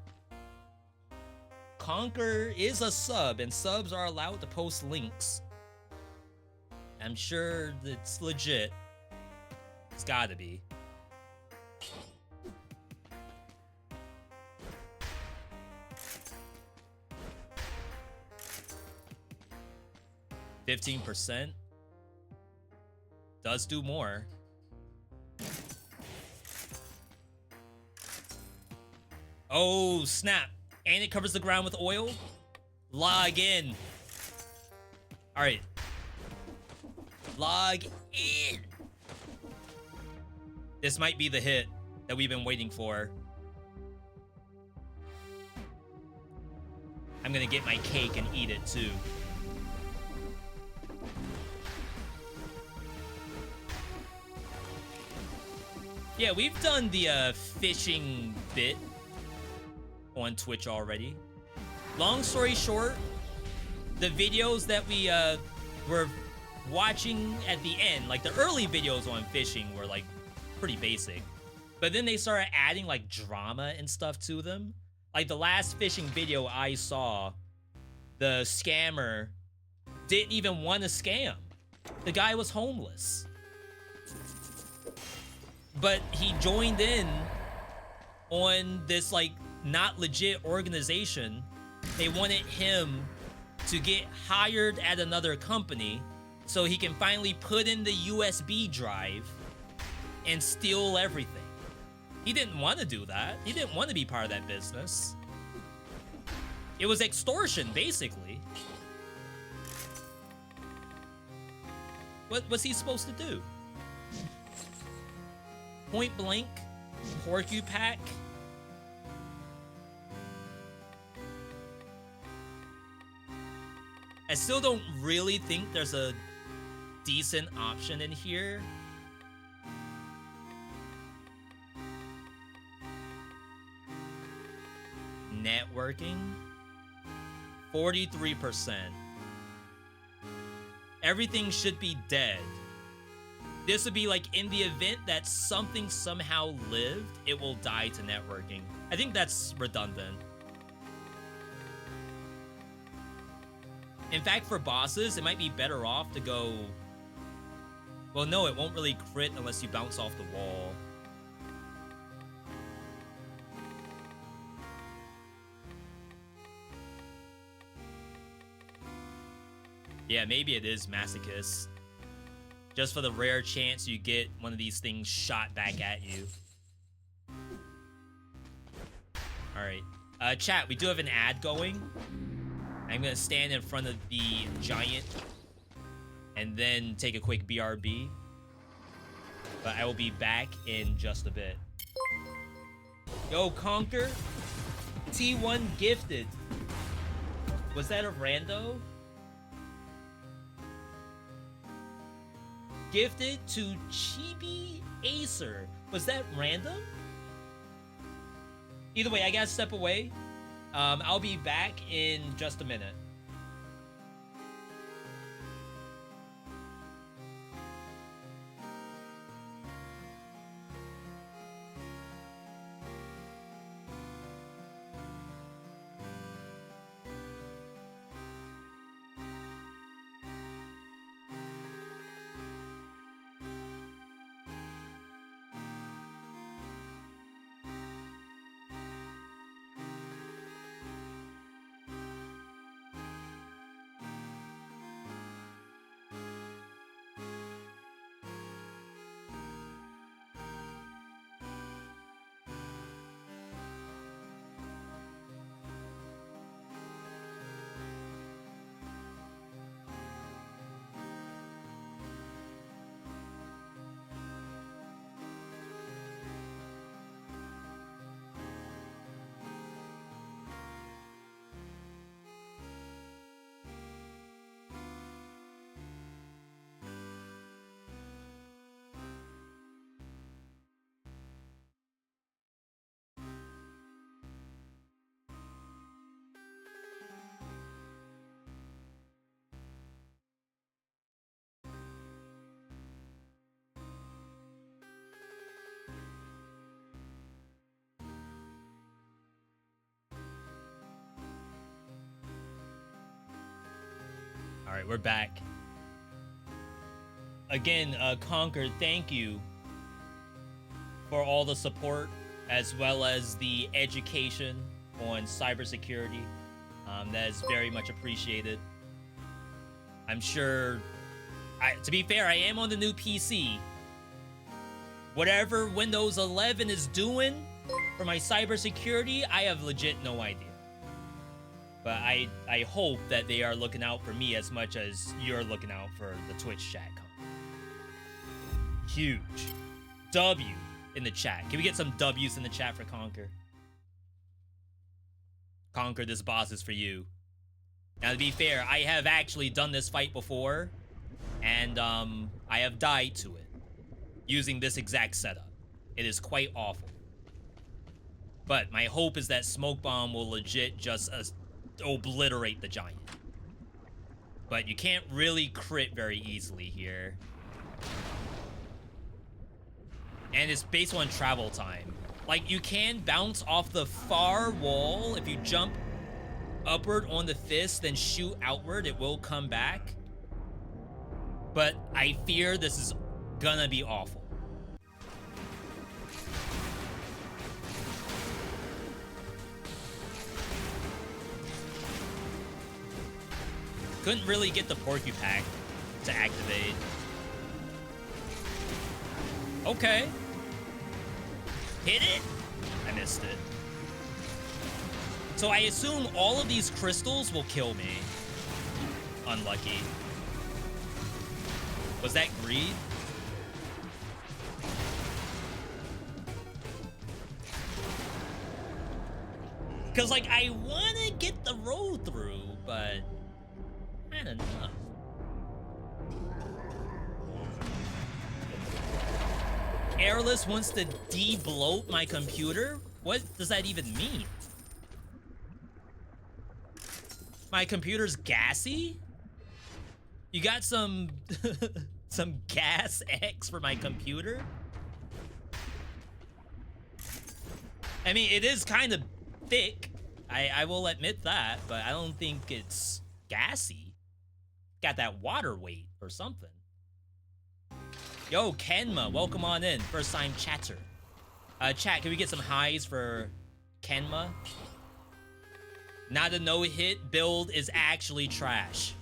Conquer is a sub, and subs are allowed to post links. I'm sure it's legit. It's gotta be. %15 does do more. Oh, snap. And it covers the ground with oil? Log in. All right. Log in. This might be the hit that we've been waiting for. I'm gonna get my cake and eat it too. Yeah, we've done the fishing bit on Twitch already. Long story short, the videos that we were watching at the end, like the early videos on fishing were like pretty basic. But then they started adding like drama and stuff to them. Like the last fishing video I saw, the scammer didn't even want to scam. The guy was homeless. But he joined in on this like not legit organization. They wanted him to get hired at another company so he can finally put in the USB drive and steal everything. He didn't want to do that. He didn't want to be part of that business. It was extortion, basically. What was he supposed to do? Point blank? Porcupack? I still don't really think there's a decent option in here. Networking? 43%. Everything should be dead. This would be like in the event that something somehow lived, it will die to networking. I think that's redundant. In fact, for bosses, it might be better off to go... Well, no, it won't really crit unless you bounce off the wall. Yeah, maybe it is Masochist. Just for the rare chance you get one of these things shot back at you. Alright. Chat, we do have an ad going. I'm gonna stand in front of the giant and then take a quick BRB. But I will be back in just a bit. Yo, Conquer. T1 gifted. Was that a rando? Gifted to Chibi Acer. Was that random? Either way, I gotta step away. I'll be back in just a minute. All right, we're back. Again, Conquer, thank you for all the support as well as the education on cybersecurity. That is very much appreciated. I'm sure, to be fair, I am on the new PC. Whatever Windows 11 is doing for my cybersecurity, I have legit no idea. But I hope that they are looking out for me as much as you're looking out for the Twitch chat. Huge. W in the chat. Can we get some W's in the chat for Conquer? Conquer, this boss is for you. Now, to be fair, I have actually done this fight before, and I have died to it using this exact setup. It is quite awful. But my hope is that Smoke Bomb will legit just obliterate the giant. But you can't really crit very easily here. And it's based on travel time. Like, you can bounce off the far wall. If you jump upward on the fist, then shoot outward, it will come back. But I fear this is gonna be awful. Couldn't really get the Porcupine to activate. Okay. Hit it? I missed it. So I assume all of these crystals will kill me. Unlucky. Was that greed? Because, like, I want to get the roll through, but I don't know. Airless wants to de-bloat my computer? What does that even mean? My computer's gassy? You got some some gas X for my computer? I mean, it is kind of thick. I will admit that, but I don't think it's gassy. Got that water weight or something. Yo, Kenma, welcome on in. First time chatter. Chat, can we get some highs for Kenma? Not a no-hit build is actually trash.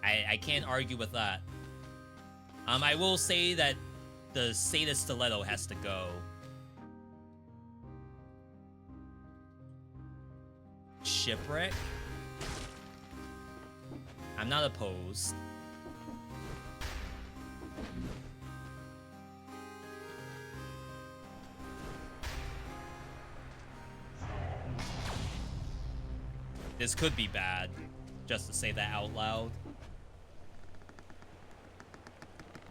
I can't argue with that. I will say that the Seda Stiletto has to go. Shipwreck? I'm not opposed. This could be bad, just to say that out loud.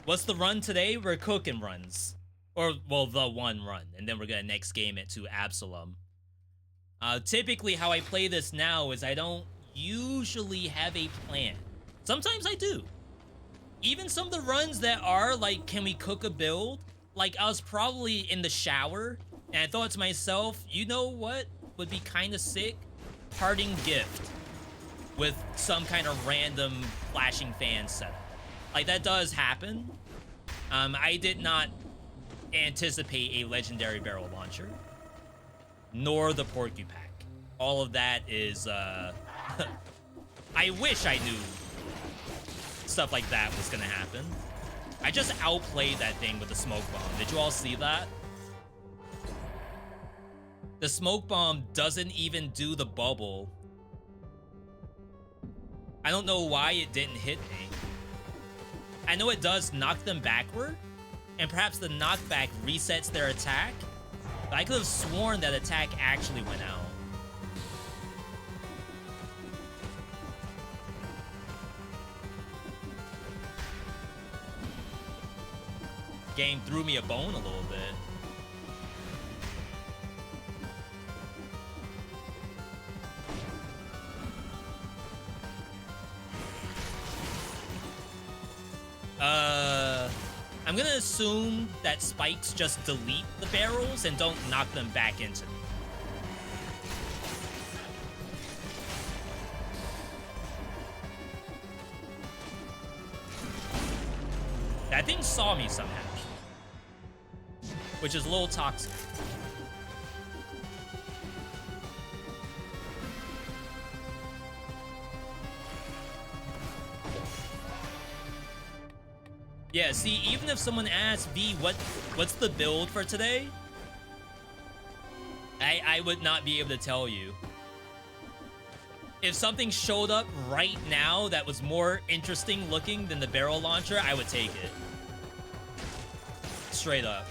What's the run today? We're cooking runs. Or, well, the one run. And then we're gonna next game it to Absolum. Typically, how I play this now is I don't usually have a plan. Sometimes I do. Even some of the runs that are, like, can we cook a build? Like, I was probably in the shower, and I thought to myself, you know what would be kind of sick? Parting gift with some kind of random flashing fan setup. Like, that does happen. I did not anticipate a legendary barrel launcher, nor the Porcupine. All of that is, I wish I knew stuff like that was gonna happen. I just outplayed that thing with the smoke bomb. Did you all see that? The smoke bomb doesn't even do the bubble. I don't know why it didn't hit me. I know it does knock them backward, and perhaps the knockback resets their attack, but I could have sworn that attack actually went out. Game threw me a bone a little bit. I'm gonna assume that spikes just delete the barrels and don't knock them back into me. That thing saw me somehow, which is a little toxic. Yeah, see, even if someone asks, V, what's the build for today? I would not be able to tell you. If something showed up right now that was more interesting looking than the barrel launcher, I would take it. Straight up.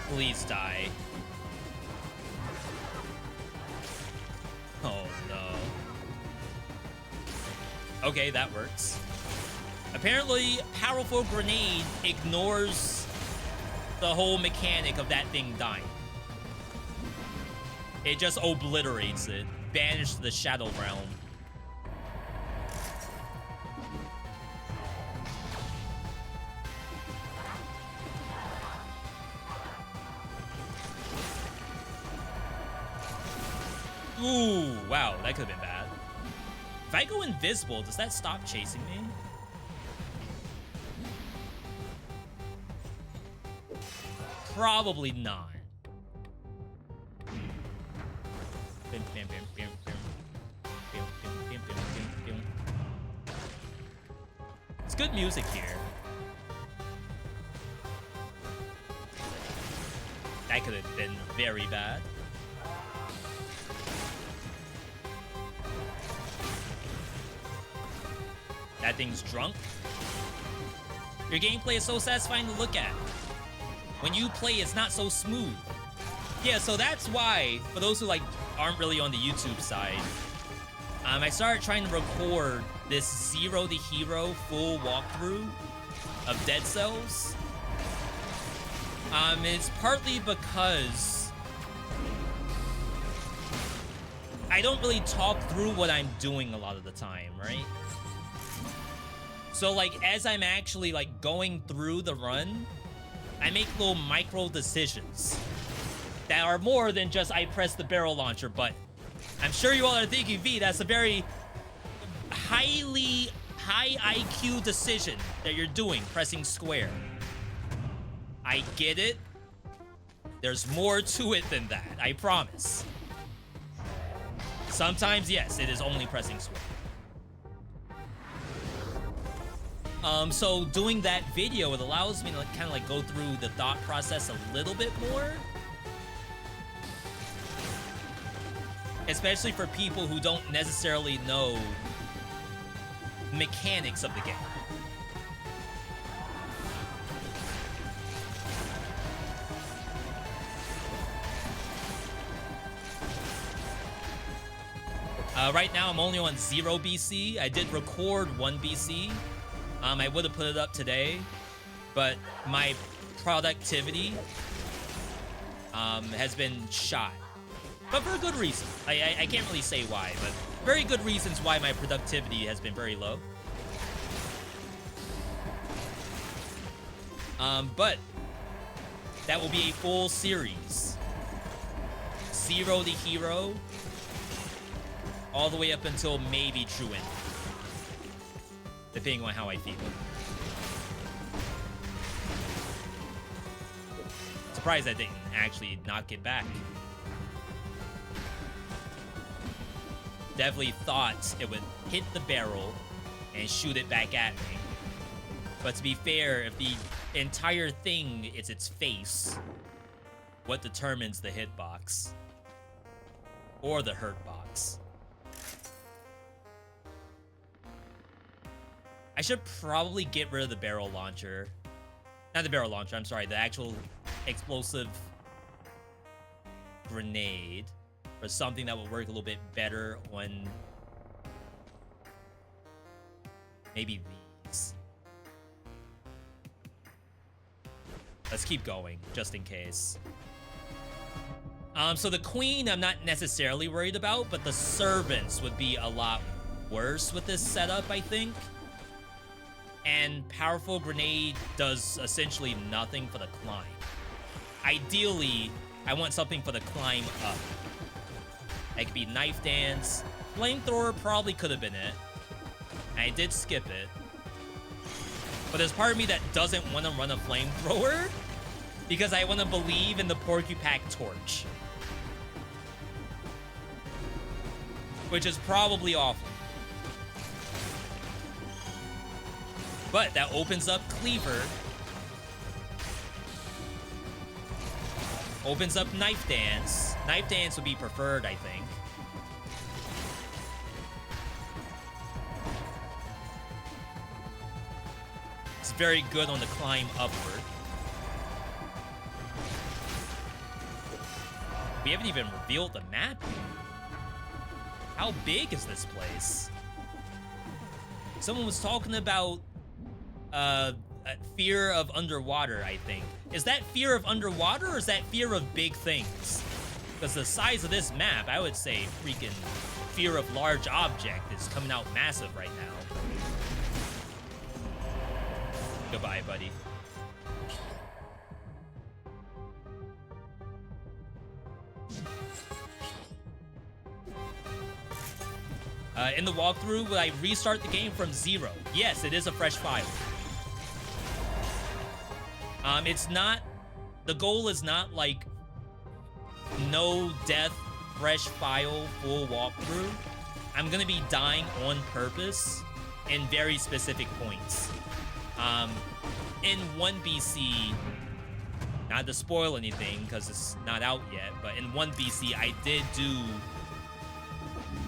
Please die. Oh no. Okay, that works. Apparently, powerful grenade ignores the whole mechanic of that thing dying. It just obliterates it, banished to the Shadow Realm. Ooh, wow, that could have been bad. If I go invisible, does that stop chasing me? Probably not. It's good music here. That could have been very bad. That thing's drunk. Your gameplay is so satisfying to look at. When you play, it's not so smooth. Yeah, so that's why, for those who like aren't really on the YouTube side, I started trying to record this Zero to Hero full walkthrough of Dead Cells. It's partly because I don't really talk through what I'm doing a lot of the time, right? So like as I'm actually like going through the run, I make little micro decisions that are more than just I press the barrel launcher button. I'm sure you all are thinking, V, that's a very high IQ decision that you're doing, pressing square. I get it. There's more to it than that, I promise. Sometimes, yes, it is only pressing square. So doing that video, it allows me to kind of like go through the thought process a little bit more. Especially for people who don't necessarily know mechanics of the game. Right now, I'm only on 0 BC. I did record 1 BC. I would have put it up today, but my productivity has been shot. But for a good reason. I can't really say why, but very good reasons why my productivity has been very low. But that will be a full series. 0 to Hero, all the way up until maybe True End, depending on how I feel. Surprised I didn't actually knock it back. Definitely thought it would hit the barrel and shoot it back at me. But to be fair, if the entire thing is its face, what determines the hitbox? Or the hurt box? I should probably get rid of the barrel launcher. Not the barrel launcher, I'm sorry, the actual explosive grenade. For something that will work a little bit better on maybe these. Let's keep going, just in case. So the queen I'm not necessarily worried about, but the servants would be a lot worse with this setup, I think. And powerful grenade does essentially nothing for the climb. Ideally, I want something for the climb up. It could be knife dance. Flamethrower probably could have been it. I did skip it. But there's part of me that doesn't want to run a flamethrower because I want to believe in the Porcupine torch. Which is probably awful. But that opens up Cleaver. Opens up Knife Dance. Knife Dance would be preferred, I think. It's very good on the climb upward. We haven't even revealed the map yet. How big is this place? Someone was talking about fear of underwater, I think. Is that fear of underwater or is that fear of big things? Because the size of this map, I would say freaking fear of large object is coming out massive right now. Goodbye, buddy. In the walkthrough, will I restart the game from 0? Yes, it is a fresh file. It's not, the goal is not like no death fresh file full walkthrough, I'm gonna be dying on purpose in very specific points. In 1BC, not to spoil anything because it's not out yet, but in 1BC I did do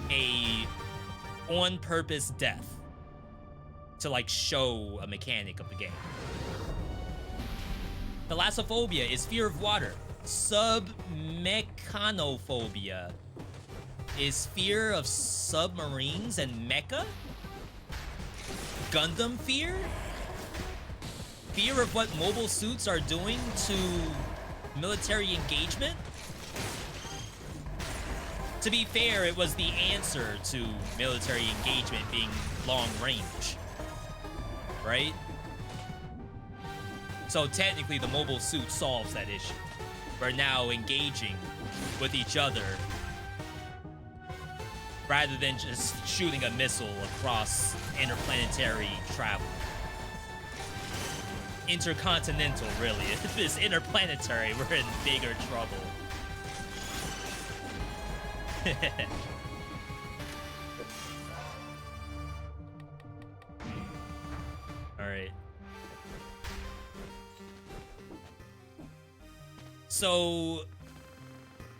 a on-purpose death to like show a mechanic of the game. Thalassophobia is fear of water. Submechanophobia is fear of submarines and mecha. Gundam fear? Fear of what mobile suits are doing to military engagement? To be fair, it was the answer to military engagement being long range, right? So technically the mobile suit solves that issue. We're now engaging with each other rather than just shooting a missile across interplanetary travel. Intercontinental, really. If it's interplanetary, we're in bigger trouble. All right. So,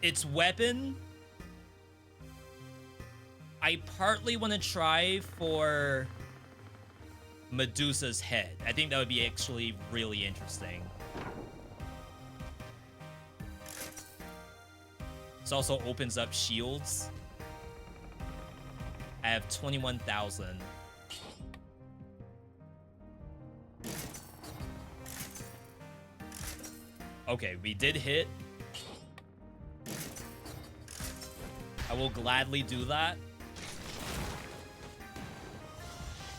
its weapon, I partly want to try for Medusa's head. I think that would be actually really interesting. This also opens up shields. I have 21,000. Okay, we did hit. I will gladly do that.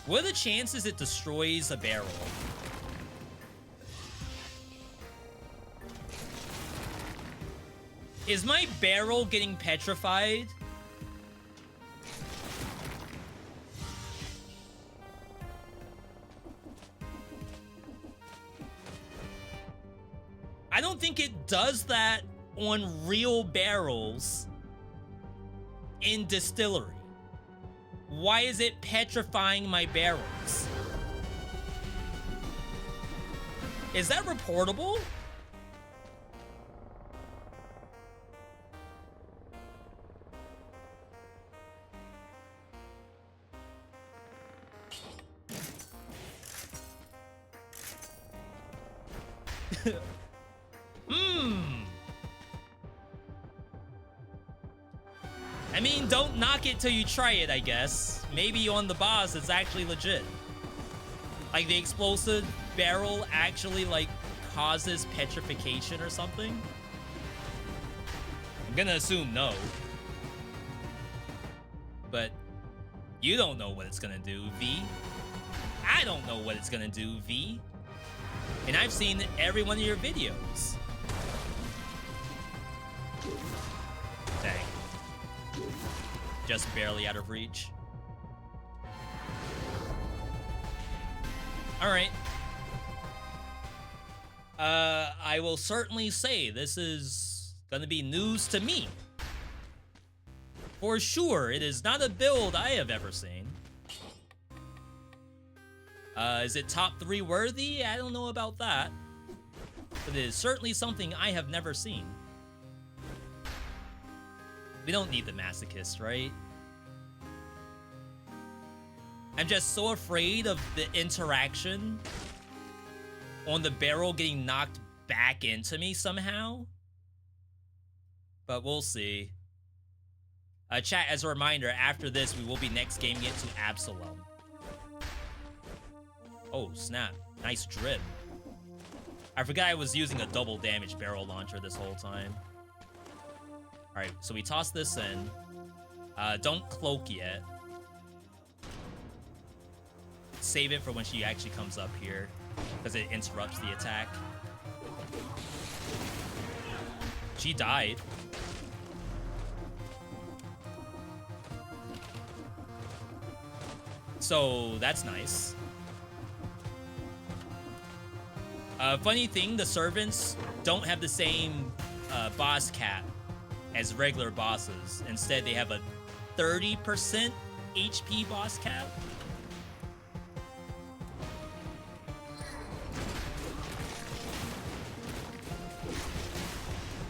What are the chances it destroys a barrel? Is my barrel getting petrified? I don't think it does that on real barrels in distillery. Why is it petrifying my barrels? Is that reportable? I mean, don't knock it till you try it, I guess. Maybe on the boss, it's actually legit. Like, the explosive barrel actually, like, causes petrification or something? I'm gonna assume no. But you don't know what it's gonna do, V. I don't know what it's gonna do, V. And I've seen every one of your videos. Dang. Just barely out of reach. Alright. I will certainly say this is gonna be news to me. For sure, it is not a build I have ever seen. Is it top 3 worthy? I don't know about that. But it is certainly something I have never seen. We don't need the masochist, right? I'm just so afraid of the interaction on the barrel getting knocked back into me somehow. But we'll see. Chat, as a reminder, after this, we will be next gaming it to Absolum. Oh, snap. Nice drip. I forgot I was using a double damage barrel launcher this whole time. Alright, so we toss this in. Don't cloak yet. Save it for when she actually comes up here, because it interrupts the attack. She died. So, that's nice. Funny thing, the servants don't have the same boss cap as regular bosses. Instead, they have a 30% HP boss cap.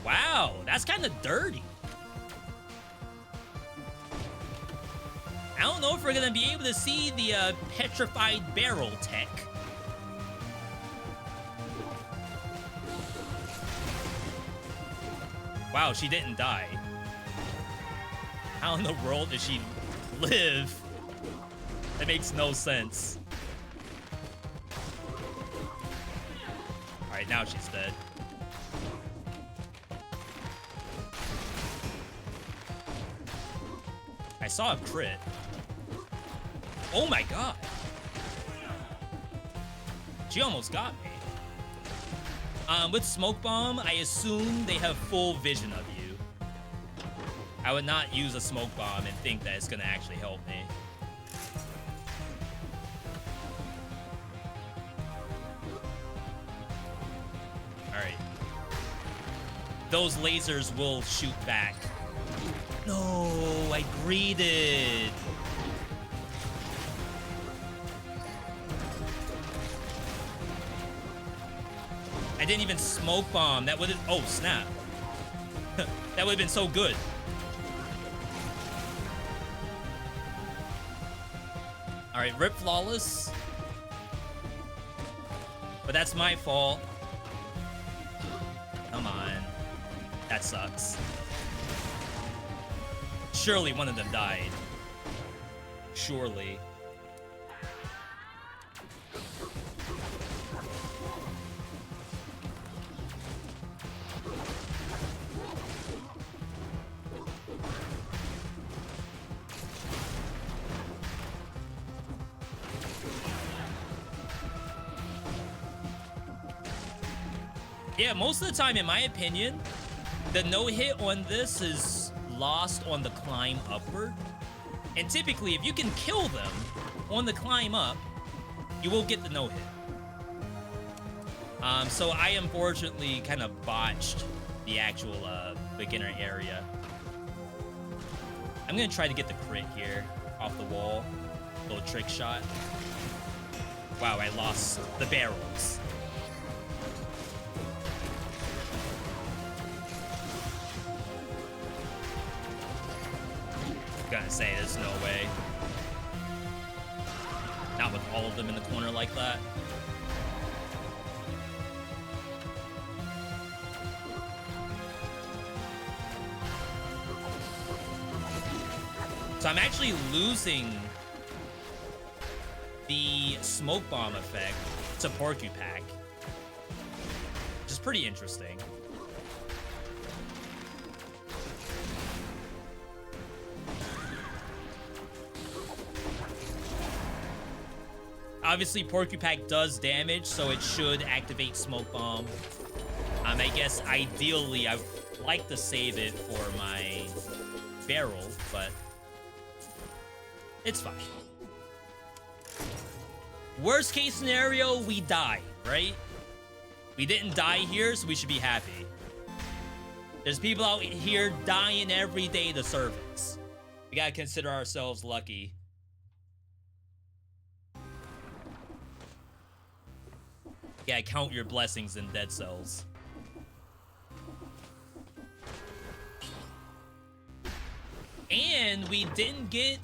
Wow, that's kind of dirty. I don't know if we're gonna be able to see the petrified barrel tech. Wow, she didn't die. How in the world did she live? That makes no sense. Alright, now she's dead. I saw a crit. Oh my god. She almost got me. With Smoke Bomb, I assume they have full vision of you. I would not use a Smoke Bomb and think that it's gonna actually help me. Alright. Those lasers will shoot back. No, I greeted. I didn't even Smoke Bomb. That would have... Oh, snap. That would have been so good. Alright, Rip Flawless. But that's my fault. Come on. That sucks. Surely one of them died. Surely. Yeah, most of the time, in my opinion, the no-hit on this is lost on the climb upward. And typically, if you can kill them on the climb up, you will get the no-hit. So I unfortunately kind of botched the actual beginner area. I'm gonna try to get the crit here off the wall. Little trick shot. Wow, I lost the barrels. Gonna say there's no way. Not with all of them in the corner like that. So I'm actually losing the Smoke Bomb effect to Porcupine, which is pretty interesting. Obviously, Porcupine does damage, so it should activate Smoke Bomb. I guess ideally, I'd like to save it for my barrel, but it's fine. Worst case scenario, we die, right? We didn't die here, so we should be happy. There's people out here dying every day to servants. We gotta consider ourselves lucky. Yeah, count your blessings in Dead Cells. And we didn't get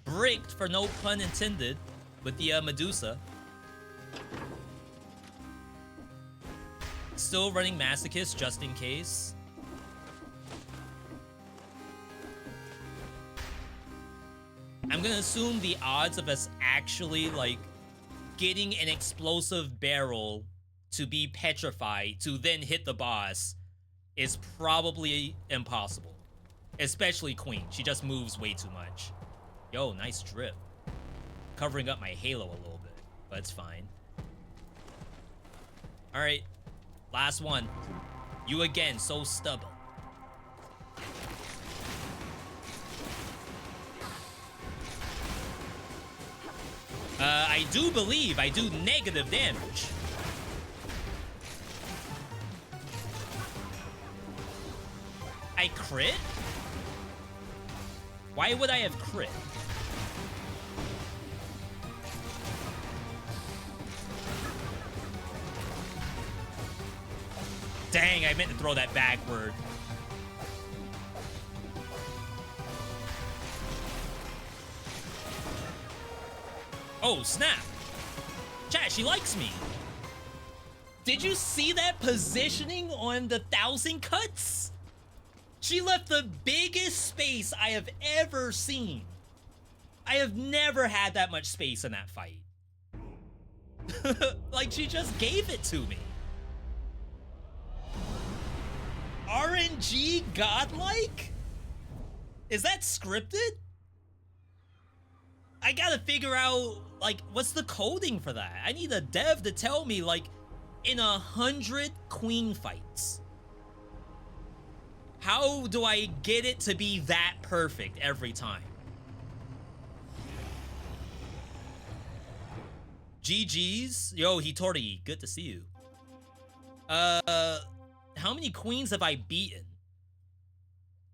bricked, for no pun intended, with the Medusa. Still running Masochist just in case. I'm gonna assume the odds of us actually, like, getting an explosive barrel to be petrified to then hit the boss is probably impossible. Especially Queen. She just moves way too much. Yo, nice drip. Covering up my halo a little bit, but it's fine. Alright. Last one. You again, so stubborn. I do believe I do negative damage. I I crit? Why would I have crit? Dang, I meant to throw that backward. Oh, snap. Chat, she likes me. Did you see that positioning on the 1,000 cuts? She left the biggest space I have ever seen. I have never had that much space in that fight. Like, she just gave it to me. RNG godlike? Is that scripted? I gotta figure out, like, what's the coding for that? I need a dev to tell me, like, in 100 queen fights, how do I get it to be that perfect every time? GG's. Yo, Hitori, good to see you. How many queens have I beaten?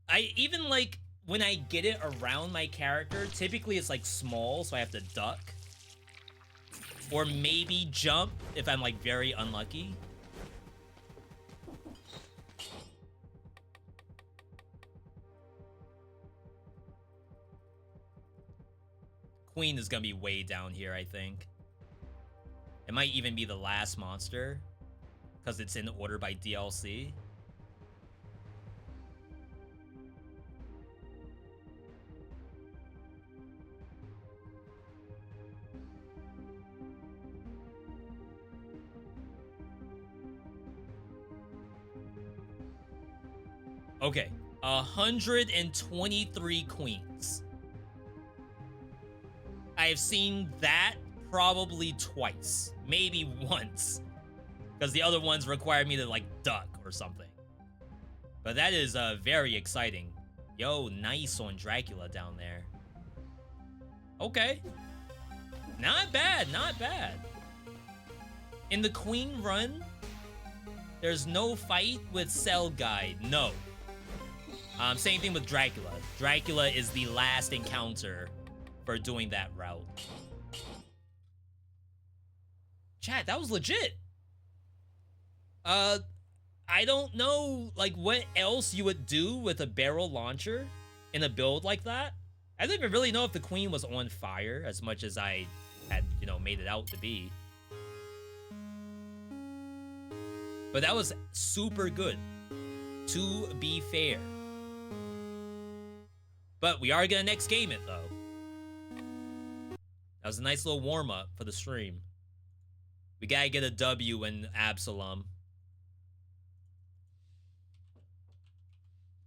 I even, like, when I get it around my character, typically it's like small, so I have to duck. Or maybe jump if I'm like very unlucky. Queen is gonna be way down here, I think. It might even be the last monster, because it's in order by DLC. Okay, 123 queens. I have seen that probably twice, maybe once, because the other ones require me to like duck or something. But that is very exciting. Yo, nice on Dracula down there. Okay, not bad, not bad. In the queen run, there's no fight with Cell Guide, no. Same thing with Dracula. Dracula is the last encounter for doing that route. Chat, that was legit. I don't know, like, what else you would do with a barrel launcher in a build like that. I don't even really know if the queen was on fire as much as I had, you know, made it out to be. But that was super good, to be fair. But we are gonna next game it, though. That was a nice little warm-up for the stream. We gotta get a W in Absolum.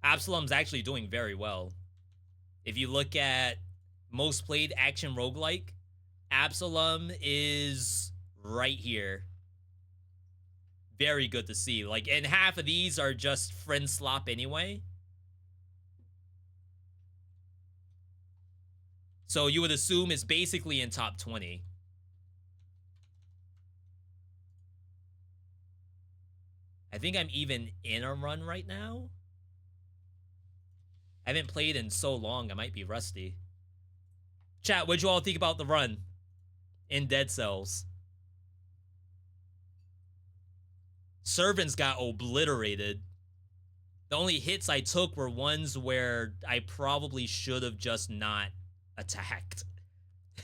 Absolum's actually doing very well. If you look at most played action roguelike, Absolum is right here. Very good to see. Like, and half of these are just friend slop anyway. So you would assume it's basically in top 20. I think I'm even in a run right now. I haven't played in so long, I might be rusty. Chat, what'd you all think about the run in Dead Cells? Servants got obliterated. The only hits I took were ones where I probably should have just not attacked.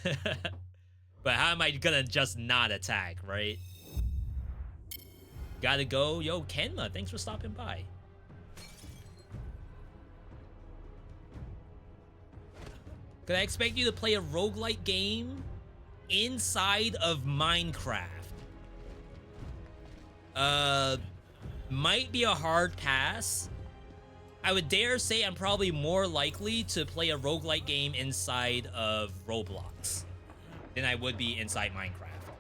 But how am I gonna just not attack, right? Gotta go. Yo, Kenma, thanks for stopping by. Could I expect you to play a roguelike game inside of Minecraft? Might be a hard pass. I would dare say I'm probably more likely to play a roguelike game inside of Roblox than I would be inside Minecraft.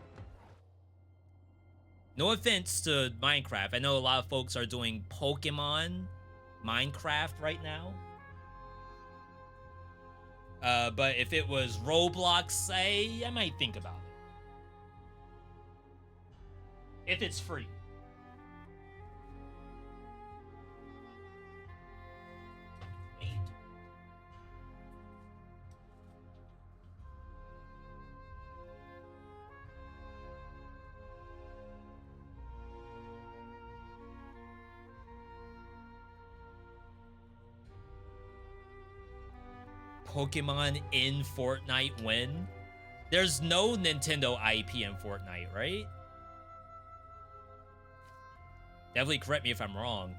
No offense to Minecraft. I know a lot of folks are doing Pokemon Minecraft right now. But if it was Roblox, I might think about it. If it's free. Pokemon in Fortnite win? There's no Nintendo IP in Fortnite, right? Definitely correct me if I'm wrong.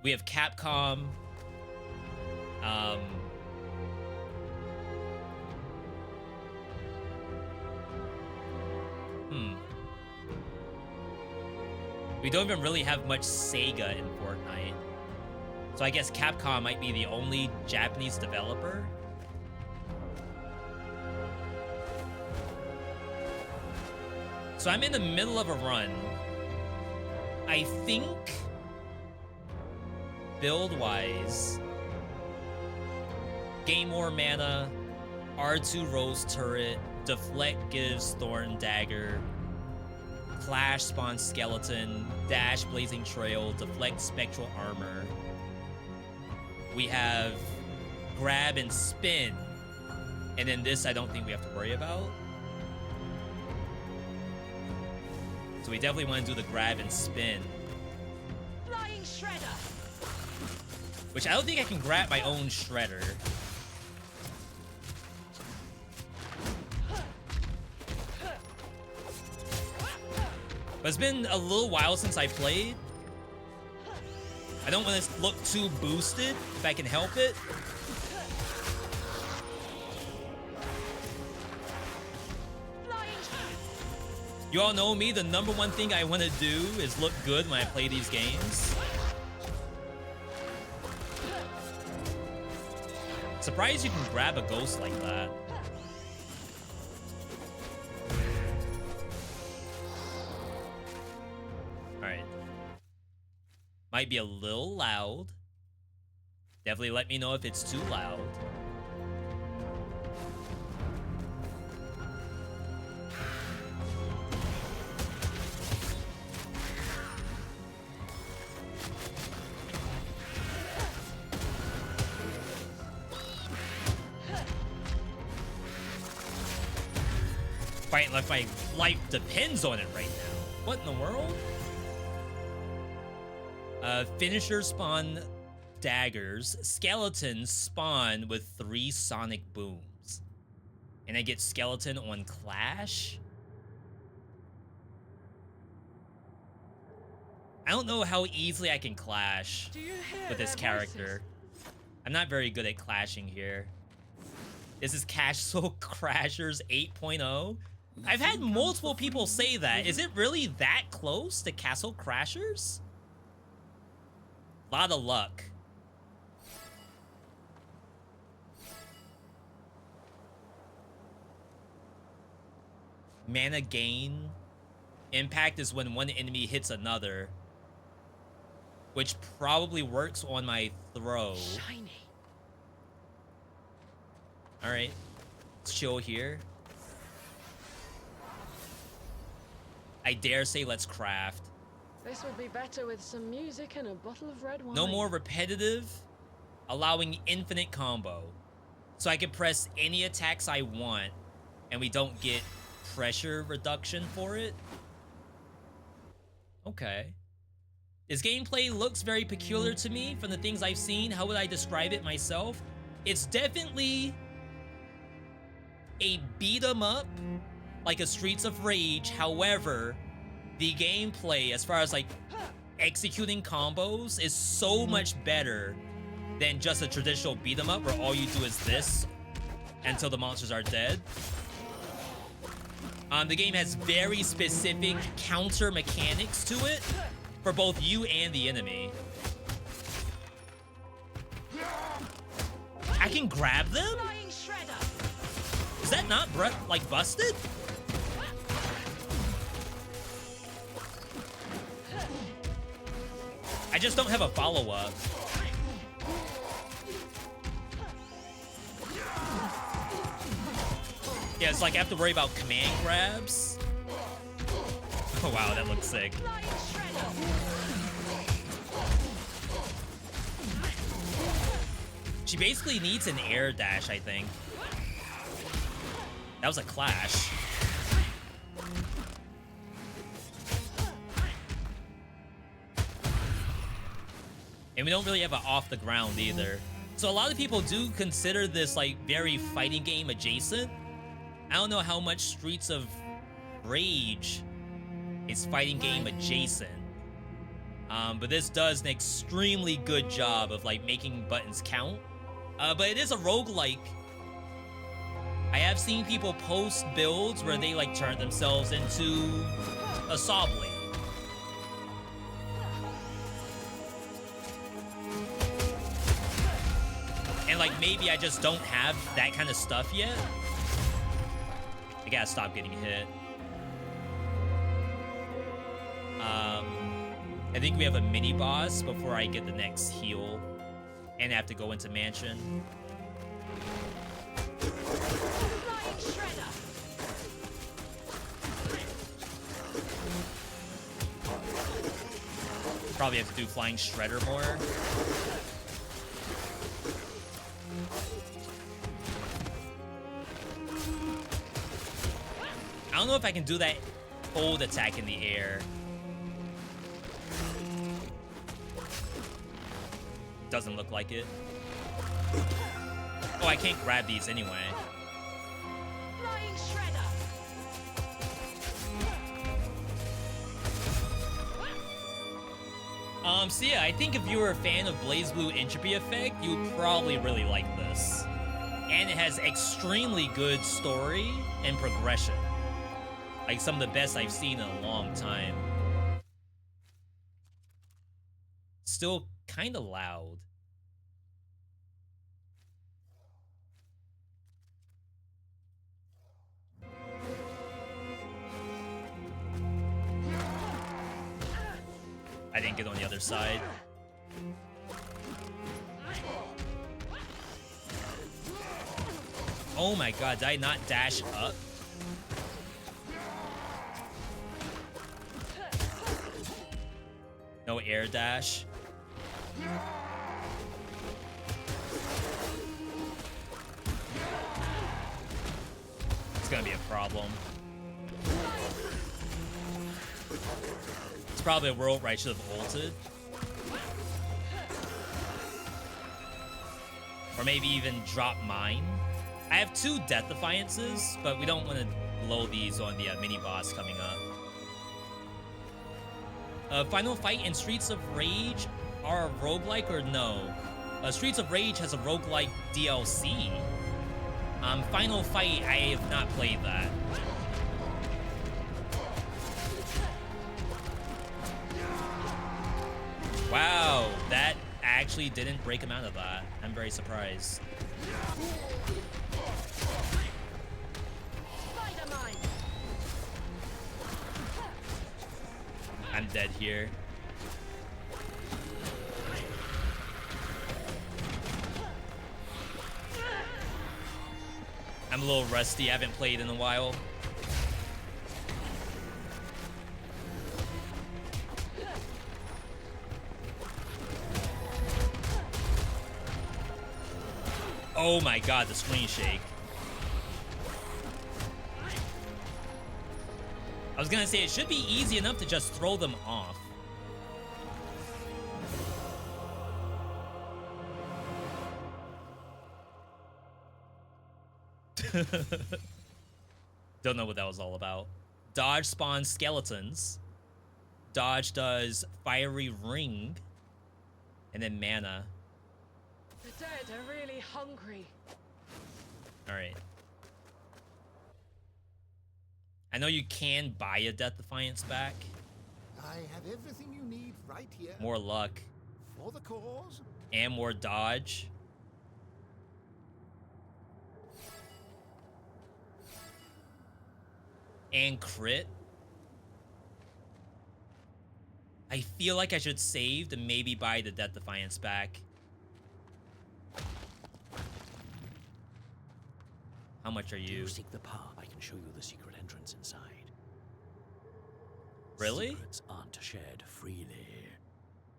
We have Capcom. We don't even really have much Sega in Fortnite. So I guess Capcom might be the only Japanese developer. So I'm in the middle of a run. I think, build-wise, gain more mana, R2 Rose Turret, Deflect gives Thorn Dagger, Clash spawns Skeleton, Dash Blazing Trail, Deflect Spectral Armor. We have Grab and Spin, and then this I don't think we have to worry about. So we definitely want to do the Grab and Spin. Flying Shredder. Which I don't think I can grab my own Shredder. But it's been a little while since I played. I don't want to look too boosted if I can help it. You all know me, the number one thing I want to do is look good when I play these games. Surprised you can grab a ghost like that. Alright. Might be a little loud. Definitely let me know if it's too loud. Fighting like my life depends on it right now. What in the world? Finishers spawn daggers. Skeletons spawn with 3 sonic booms. And I get skeleton on Clash? I don't know how easily I can clash with this character. I'm not very good at clashing here. This is Castle Crashers 8.0. I've had multiple people say that. Is it really that close to Castle Crashers? Lot of luck. Mana gain. Impact is when one enemy hits another, which probably works on my throw. Shiny. All right, let's chill here. I dare say let's craft. This would be better with some music and a bottle of red wine. No more repetitive, allowing infinite combo. So I can press any attacks I want, and we don't get pressure reduction for it. Okay. This gameplay looks very peculiar to me from the things I've seen. How would I describe it myself? It's definitely a beat 'em up, like a Streets of Rage. However, the gameplay, as far as like executing combos, is so much better than just a traditional beat 'em up where all you do is this until the monsters are dead. The game has very specific counter mechanics to it for both you and the enemy. I can grab them? Is that not like busted? I just don't have a follow-up. Yeah, it's like I have to worry about command grabs. Oh wow, that looks sick. She basically needs an air dash, I think. That was a clash. And we don't really have an off the ground either. So a lot of people do consider this like very fighting game adjacent. I don't know how much Streets of Rage is fighting game adjacent. But this does an extremely good job of like making buttons count. But it is a roguelike. I have seen people post builds where they like turn themselves into a saw blade. And like maybe I just don't have that kind of stuff yet. I gotta stop getting hit. I think we have a mini boss before I get the next heal and have to go into mansion. Probably have to do Flying Shredder more. I don't know if I can do that hold attack in the air. Doesn't look like it. Oh, I can't grab these anyway. Flying Shredder. So yeah, I think if you were a fan of BlazBlue Entropy Effect, you would probably really like this. And it has extremely good story and progression. Like some of the best I've seen in a long time. Still kind of loud. I didn't get on the other side. Oh my god, did I not dash up? No air dash. It's gonna be a problem. It's probably a world where I should have ulted. Or maybe even drop mine. I have 2 Death Defiances, but we don't want to blow these on the mini boss coming up. Final Fight and Streets of Rage are a roguelike or no? Streets of Rage has a roguelike DLC. Final Fight, I have not played that. Wow, that actually didn't break him out of that. I'm very surprised. I'm dead here. I'm a little rusty. I haven't played in a while. Oh my god, the screen shake. I was gonna say, it should be easy enough to just throw them off. Don't know what that was all about. Dodge spawns skeletons. Dodge does fiery ring. And then mana. The dead are really hungry. Alright. I know you can buy a Death Defiance back. I have everything you need right here. More luck. For the cause. And more dodge. And crit. I feel like I should save to maybe buy the Death Defiance back. How much are you? Seek the path. I can show you the secret entrance inside. Really? Secrets aren't shared freely.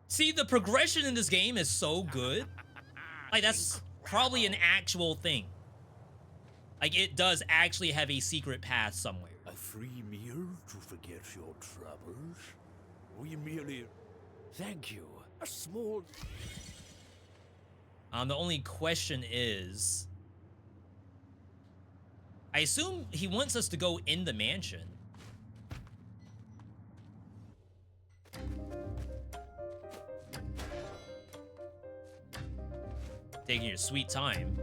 See, the progression in this game is so good. Like, that's probably an actual thing. Like, it does actually have a secret path somewhere. A free meal to forget your troubles? We merely... Thank you. A small... The only question is, I assume he wants us to go in the mansion. Taking your sweet time.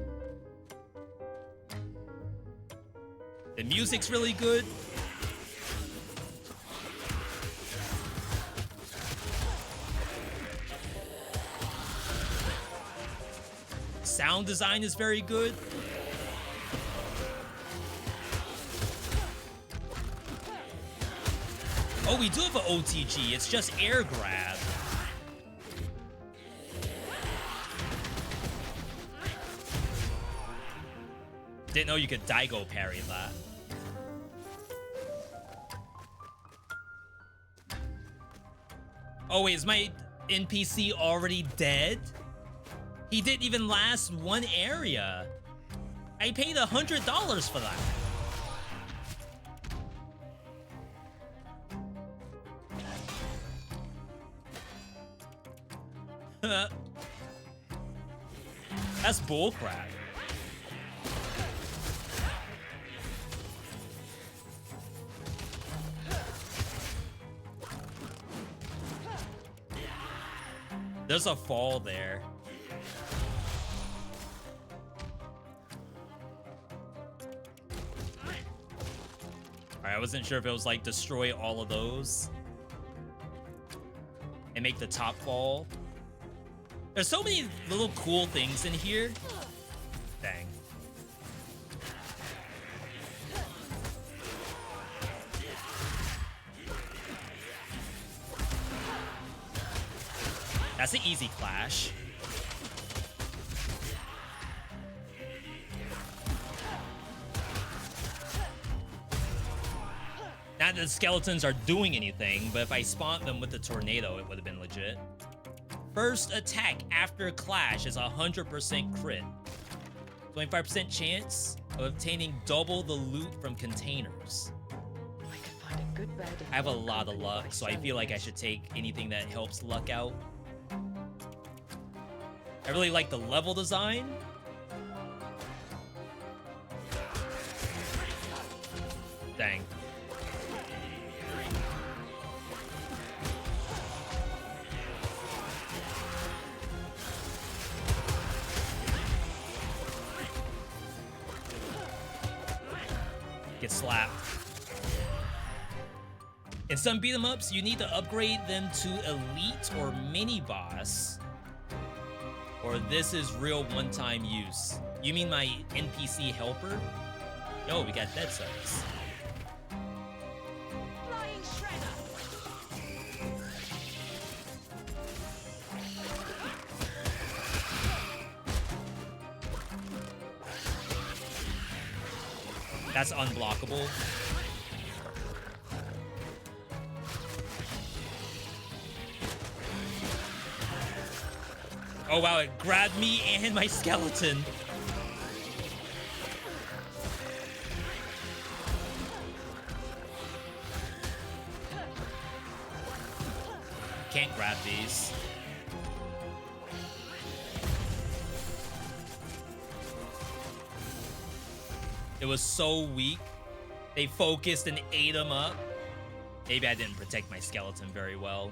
The music's really good. Sound design is very good. Oh, we do have an OTG. It's just air grab. Didn't know you could Daigo parry that. Oh wait, is my NPC already dead? He didn't even last one area. I paid $100 for that. That's bullcrap. There's a fall there. Alright, I wasn't sure if it was like destroy all of those and make the top fall. There's so many little cool things in here. Dang. That's an easy clash. Not that the skeletons are doing anything, but if I spawned them with the tornado, it would have been legit. First attack after clash is 100% crit. 25% chance of obtaining double the loot from containers. I could find a good bed. I have a lot of luck, so I feel like I should take anything that helps luck out. I really like the level design. Dang. Get slapped. In some beat 'em ups, you need to upgrade them to elite or mini boss. Or this is real one-time use. You mean my NPC helper? Yo, we got dead cells. Flying shredder. That's unblockable. Oh wow, it grabbed me and my skeleton. Can't grab these. It was so weak. They focused and ate him up. Maybe I didn't protect my skeleton very well.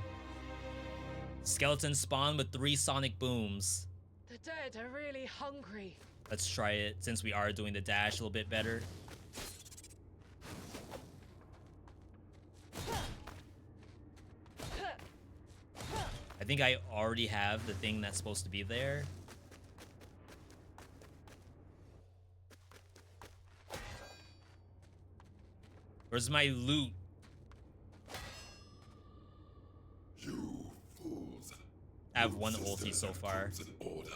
Skeleton spawn with 3 sonic booms. The dead are really hungry. Let's try it since we are doing the dash a little bit better. I think I already have the thing that's supposed to be there. Where's my loot? You fools. I have one ulti so far. Order,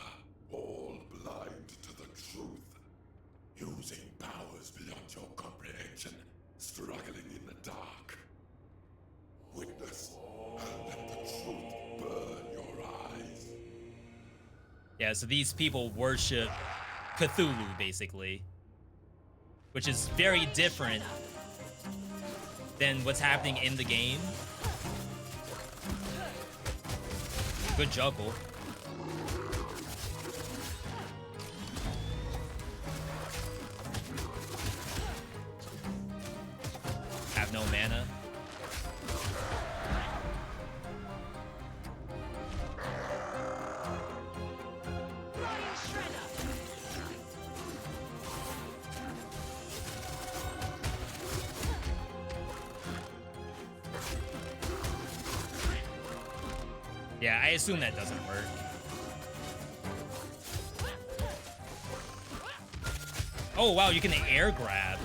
all blind to the truth. Using powers beyond your comprehension, struggling in the dark. Witness and let the truth burn your eyes. Yeah, so these people worship Cthulhu, basically. Which is very different than what's happening in the game. Good juggle. no mana. Yeah, I assume that doesn't work. Oh, wow, you can air grab.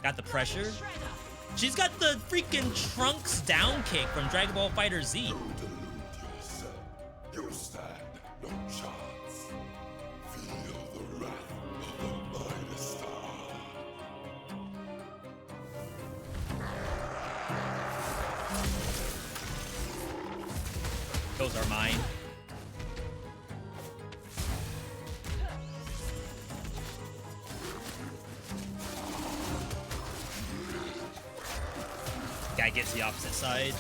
Got the pressure. She's got the freaking Trunks down kick from Dragon Ball Fighter Z. You delude yourself. You stand no chance. Feel the wrath of the Mighty Star. Those are mine. Guy gets the opposite side.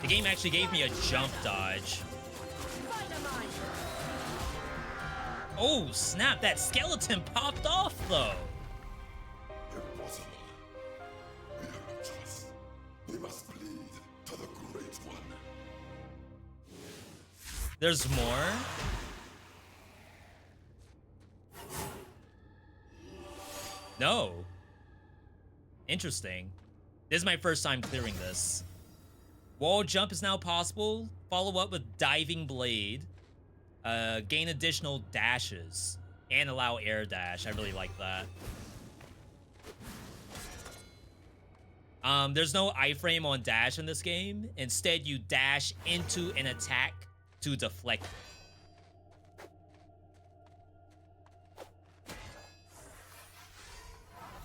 The game actually gave me a jump dodge. Oh, snap. That skeleton popped off, though. Impossible. We have no choice. We must bleed to the Great One. There's more? No. Interesting. This is my first time clearing this. Wall jump is now possible. Follow up with diving blade. Gain additional dashes. And allow air dash. I really like that. There's no iframe on dash in this game. Instead, you dash into an attack to deflect it.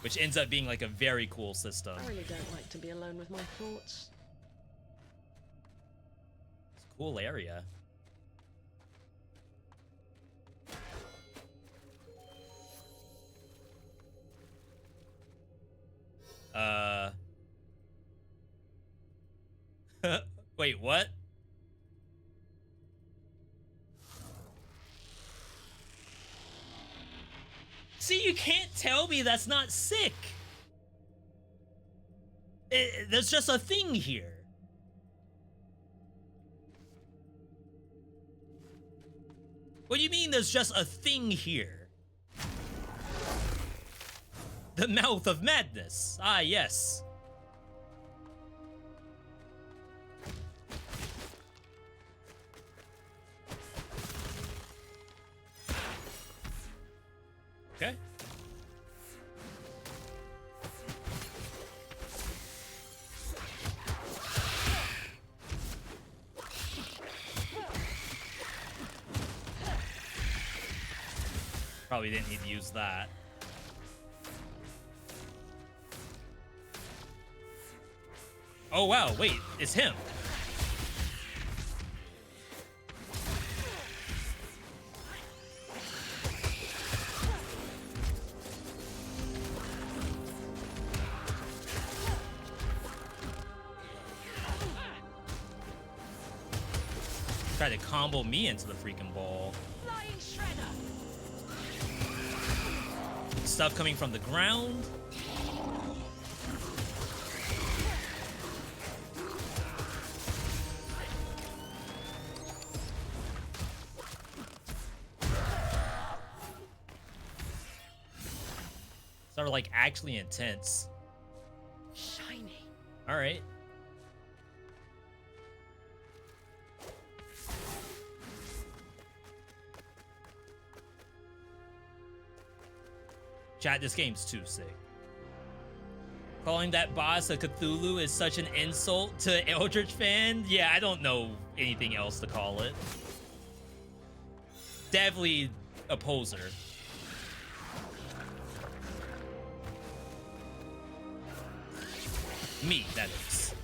Which ends up being like a very cool system. I really don't like to be alone with my thoughts. It's a cool area. Wait, what? See, you can't tell me that's not sick. There's just a thing here. What do you mean there's just a thing here? The mouth of madness. Ah, yes. Okay. Probably didn't need to use that. Oh wow, wait, it's him. Try to combo me into the freaking ball. Stuff coming from the ground. Sort of like actually intense. Shiny. All right. Chat, this game's too sick. Calling that boss a Cthulhu is such an insult to Eldritch fan. Yeah, I don't know anything else to call it. Definitely a poser. Me, that is.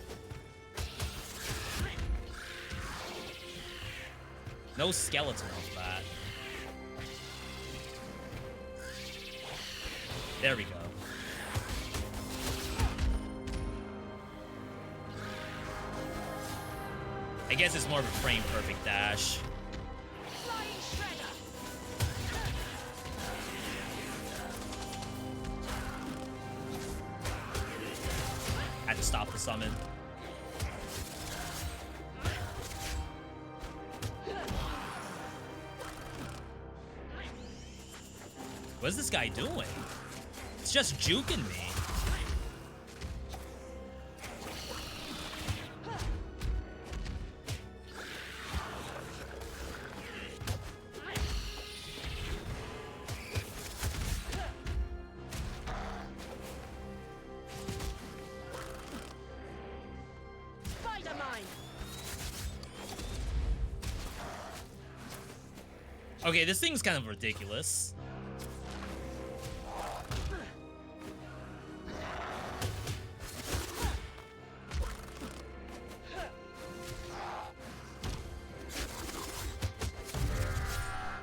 No skeleton off that. There we go. I guess it's more of a frame perfect dash. to stop the summon. What's this guy doing? It's just juking me. Okay, this thing's kind of ridiculous.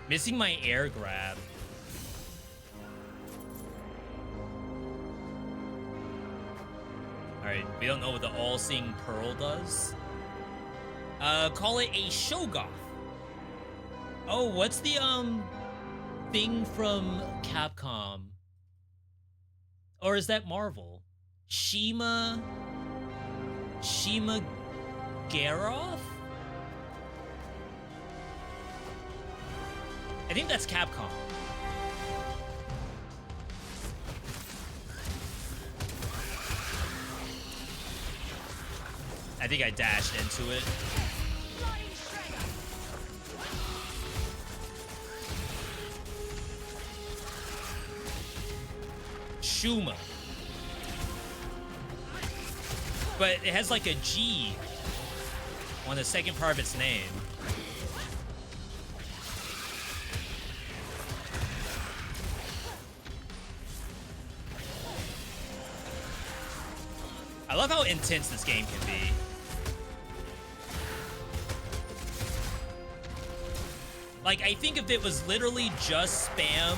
Missing my air grab. Alright, we don't know what the all-seeing pearl does. Call it a Shogoth. Oh, what's the, thing from Capcom? Or is that Marvel? Shima Garoth? I think that's Capcom. I think I dashed into it. Shuma. But it has like a G on the second part of its name. I love how intense this game can be. Like, I think if it was literally just spam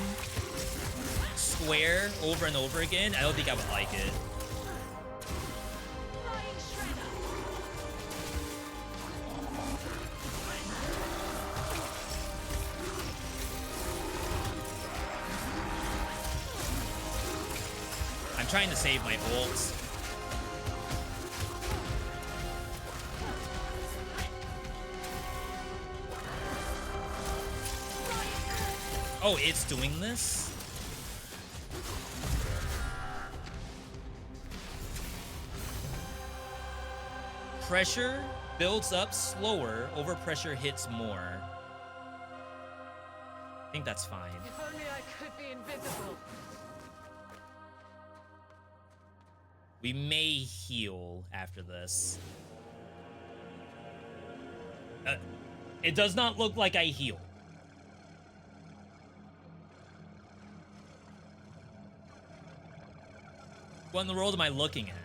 square over and over again, I don't think I would like it. I'm trying to save my bolts. Oh, it's doing this? Pressure builds up slower, overpressure hits more. I think that's fine. If only I could be invisible. We may heal after this. It does not look like I heal. What in the world am I looking at?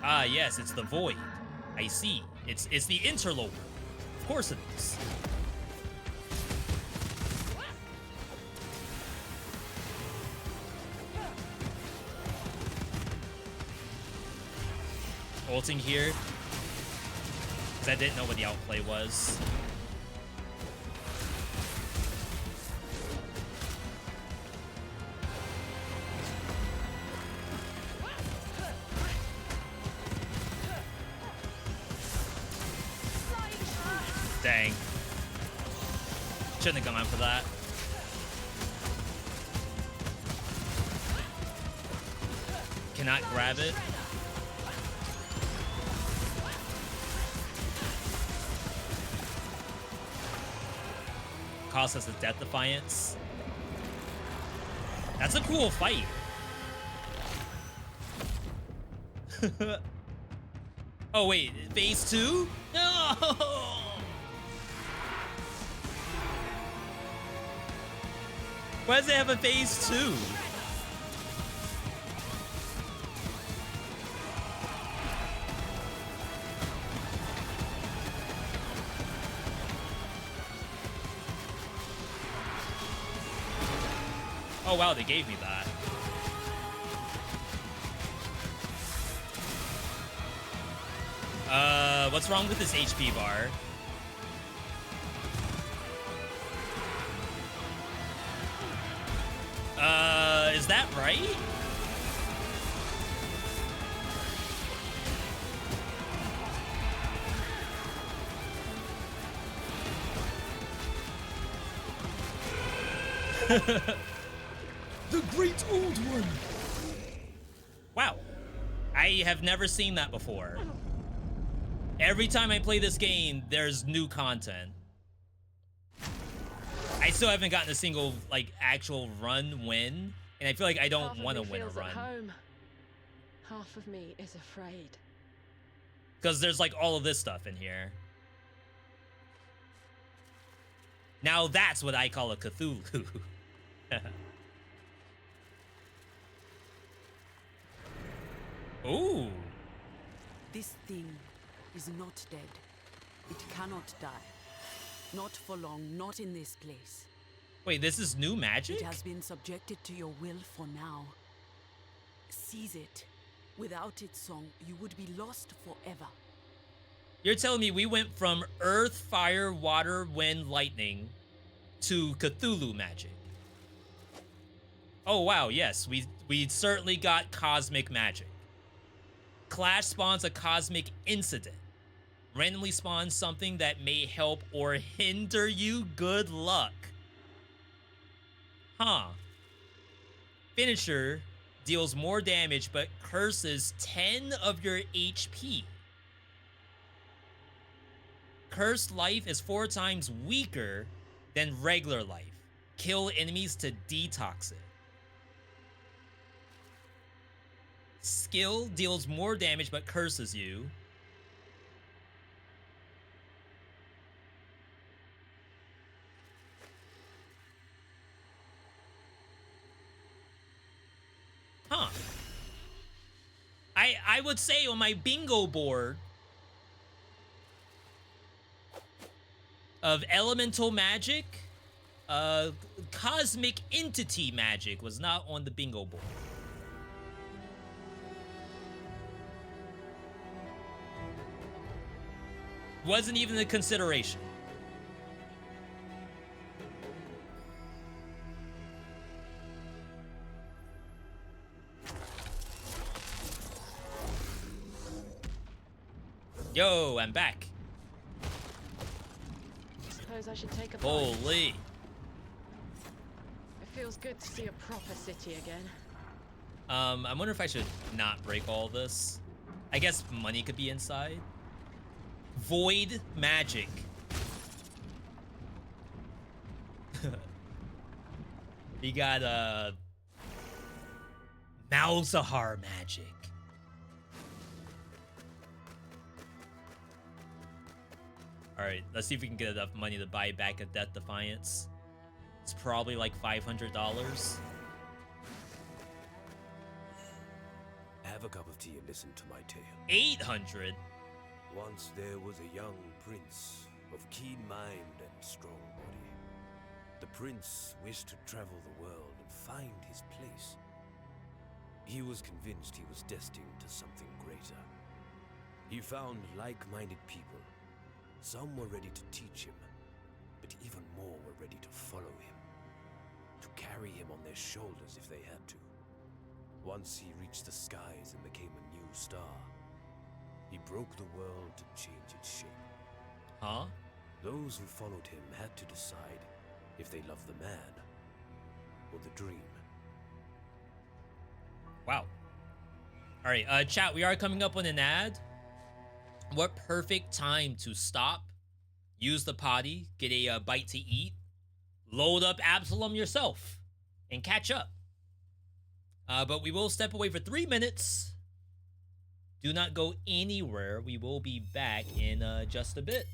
Ah, yes, it's the void. I see. It's the interloper. Of course it is. Ulting here, because I didn't know what the outplay was. Dang. Shouldn't have gone for that. Cannot grab it. Cost us a Death Defiance. That's a cool fight. Oh wait, phase 2? No! Why does it have a phase 2? Oh wow, they gave me that. What's wrong with this HP bar? Is that right? The Great Old One! Wow. I have never seen that before. Every time I play this game, there's new content. I still haven't gotten a single, like, actual run win, and I feel like I don't want to win a run. Home. Half of me is afraid. Because there's, like, all of this stuff in here. Now that's what I call a Cthulhu. Ooh. This thing is not dead. It cannot die. Not for long, not in this place. Wait, this is new magic? It has been subjected to your will for now. Seize it. Without its song, you would be lost forever. You're telling me we went from earth, fire, water, wind, lightning to Cthulhu magic. Oh wow, yes, we certainly got cosmic magic. Clash spawns a cosmic incident. Randomly spawns something that may help or hinder you. Good luck. Huh. Finisher deals more damage but curses 10 of your HP. Cursed life is 4 times weaker than regular life. Kill enemies to detox it. Skill deals more damage but curses you. Huh. I would say on my bingo board of elemental magic, cosmic entity magic was not on the bingo board. Wasn't even a consideration. Yo, I'm back. Suppose I should take a bite. Holy. It feels good to see a proper city again. I wonder if I should not break all this. I guess money could be inside. Void magic. We got Malzahar magic. All right, let's see if we can get enough money to buy back a Death Defiance. It's probably like $500. Have a cup of tea and listen to my tale. 800. Once there was a young prince of keen mind and strong body. The prince wished to travel the world and find his place. He was convinced he was destined to something greater. He found like-minded people. Some were ready to teach him, but even more were ready to follow him, to carry him on their shoulders if they had to. Once he reached the skies and became a new star, he broke the world to change its shape. Huh? Those who followed him had to decide if they loved the man or the dream. Wow. All right, chat, we are coming up on an ad. What perfect time to stop, use the potty, get a bite to eat, load up Absolum yourself, and catch up. But we will step away for 3 minutes. Do not go anywhere. We will be back in just a bit.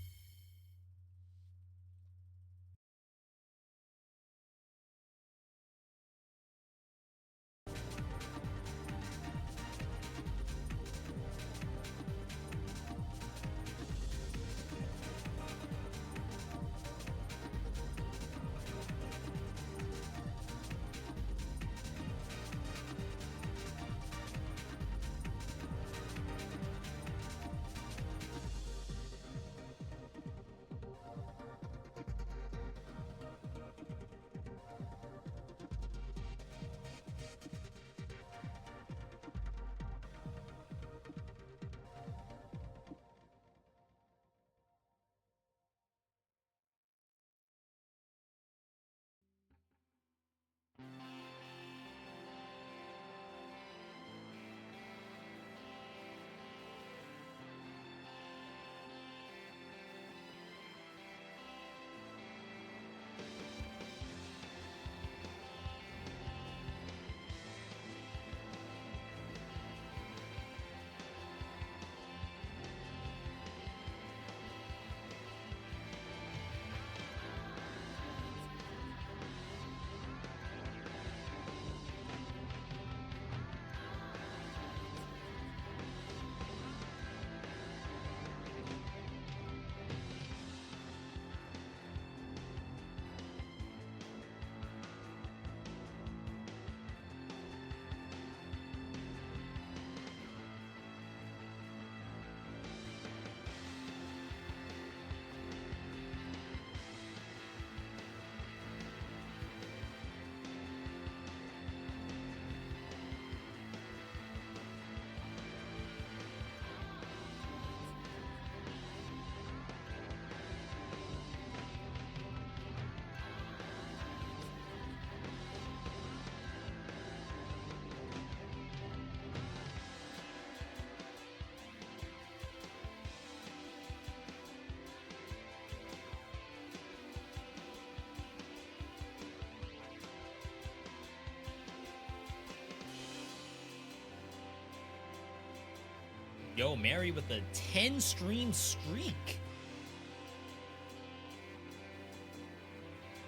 Yo, Mary with a 10 stream streak.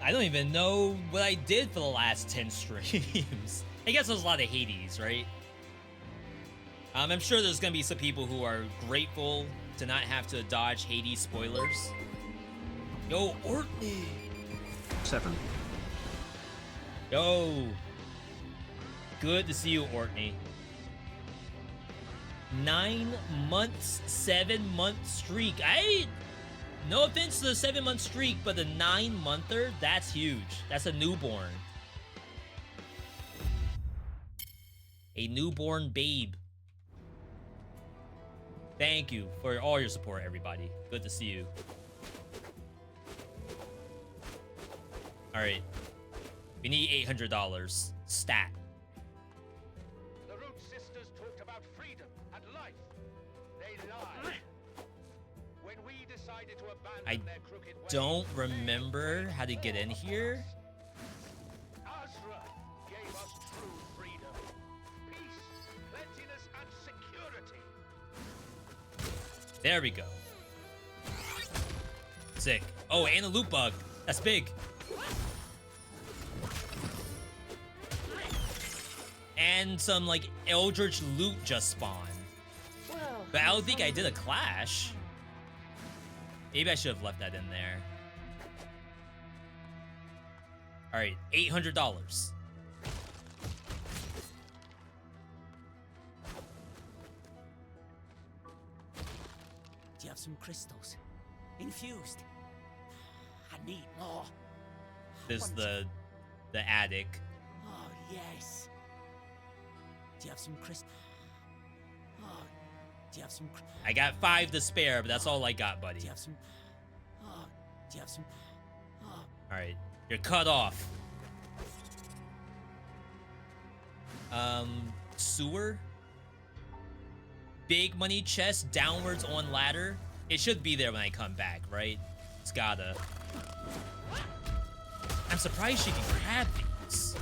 I don't even know what I did for the last 10 streams. I guess there's a lot of Hades, right? I'm sure there's gonna be some people who are grateful to not have to dodge Hades spoilers. Yo, Ortney. 7. Yo. Good to see you, Ortney. 9 months, 7-month streak. No offense to the 7-month streak, but the 9-monther, that's huge. That's a newborn. A newborn babe. Thank you for all your support, everybody. Good to see you. Alright. We need $800. Stat. The Root Sisters talked about freedom and life. They lied. When we decided to abandon their crooked ways, Don't remember how to get in here. Azra gave us true freedom, peace, cleanliness, and security. There we go. Sick. Oh, and a loot bug. That's big. And some, like, Eldritch loot just spawned. Well, But I don't think I did a clash. Maybe I should have left that in there. Alright, $800. Do you have some crystals? Infused. I need more. This is the attic. Oh, yes. Do you have some crystals? Oh, do you have some... I got 5 to spare, but that's all I got, Do buddy. you have some... Oh, do you have some... Oh, Alright, you're cut off. Sewer? Big money chest, downwards on ladder. It should be there when I come back, right? It's gotta. I'm surprised she can grab these.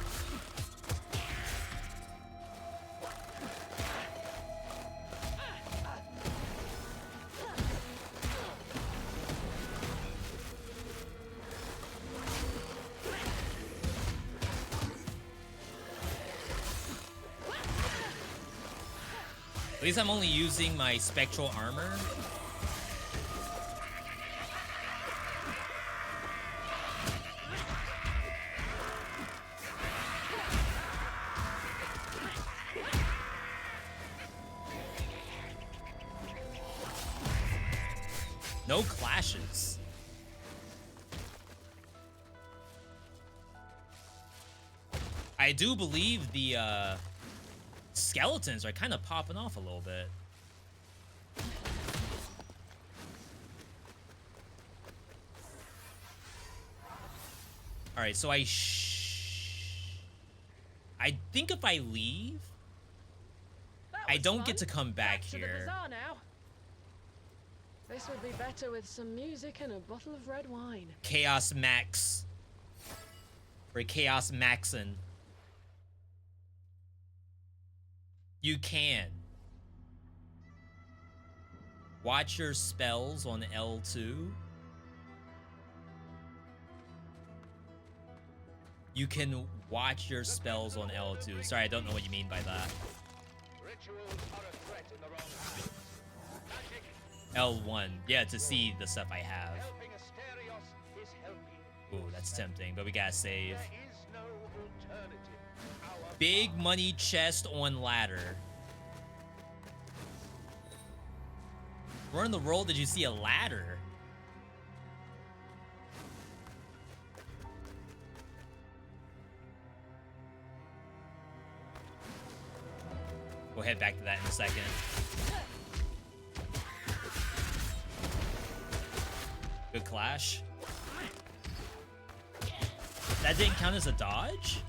At least I'm only using my spectral armor. No clashes. I do believe the skeletons are kind of popping off a little bit. All right, so I think if I leave, I don't get to come back to the here. bazaar now. This would be better with some music and a bottle of red wine. Chaos Max. Or Chaos Maxin. You can. Watch your spells on L2. You can watch your spells on L2. Sorry, I don't know what you mean by that. Rituals are a threat in the wrong hands. Magic, L1. Yeah, to see the stuff I have. helping Asterios is helping. Ooh, that's tempting, but we gotta save. There is no alternative. Our Big money chest on ladder. Where in the world did you see a ladder? We'll head back to that in a second. Good clash. That didn't count as a dodge?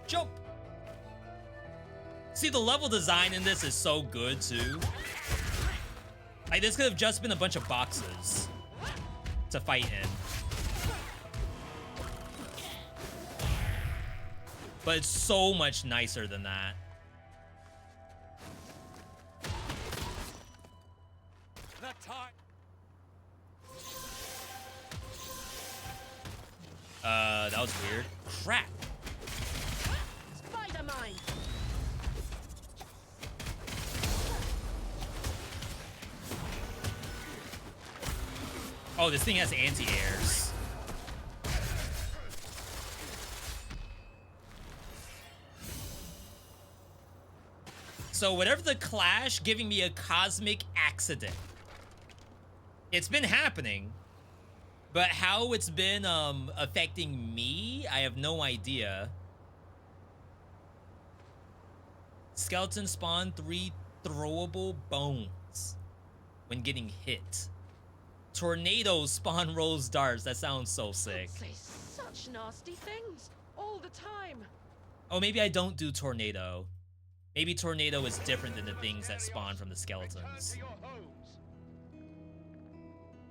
Jump! See, the level design in this is so good, too. Like, this could have just been a bunch of boxes to fight in. but it's so much nicer than that. That was weird. Crap. Spider mine. Oh, this thing has anti-airs. So whatever the clash giving me a cosmic accident. It's been happening. But how it's been affecting me, I have no idea. Skeleton spawn 3 throwable bones when getting hit. Tornadoes spawn rose darts. That sounds so sick. Say such nasty things all the time. Oh, maybe I don't do tornado. Maybe tornado is different than the things that spawn from the skeletons.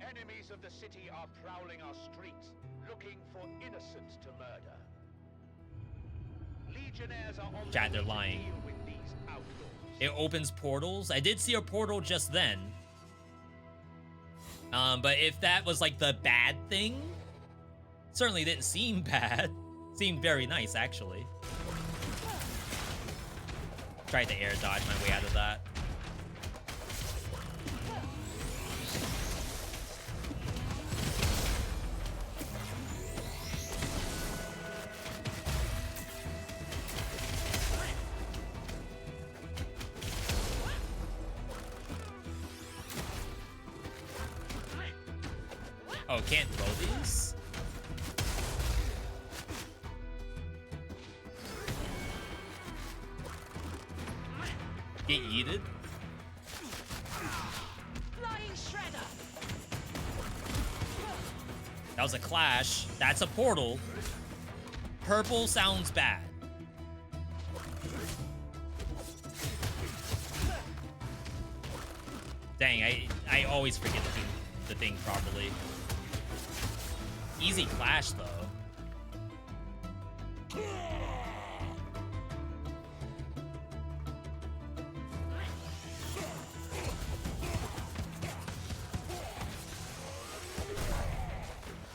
Enemies of the city are prowling our streets, looking for innocents to murder. Legionnaires are on Chat, they're lying. with these outlaws. It opens portals. I did see a portal just then. But if that was like the bad thing, certainly didn't seem bad. Seemed very nice, actually. Tried to air dodge my way out of that. Oh, can't throw these? Get yeeted? Flying shredder. That was a clash. That's a portal. Purple sounds bad. Dang, I always forget to do the thing properly. Easy clash, though.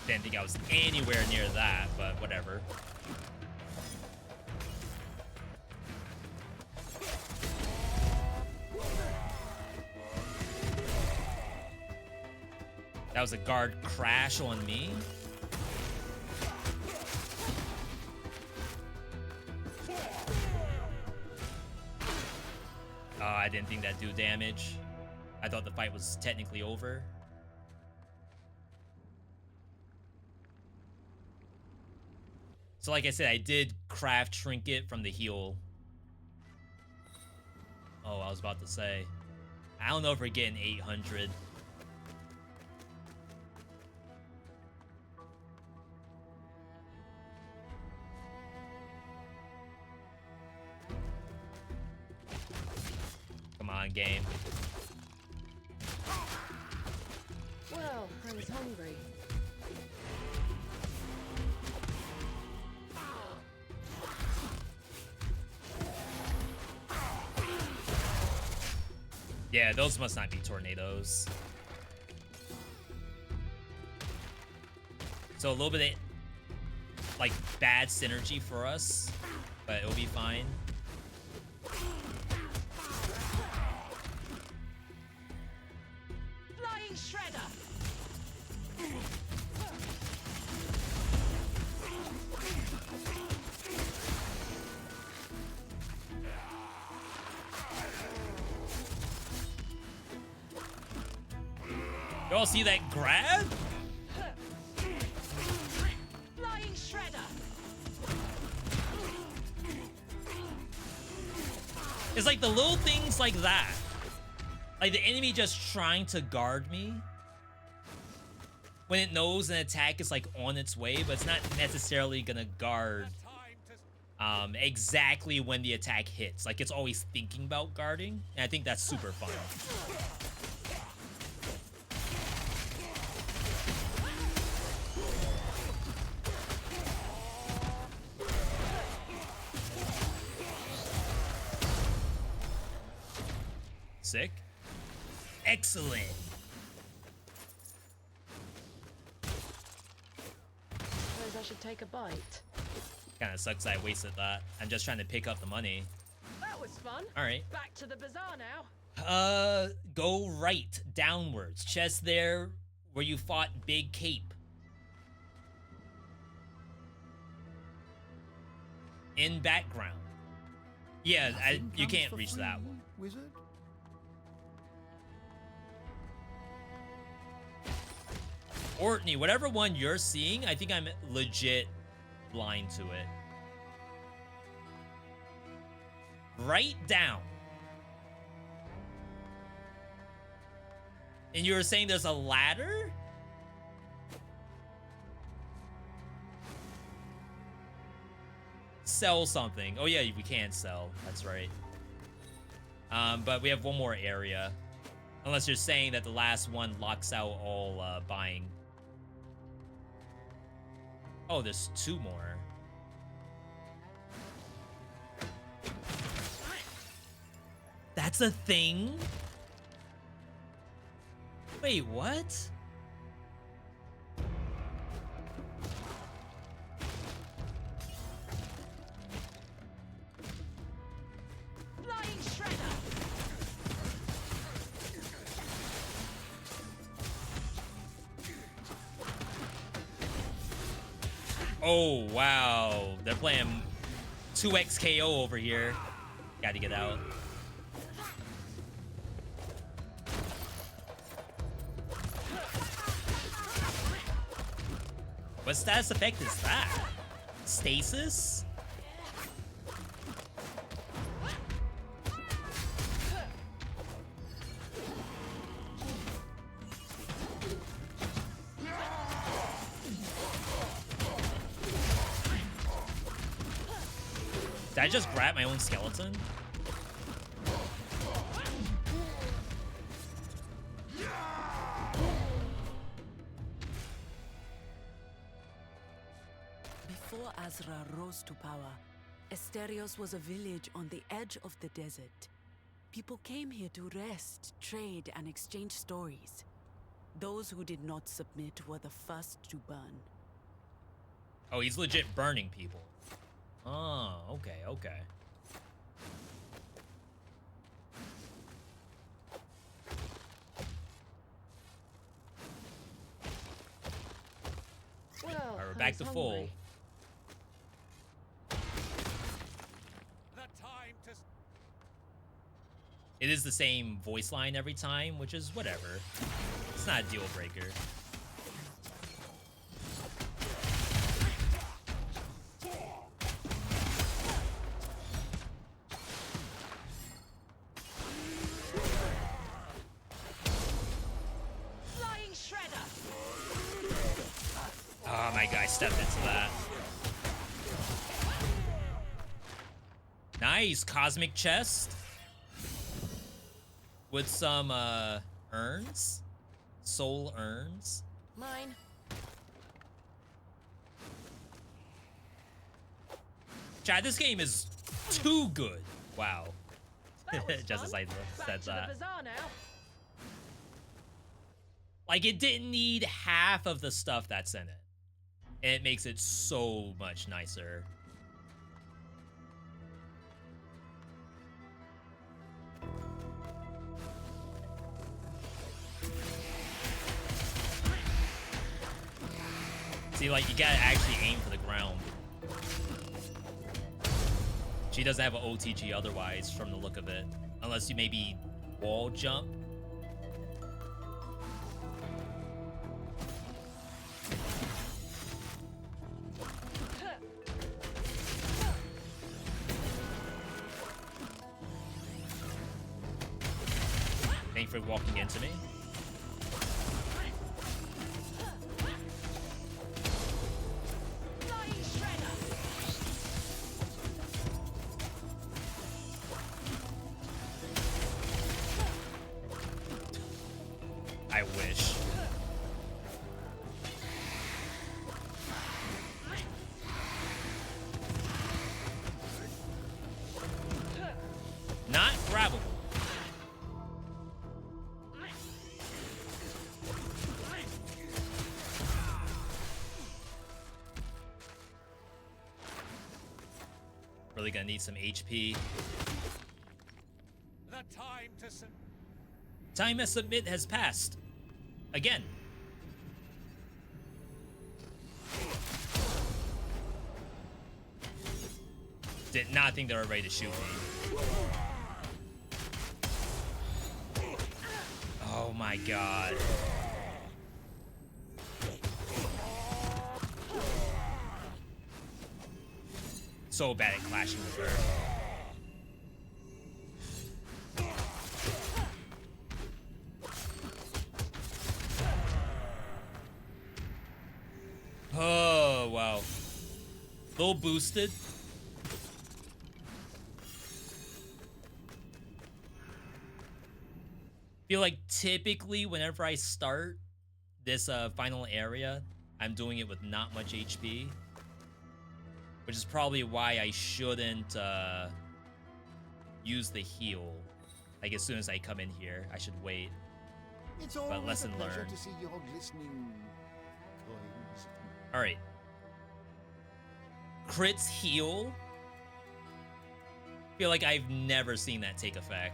Didn't think I was anywhere near that, but whatever. That was a guard crash on me. Oh, I didn't think that'd do damage. I thought the fight was technically over. So like I said, I did craft trinket from the heal. Oh, I was about to say. I don't know if we're getting 800. Come on, game. Well, I was hungry. Yeah, those must not be tornadoes. So a little bit of, like, bad synergy for us, but it'll be fine. Flying shredder. Y'all see that grab? Flying shredder. It's like the little things like that. Like the enemy just trying to guard me. When it knows an attack is like on its way, but it's not necessarily gonna guard exactly when the attack hits. Like it's always thinking about guarding. And I think that's super fun. Sick. Excellent. Suppose I should take a bite. Kind of sucks I wasted that. I'm just trying to pick up the money. That was fun. All right. Back to the bazaar now. Go right, downwards. Chest there where you fought Big Cape. In background. Yeah, you can't reach that one. Wizard? Ortney, whatever one you're seeing, I think I'm legit blind to it. Right down. And you were saying there's a ladder? Sell something. Oh yeah, we can sell. That's right. But we have one more area. Unless you're saying that the last one locks out all buying. Oh, there's two more. That's a thing? Wait, what? Flying shredder. Oh, wow. They're playing 2x KO over here. Gotta get out. What status effect is that? Stasis? Did I just grab my own skeleton? Before Azra rose to power, Asterios was a village on the edge of the desert. People came here to rest, trade, and exchange stories. Those who did not submit were the first to burn. Oh, he's legit burning people. Oh, okay, okay. Well, All right, we're back to full. hungry. The time to It is the same voice line every time, which is whatever. It's not a deal breaker. Flying shredder. Oh my god, I stepped into that. Nice cosmic chest with some urns, soul urns. Mine. Chad, this game is too good. Wow. That was Just fun. as I Back said to that. the bazaar now. Like, it didn't need half of the stuff that's in it. And it makes it so much nicer. See, like, you gotta actually aim for the ground. She doesn't have an OTG otherwise, from the look of it. Unless you maybe wall jump. Thank you for walking into me. Flying shredder. I wish. Not grabbable. really gonna need some HP. The Time to submit has passed. Again. Did not think they were ready to shoot me. Oh my god. So bad at clashing with her. Oh, wow. Little boosted. Feel like typically whenever I start this final area, I'm doing it with not much HP. Which is probably why I shouldn't use the heal. Like as soon as I come in here, I should wait. It's But always lesson a pleasure learned. to see your glistening coins. All right. Crits heal. Feel like I've never seen that take effect.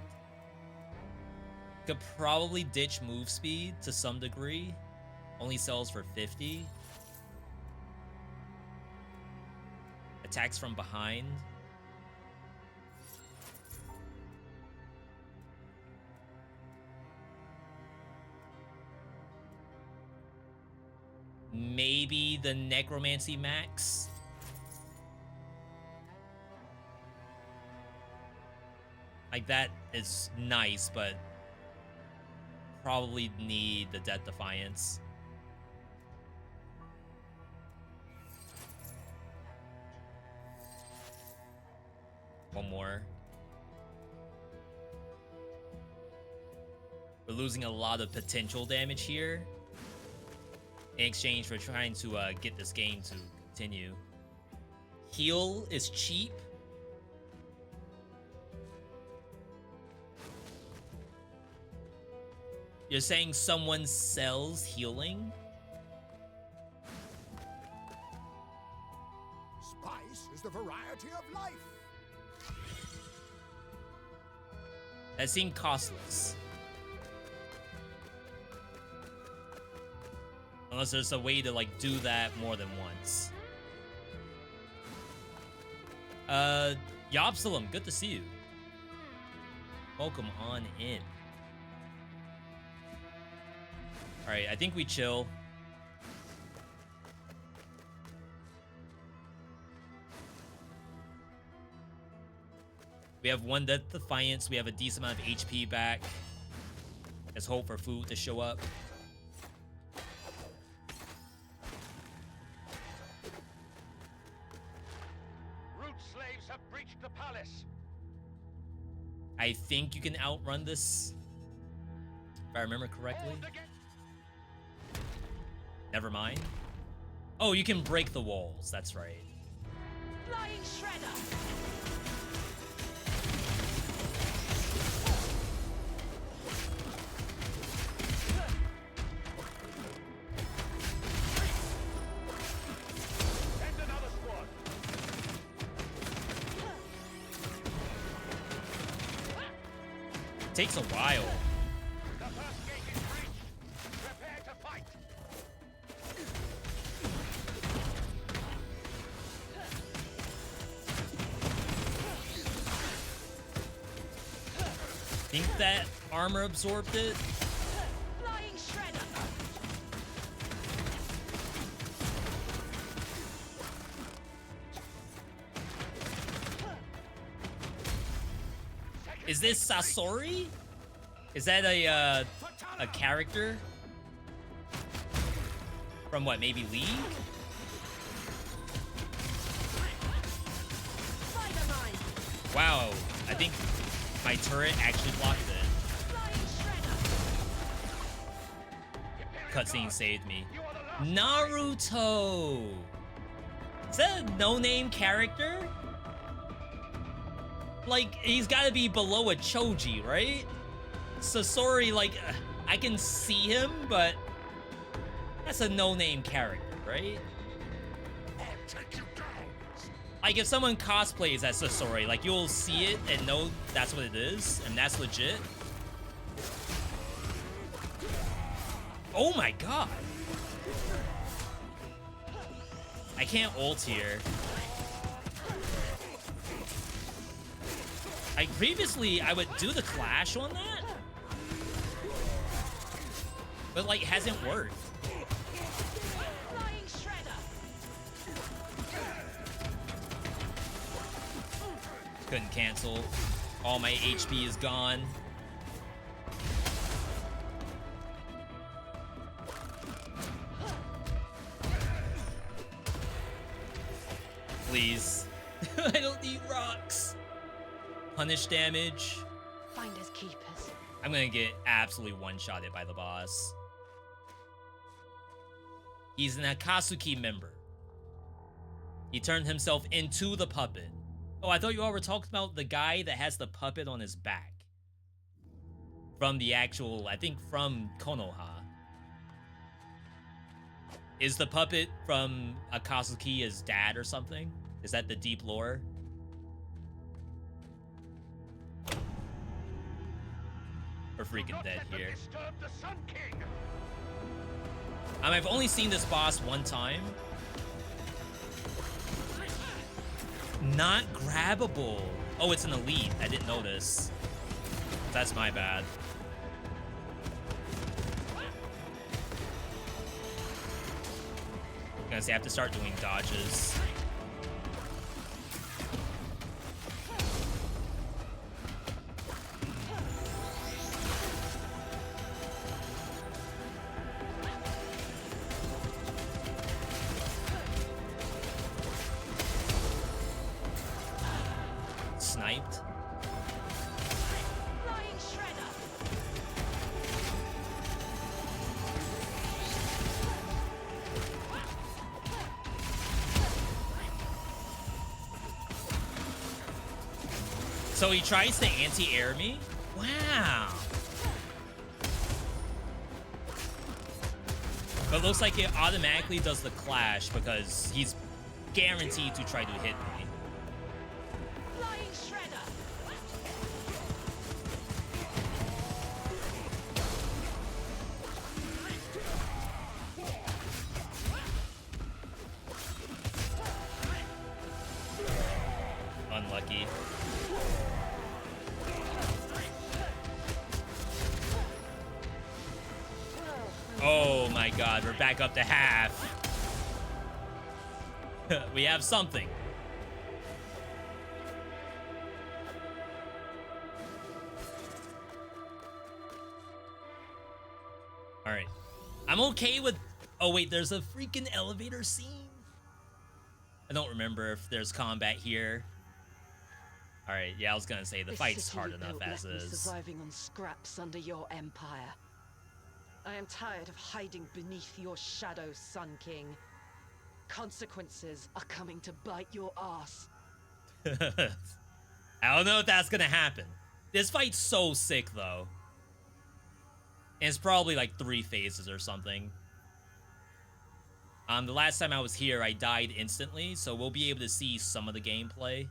Could probably ditch move speed to some degree. Only sells for 50. Attacks from behind. Maybe the Necromancy max. Like that is nice, but probably need the Death Defiance. One more. We're losing a lot of potential damage here in exchange for trying to get this game to continue. Heal is cheap. You're saying someone sells healing? Spice is the variety of life. That seemed costless. Unless there's a way to like do that more than once. Absolum, good to see you. Welcome on in. Alright, I think we chill. We have one Death Defiance. We have a decent amount of HP back. Let's hope for food to show up. root slaves have breached the palace. I think you can outrun this, if I remember correctly. Hold again. Never mind. Oh, you can break the walls. That's right. Flying Shredder! Send another squad. Takes a while. The first gate is breached. Prepare to fight. Think that armor absorbed it? Flying Shredder! Is this Sasori? Is that a character? From what, maybe League? Spider Mine! Wow, I think my turret actually blocked it. Flying Shredder! Cutscene saved me. Naruto! Is that a no-name character? Like, he's gotta be below a Choji, right? Sasori, like, I can see him, but that's a no-name character, right? Like, if someone cosplays as Sasori, like, you'll see it and know that's what it is, and that's legit. Oh my god. I can't ult here. Like, previously, I would do the clash on that. But, like, it hasn't worked. Couldn't cancel. All my HP is gone. Please. I don't need rocks. Punish damage. Finders keepers. I'm gonna get absolutely one-shotted by the boss. He's an Akatsuki member. He turned himself into the puppet. Oh, I thought you all were talking about the guy that has the puppet on his back. From the actual, I think from Konoha. Is the puppet from Akatsuki his dad or something? Is that the deep lore? We're freaking dead here. I've only seen this boss one time. Not grabbable. Oh, it's an elite. I didn't notice. That's my bad. I'm gonna say I have to start doing dodges. Sniped. So he tries to anti-air me? Wow. But it looks like it automatically does the clash because he's guaranteed to try to hit me. Unlucky. Oh my god, we're back up to half. We have something. Alright. I'm okay with... Oh wait, there's a freaking elevator scene? I don't remember if there's combat here. Alright, yeah, I was gonna say, the fight's hard enough as is. Surviving on scraps under your empire. I am tired of hiding beneath your shadow, Sun King. Consequences are coming to bite your ass. I don't know if that's gonna happen. This fight's so sick, though. And it's probably like 3 phases or something. The last time I was here, I died instantly, so we'll be able to see some of the gameplay.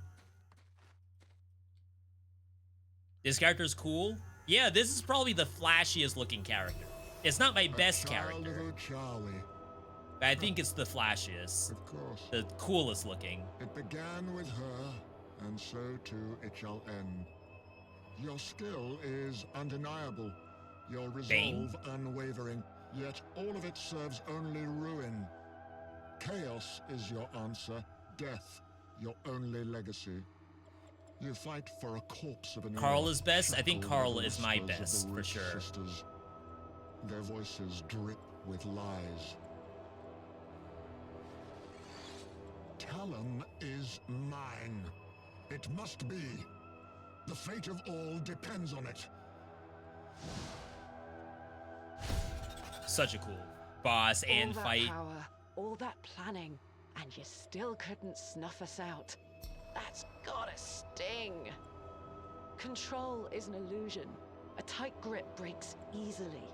This character's cool. Yeah, this is probably the flashiest looking character. It's not my best character, but I think it's the flashiest. Of course. The coolest looking. It began with her, and so too it shall end. Your skill is undeniable, your resolve Bane? unwavering, yet all of it serves only ruin. Chaos is your answer, death your only legacy. You fight for a corpse of an Carl era, is best? I think shackled Carl by the is my whispers of best, the for Root sure. Sisters. Their voices drip with lies. Talon is mine. It must be. The fate of all depends on it. Such a cool boss and all that fight. Power, all that planning, and you still couldn't snuff us out. That's gotta sting. Control is an illusion. A tight grip breaks easily.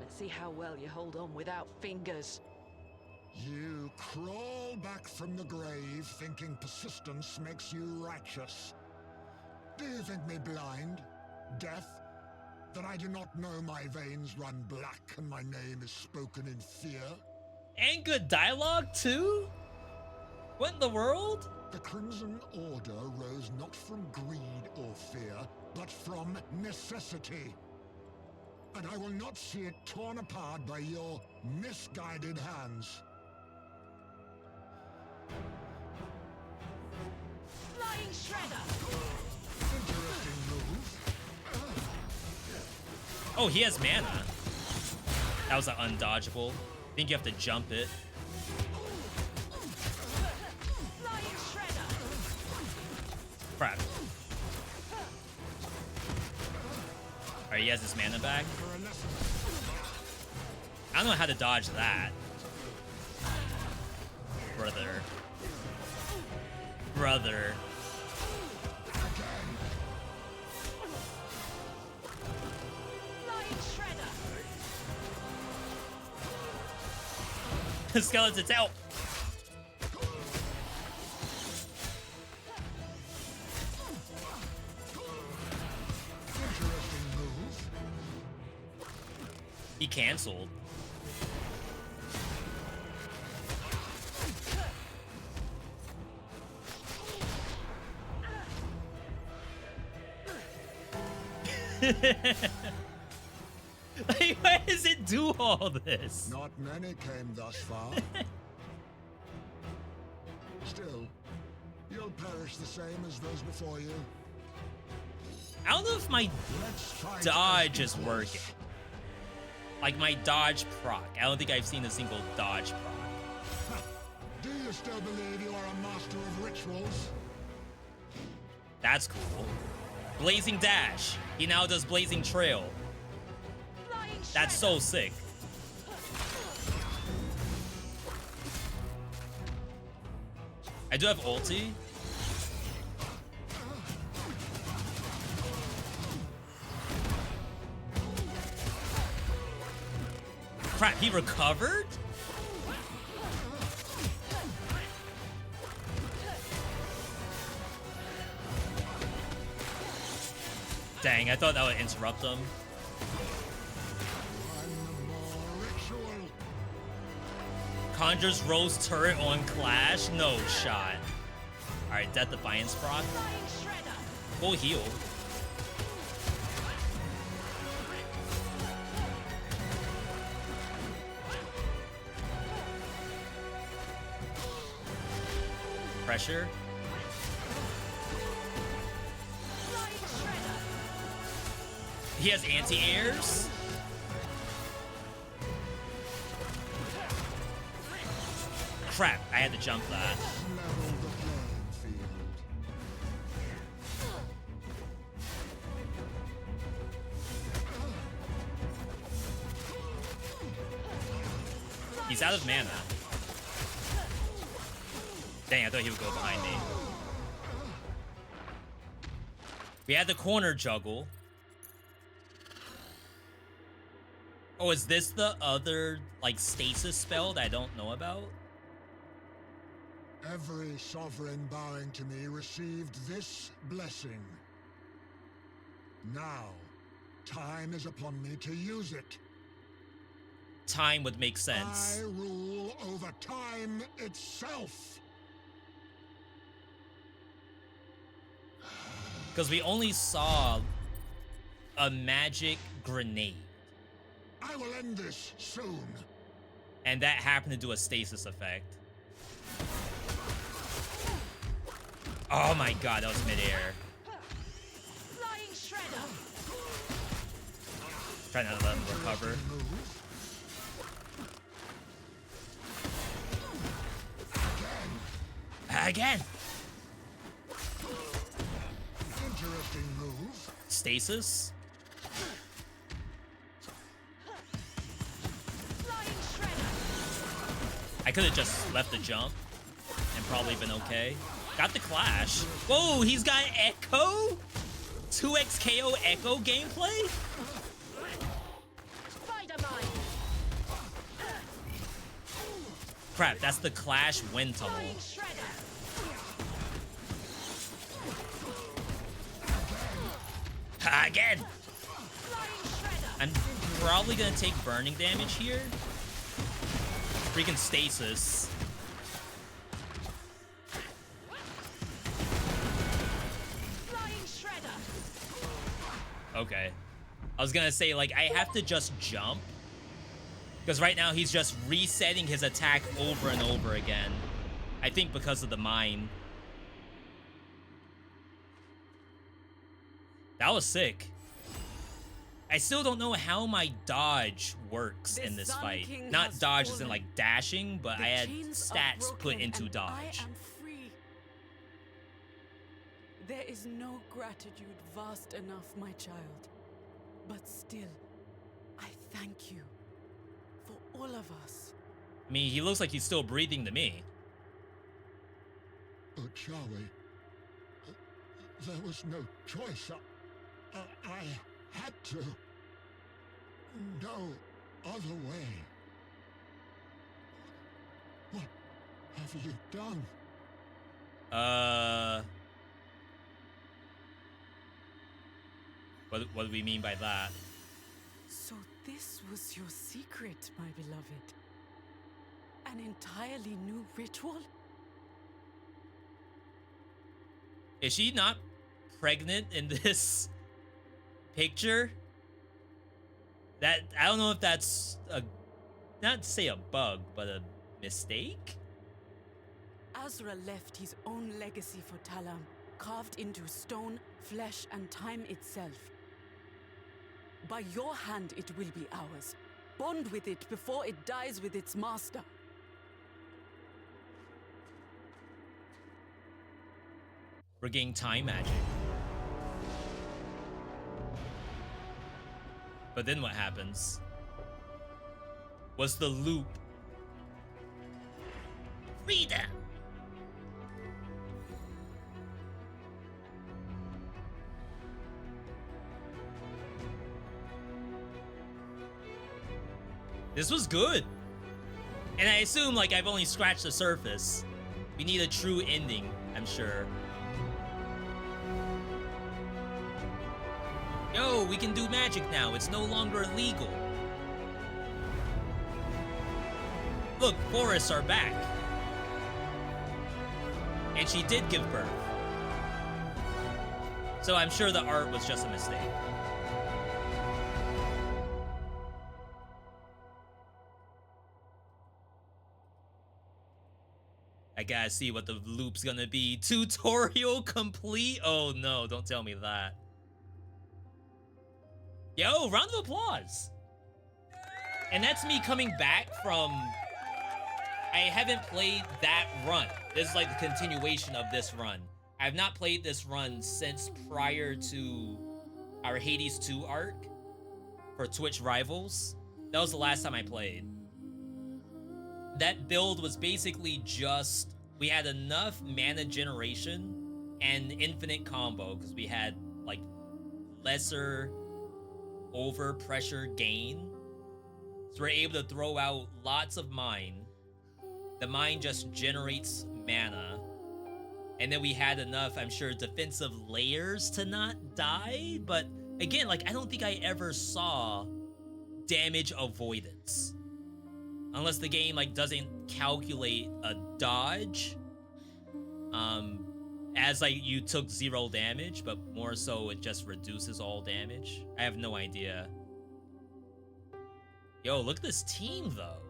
Let's see how well you hold on without fingers. You crawl back from the grave thinking persistence makes you righteous. Do you think me blind, deaf, that I do not know my veins run black and my name is spoken in fear? And good dialogue, too? What in the world? The Crimson Order rose not from greed or fear, but from necessity. And I will not see it torn apart by your misguided hands. Flying Shredder! Interesting move. Oh, he has mana. That was an undodgeable. I think you have to jump it. Flying Shredder! Crap. Alright, he has his mana back. I don't know how to dodge that. Brother. Brother. Flying Shredder! The skeleton's out. Interesting move. He canceled. Like, why does it do all this? Not many came thus far. Still, you'll perish the same as those before you. I don't know if my Let's fight dodge as is equals. working. Like my dodge proc. I don't think I've seen a single dodge proc. Do you still believe you are a master of rituals? That's cool. Blazing Dash. He now does Blazing Trail. Flying That's so sick. I do have ulti. Crap, he recovered? Dang, I thought that would interrupt him. One more ritual. Conjures Rose turret on Clash? No shot. Alright, Death Defiance proc. Flying Shredder! Full heal. Pressure. Flying Shredder! He has anti-airs. Crap, I had to jump that. Level the playing field. He's out of mana. Dang, I thought he would go behind me. We had the corner juggle. Oh, is this the other, like, stasis spell that I don't know about? Every sovereign bowing to me received this blessing. Now, time is upon me to use it. Time would make sense. I rule over time itself. Because we only saw a magic grenade. I will end this soon. And that happened to do a stasis effect. Oh my god, that was midair. Flying Shredder! Trying not to let him recover. Again! Interesting move. Stasis? Flying Shredder! I could have just left the jump and probably been okay. Got the Clash. Whoa, he's got Echo? 2x KO Echo gameplay? Spider Mine! crap, that's the Clash Wind Tumble. Again! I'm probably gonna take burning damage here. Freaking stasis. Okay. I was gonna say, like, I have to just jump. Because right now he's just resetting his attack over and over again. I think because of the mine. That was sick. I still don't know how my dodge works in this fight. Not dodge as in like dashing, but I had stats put into dodge. I am free. There is no gratitude vast enough, my child. But still, I thank you for all of us. I mean, he looks like he's still breathing to me. Charlie, there was no choice. I had to. No other way. What have you done? What do we mean by that? So this was your secret, my beloved. An entirely new ritual? Is she not pregnant in this picture? That, I don't know if that's a, not to say a bug, but a mistake? Azra left his own legacy for Talam, carved into stone, flesh, and time itself. By your hand it will be ours. Bond with it before it dies with its master. We're getting time magic. But then what happens? Was the loop freedom? This was good. And I assume, like, I've only scratched the surface. We need a true ending, I'm sure. Yo, we can do magic now. It's no longer illegal. Look, forests are back. And she did give birth. So I'm sure the art was just a mistake. I gotta see what the loop's gonna be. Tutorial complete? Oh no, don't tell me that. Yo, round of applause. And that's me coming back from... I haven't played that run. This is like the continuation of this run. I have not played this run since prior to our Hades 2 arc for Twitch Rivals. That was the last time I played. That build was basically just... We had enough mana generation and infinite combo because we had like lesser overpressure gain. So we're able to throw out lots of mine. The mine just generates mana. And then we had enough, I'm sure, defensive layers to not die. But again, like, I don't think I ever saw damage avoidance. Unless the game, like, doesn't calculate a dodge. As, like, you took 0 damage, but more so it just reduces all damage. I have no idea. Yo, look at this team, though.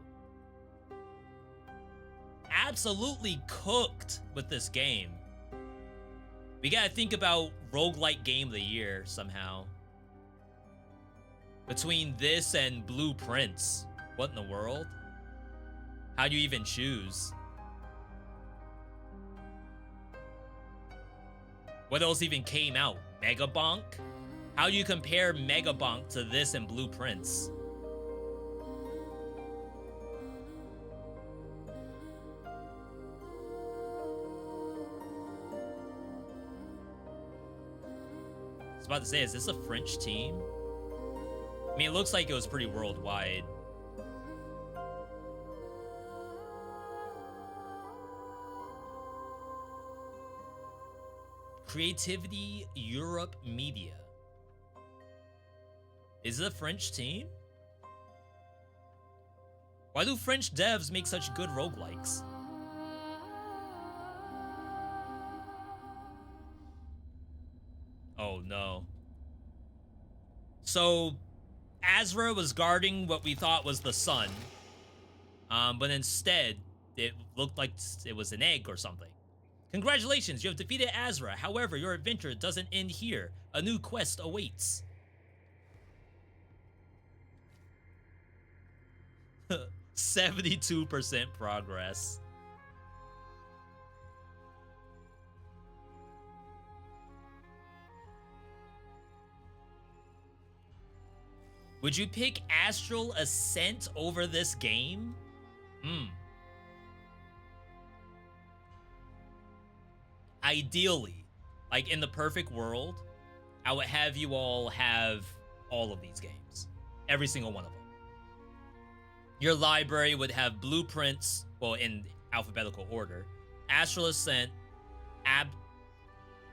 Absolutely cooked with this game. We gotta think about roguelike game of the year somehow. Between this and Blueprints, what in the world? How do you even choose? What else even came out? Megabonk? How do you compare Megabonk to this and Blueprints? I was about to say, is this a French team? I mean, it looks like it was pretty worldwide. Creativity Europe Media. Is it a French team? Why do French devs make such good roguelikes? Oh no. So, Azra was guarding what we thought was the sun, but instead, it looked like it was an egg or something. Congratulations, you have defeated Azra. However, your adventure doesn't end here. A new quest awaits. 72% progress. Would you pick Astral Ascent over this game? Ideally, like in the perfect world, I would have you all have all of these games. Every single one of them. Your library would have blueprints, well, in alphabetical order. Astral Ascent,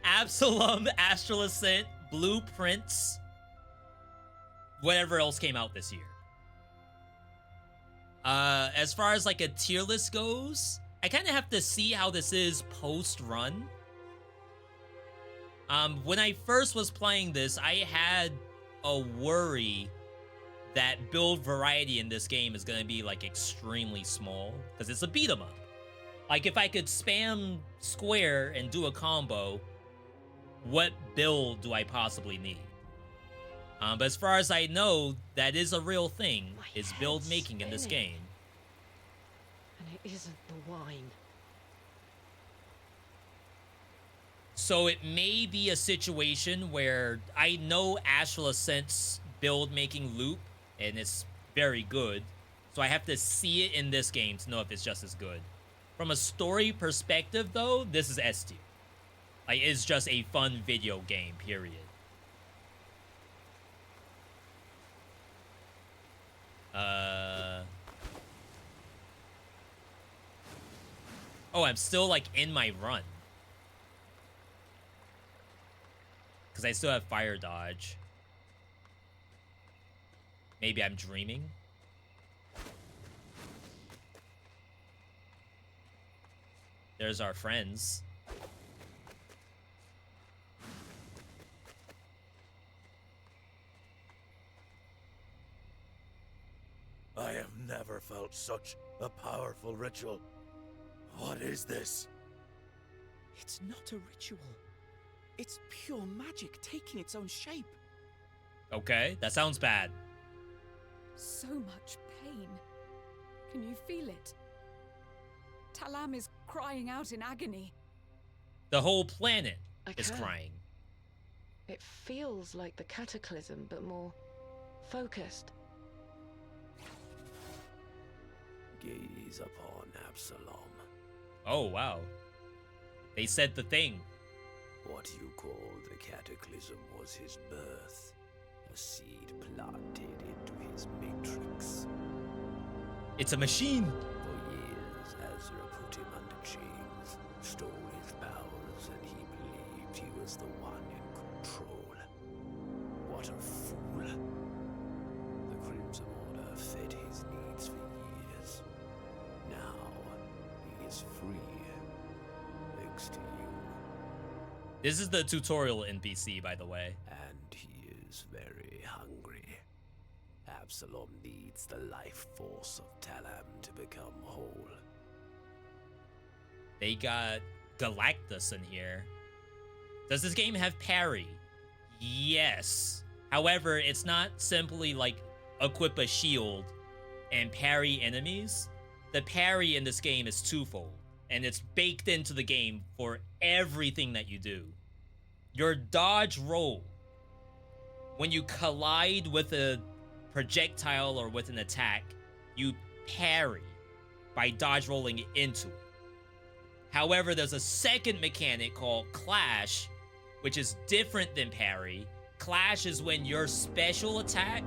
Absolum, Astral Ascent, blueprints, whatever else came out this year. As far as like a tier list goes, I kind of have to see how this is post-run. When I first was playing this, I had a worry that build variety in this game is going to be like extremely small because it's a beat 'em up. Like if I could spam square and do a combo, what build do I possibly need? But as far as I know, that is a real thing, is build making in this game. And it isn't the wine. So it may be a situation where I know Astral Ascent's build making loop, and it's very good. So I have to see it in this game to know if it's just as good. From a story perspective, though, this is S tier. Like, it's just a fun video game, period. Oh, I'm still, like, in my run. Because I still have fire dodge. Maybe I'm dreaming. There's our friends. I have never felt such a powerful ritual. What is this? It's not a ritual. It's pure magic taking its own shape. Okay, that sounds bad. So much pain. Can you feel it? Talam is crying out in agony. The whole planet I is can. crying. It feels like the cataclysm, but more focused. Gaze upon Absolum. Oh, wow. They said the thing. What you call the cataclysm was his birth. A seed planted into his matrix. It's a machine. For years, Azra put him under chains, stole his powers, and he believed he was the one in control. What a fool. The Crimson Order fed his needs for years. Now, he is free. Thanks to you. This is the tutorial NPC, by the way. And he is very hungry. Absolum needs the life force of Talam to become whole. They got Galactus in here. Does this game have parry? Yes. However, it's not simply like equip a shield and parry enemies. The parry in this game is twofold, and it's baked into the game for everything that you do. Your dodge roll, when you collide with a projectile or with an attack, you parry by dodge rolling into it. However, there's a second mechanic called Clash, which is different than parry. Clash is when your special attack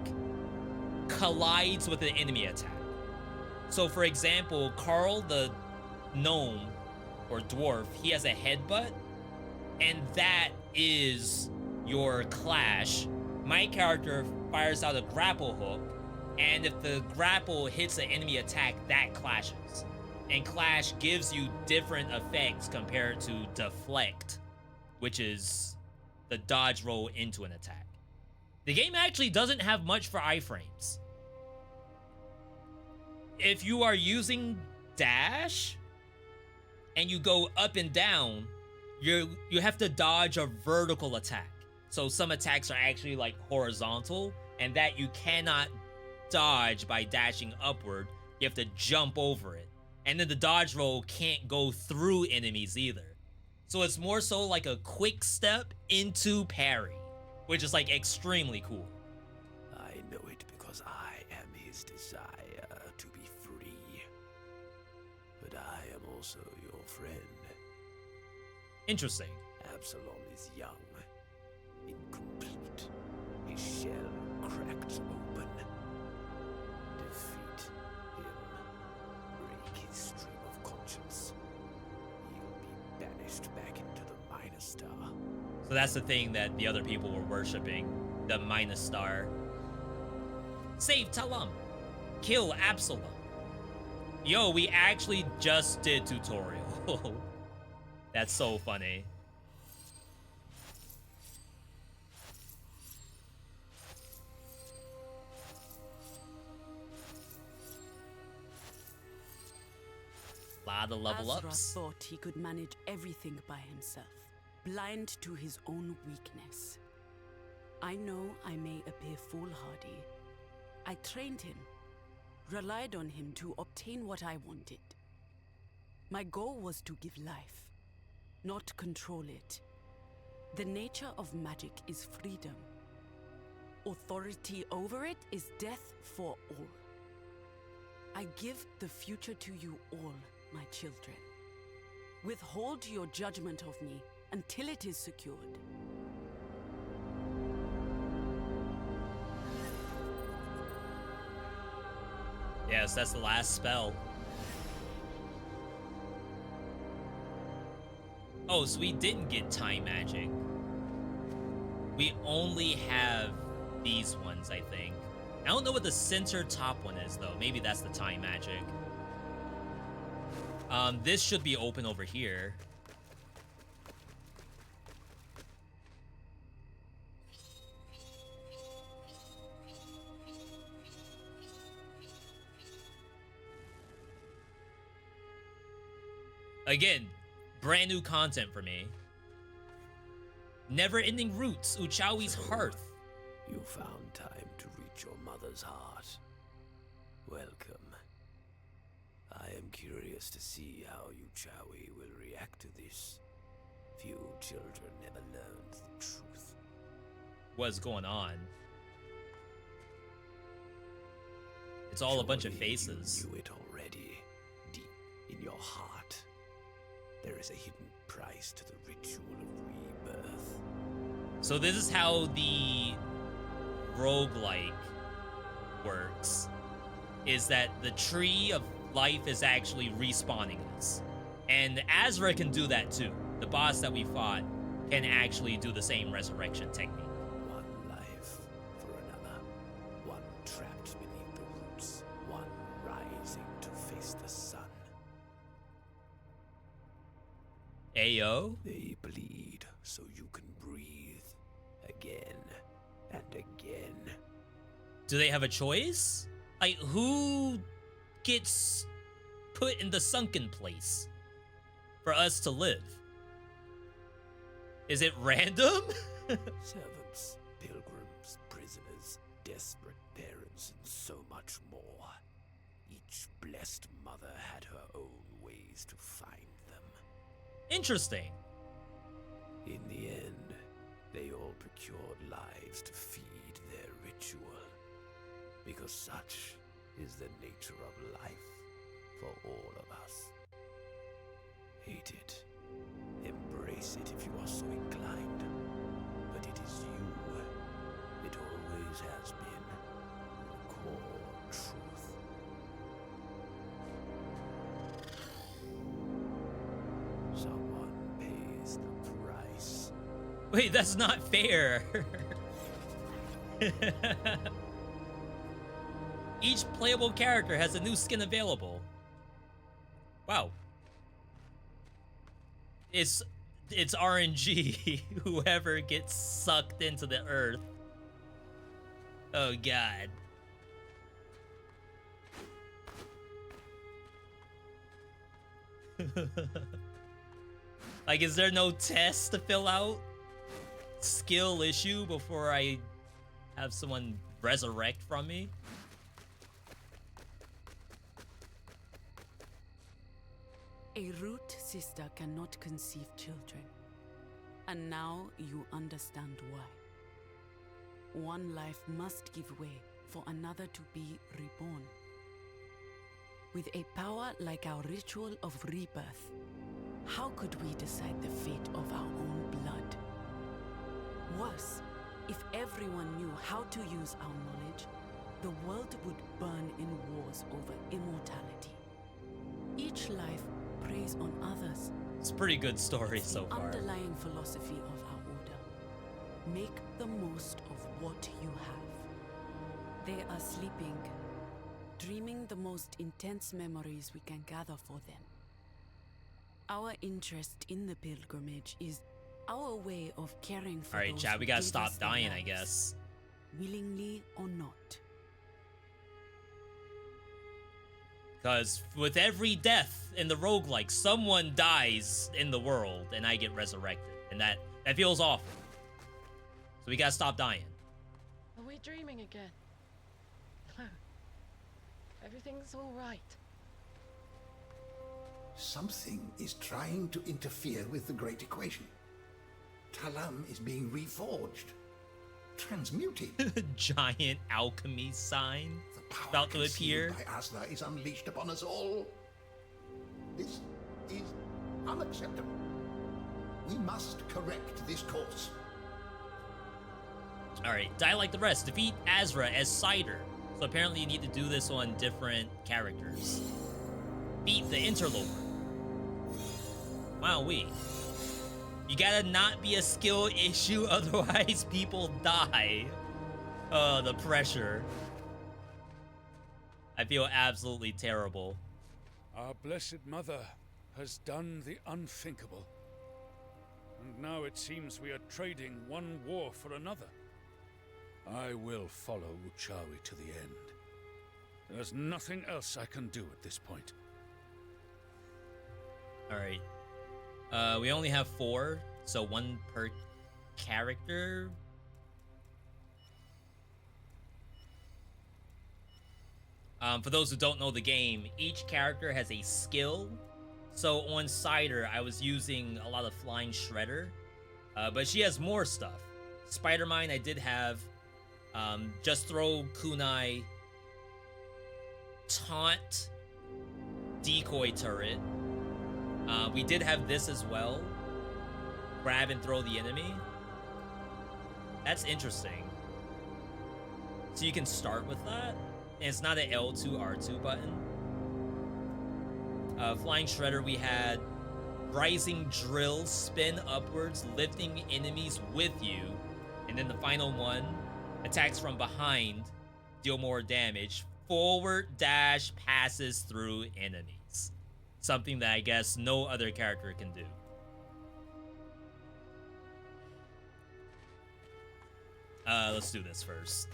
collides with an enemy attack. So for example, Carl the gnome or dwarf, he has a headbutt. and that is your clash. My character fires out a grapple hook, and if the grapple hits an enemy attack, that clashes. And clash gives you different effects compared to deflect, which is the dodge roll into an attack. The game actually doesn't have much for iframes. If you are using dash and you go up and down, you have to dodge a vertical attack. So some attacks are actually like horizontal, and that you cannot dodge by dashing upward. You have to jump over it. And then the dodge roll can't go through enemies either. So it's more so like a quick step into parry, which is like extremely cool. I know it because I am his desire to be free. But I am also your friend. Interesting. Absalom is young, incomplete, his shell cracked open. Defeat him, break his stream of conscience. He'll be banished back into the minor star. So that's the thing that the other people were worshipping, the minus star. Save Talam. Kill Absolum. Yo, we actually just did tutorial. That's so funny. Lot of level Azra ups. thought he could manage everything by himself, blind to his own weakness. I know I may appear foolhardy. I trained him, relied on him to obtain what I wanted. My goal was to give life, not control it. The nature of magic is freedom. Authority over it is death for all. I give the future to you all, my children. Withhold your judgment of me until it is secured. Yes, that's the last spell. Oh, so we didn't get time magic. We only have these ones, I think. I don't know what the center top one is, though. Maybe that's the time magic. This should be open over here. Again, brand new content for me. Never-ending roots, Uchawi's hearth. You found time to reach your mother's heart. Welcome. I am curious to see how Uchawi will react to this. Few children never learned the truth. What's going on? It's all a bunch of faces. You knew it already. Deep in your heart, there is a hidden price to the ritual of rebirth. So this is how the roguelike works, is that the tree of life is actually respawning us. And Azra can do that too. The boss that we fought can actually do the same resurrection technique. One life for another. One trapped beneath the roots. One rising to face the sun. Ayo? They bleed so you can breathe again and again. Do they have a choice? Like, who gets put in the sunken place for us to live? Is it random? Servants, pilgrims, prisoners, desperate parents, and so much more. Each blessed mother had her own ways to find them. Interesting. In the end, they all procured lives to feed their ritual. Because such is the nature of life for all of us. Hate it. Embrace it if you are so inclined. But it is you. It always has been. The core truth. Someone pays the price. Wait, that's not fair. Each playable character has a new skin available. Wow. It's RNG. Whoever gets sucked into the earth. Oh god. Like, is there no test to fill out? Skill issue before I have someone resurrect from me? A root sister cannot conceive children. And now you understand why. One life must give way for another to be reborn. With a power like our ritual of rebirth, how could we decide the fate of our own blood? Worse, if everyone knew how to use our knowledge, the world would burn in wars over immortality. Each life preys on others. It's a pretty good story so the far. Underlying philosophy of our order. Make the most of what you have. They are sleeping, dreaming the most intense memories we can gather for them. Our interest in the pilgrimage is our way of caring for Alright, those chat, we who gotta gave stop us their dying, I lives, guess. willingly or not. Because with every death in the roguelike, someone dies in the world and I get resurrected. And that feels awful. So we gotta stop dying. Are we dreaming again? No. Everything's all right. Something is trying to interfere with the Great Equation. Talam is being reforged, transmuted. Giant alchemy sign The power about to appear. concealed by Asla is unleashed upon us all. This is unacceptable. We must correct this course. Alright, die like the rest. Defeat Azra as Cider. So apparently you need to do this on different characters. Beat the Interloper. Wow, you gotta not be a skill issue, otherwise people die. Oh, the pressure. I feel absolutely terrible. Our Blessed Mother has done the unthinkable. And now it seems we are trading one war for another. I will follow Uchawi to the end. There's nothing else I can do at this point. Alright. We only have 4, so 1 per character. For those who don't know the game, each character has a skill. So on Cider, I was using a lot of Flying Shredder, but she has more stuff. Spider-Mine, I did have Just Throw Kunai, Taunt, Decoy Turret. We did have this as well. Grab and throw the enemy. That's interesting. So you can start with that. And it's not an L2, R2 button. Flying Shredder, we had Rising Drill, spin upwards, lifting enemies with you. And then the final one, attacks from behind, deal more damage. Forward dash passes through enemies. Something that I guess no other character can do. Let's do this first.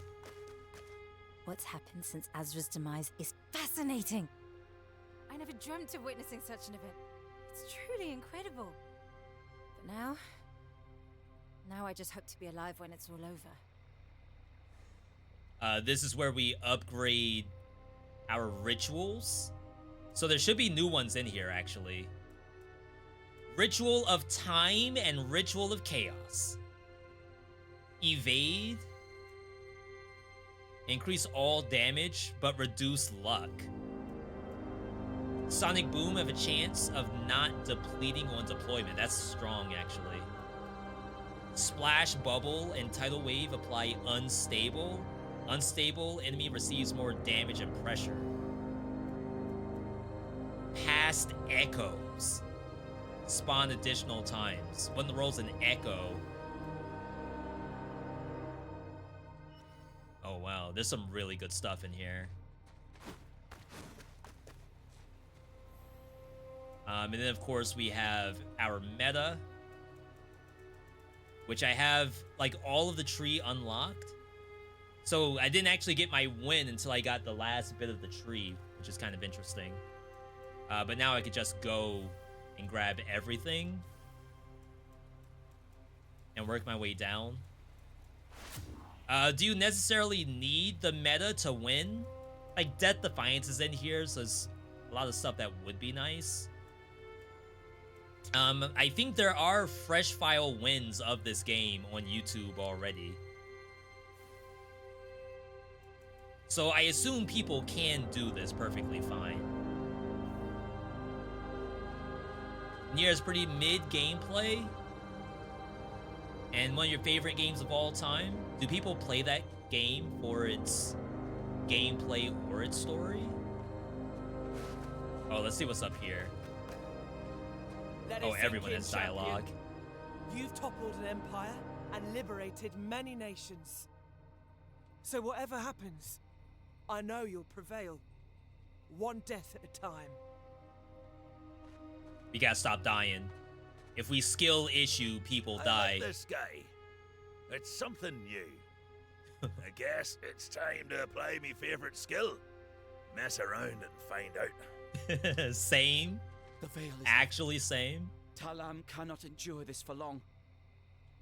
What's happened since Azra's demise is fascinating. I never dreamt of witnessing such an event. It's truly incredible. But now I just hope to be alive when it's all over. This is where we upgrade our rituals. So there should be new ones in here, actually. Ritual of Time and Ritual of Chaos. Evade. Increase all damage, but reduce luck. Sonic Boom have a chance of not depleting on deployment. That's strong, actually. Splash Bubble and Tidal Wave apply unstable. Unstable enemy receives more damage and pressure. Past Echoes spawn additional times. When the roll's an echo, there's some really good stuff in here. And then, of course, we have our meta, which I have, like, all of the tree unlocked. So I didn't actually get my win until I got the last bit of the tree, which is kind of interesting. But now I could just go and grab everything and work my way down. Do you necessarily need the meta to win? Like, Death Defiance is in here, so there's a lot of stuff that would be nice. I think there are fresh file wins of this game on YouTube already. So I assume people can do this perfectly fine. Nier is pretty mid gameplay. And one of your favorite games of all time. Do people play that game for its gameplay or its story? Oh, let's see what's up here. Oh, everyone has dialogue. You've toppled an empire and liberated many nations. So whatever happens, I know you'll prevail. One death at a time. We gotta stop dying. If we skill issue, people die. I love this guy. It's something new. I guess it's time to apply my favorite skill. Mess around and find out. Same. The veil is actually same. Talam cannot endure this for long.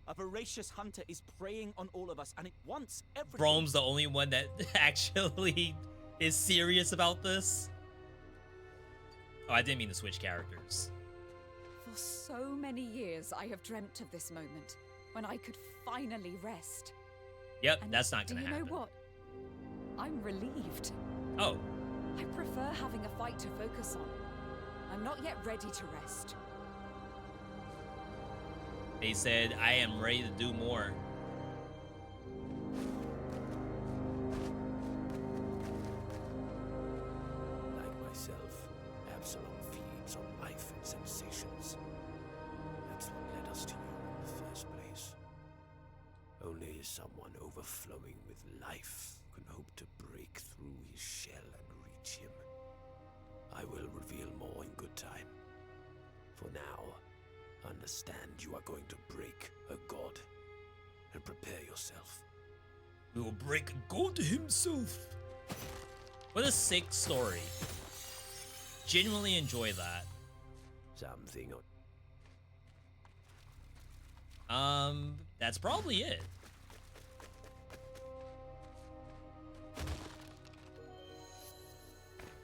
A voracious hunter is preying on all of us, and it wants everything. Brome's the only one that actually is serious about this. Oh, I didn't mean to switch characters. For so many years, I have dreamt of this moment, when I could finally rest. Yep, And that's not gonna happen. Do you know what? I'm relieved. Oh. I prefer having a fight to focus on. I'm not yet ready to rest. They said, I am ready to do more. Like myself, Absolum feeds on life and sensations. That's what led us to you in the first place. Only someone overflowing with life can hope to break through his shell and reach him. I will reveal more in good time. For now, understand you are going to break a god. And prepare yourself. We will break God himself. What a sick story. Genuinely enjoy that. Something that's probably it.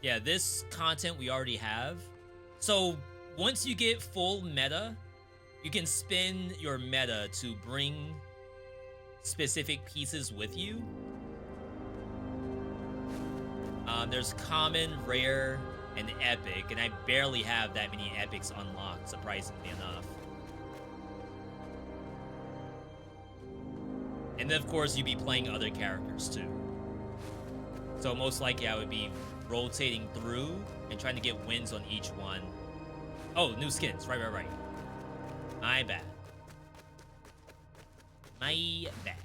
Yeah, this content we already have. So once you get full meta, you can spin your meta to bring specific pieces with you. There's common, rare, and epic, and I barely have that many epics unlocked, surprisingly enough. And then, of course, you'd be playing other characters, too. So most likely I would be rotating through and trying to get wins on each one. Oh, new skins. Right. My bad. My bad.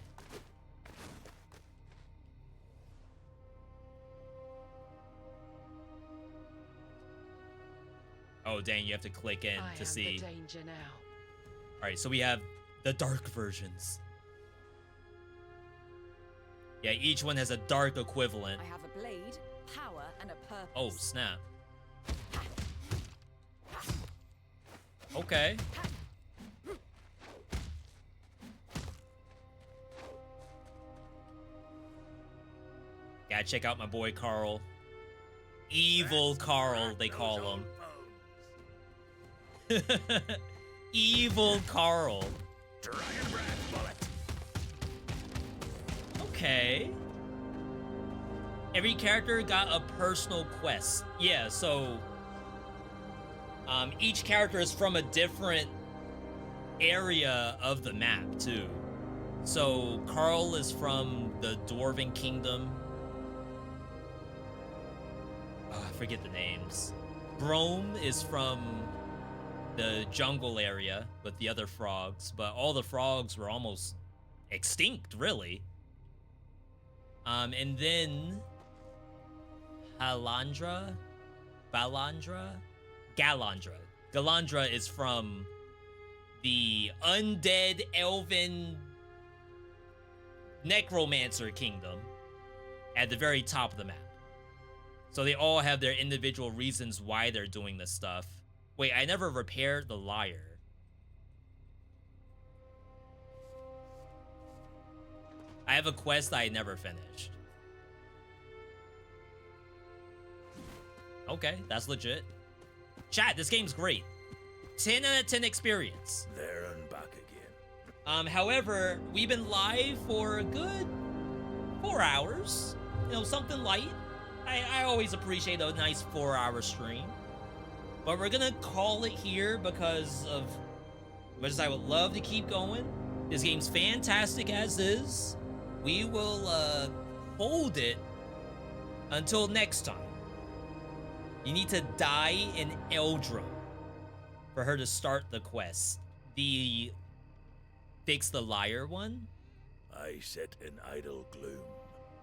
Oh, dang, you have to click in to see. The danger now. All right, so we have the dark versions. Yeah, each one has a dark equivalent. I have a blade, power, and a purpose. Oh, snap. Okay. Gotta check out my boy Carl. Evil Carl, they call him. Evil Carl. Okay. Every character got a personal quest. Yeah, so each character is from a different area of the map too. So Carl is from the Dwarven Kingdom. I forget the names. Brome is from the jungle area with the other frogs, but all the frogs were almost extinct, really. And then Galandra. Galandra is from the undead elven necromancer kingdom at the very top of the map. So they all have their individual reasons why they're doing this stuff. Wait, I never repaired the lyre. I have a quest I never finished. Okay, that's legit. Chat, this game's great. 10 out of 10 experience. There and back again. However, we've been live for a good 4 hours. You know, something light. I always appreciate a nice 4-hour stream. But we're gonna call it here because of much as I would love to keep going. This game's fantastic as is. We will hold it until next time. You need to die in Eldro for her to start the quest. The fix the lyre one? I sit in idle gloom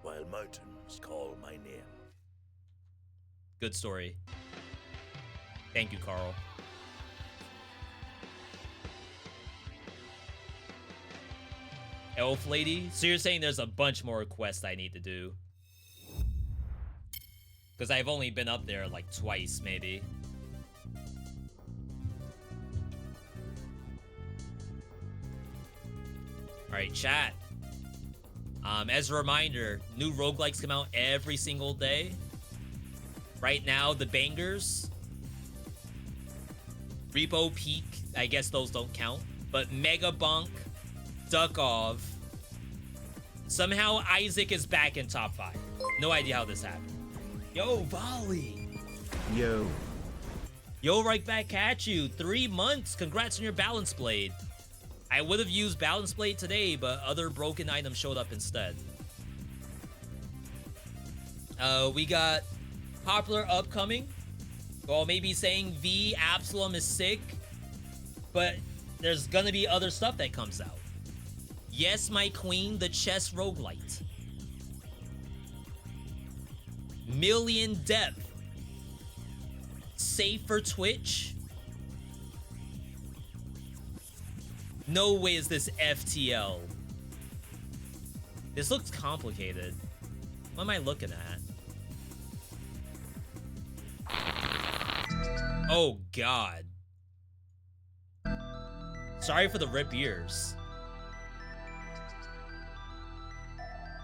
while mountains call my name. Good story. Thank you, Carl. Elf lady? So you're saying there's a bunch more quests I need to do? Because I've only been up there like twice, maybe. Alright, chat. As a reminder, new roguelikes come out every single day. Right now, the bangers. Repo Peak, I guess those don't count. But Mega Bunk, Duckov. Somehow Isaac is back in top 5. No idea how this happened. Yo, Volley. Yo. Yo, right back at you. 3 months. Congrats on your balance blade. I would have used balance blade today, but other broken items showed up instead. We got popular upcoming. Well, maybe saying V Absolum is sick, but there's gonna be other stuff that comes out. Yes, my queen, the chess roguelite. Million depth. Safe for Twitch. No way is this FTL. This looks complicated. What am I looking at? Oh, God. Sorry for the rip ears.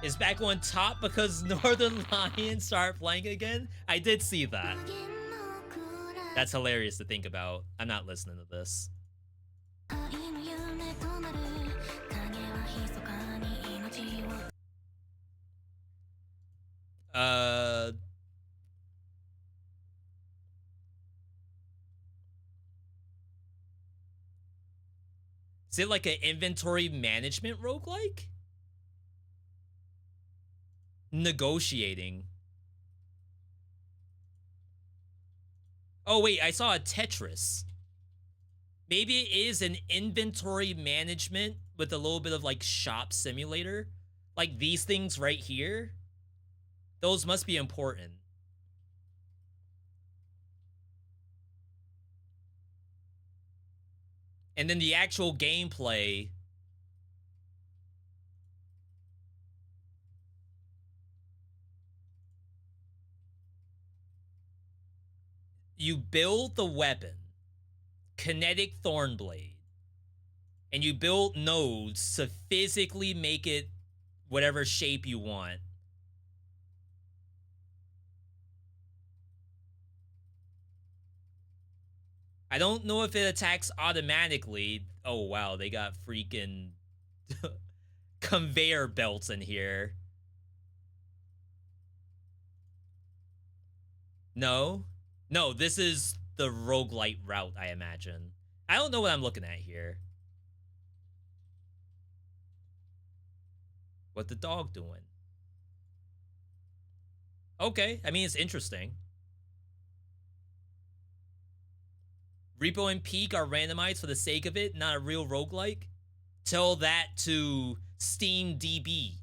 Is back on top because Northern Lions start playing again? I did see that. That's hilarious to think about. I'm not listening to this. Is it like an inventory management roguelike? Negotiating. Oh, wait, I saw a Tetris. Maybe it is an inventory management with a little bit of like shop simulator. Like these things right here. Those must be important. And then the actual gameplay. You build the weapon, kinetic thornblade, and you build nodes to physically make it whatever shape you want. I don't know if it attacks automatically. Oh, wow, they got freaking conveyor belts in here. No? No, this is the roguelite route, I imagine. I don't know what I'm looking at here. What the dog doing? Okay, I mean, it's interesting. Repo and Peak are randomized for the sake of it, not a real roguelike. Tell that to Steam DB.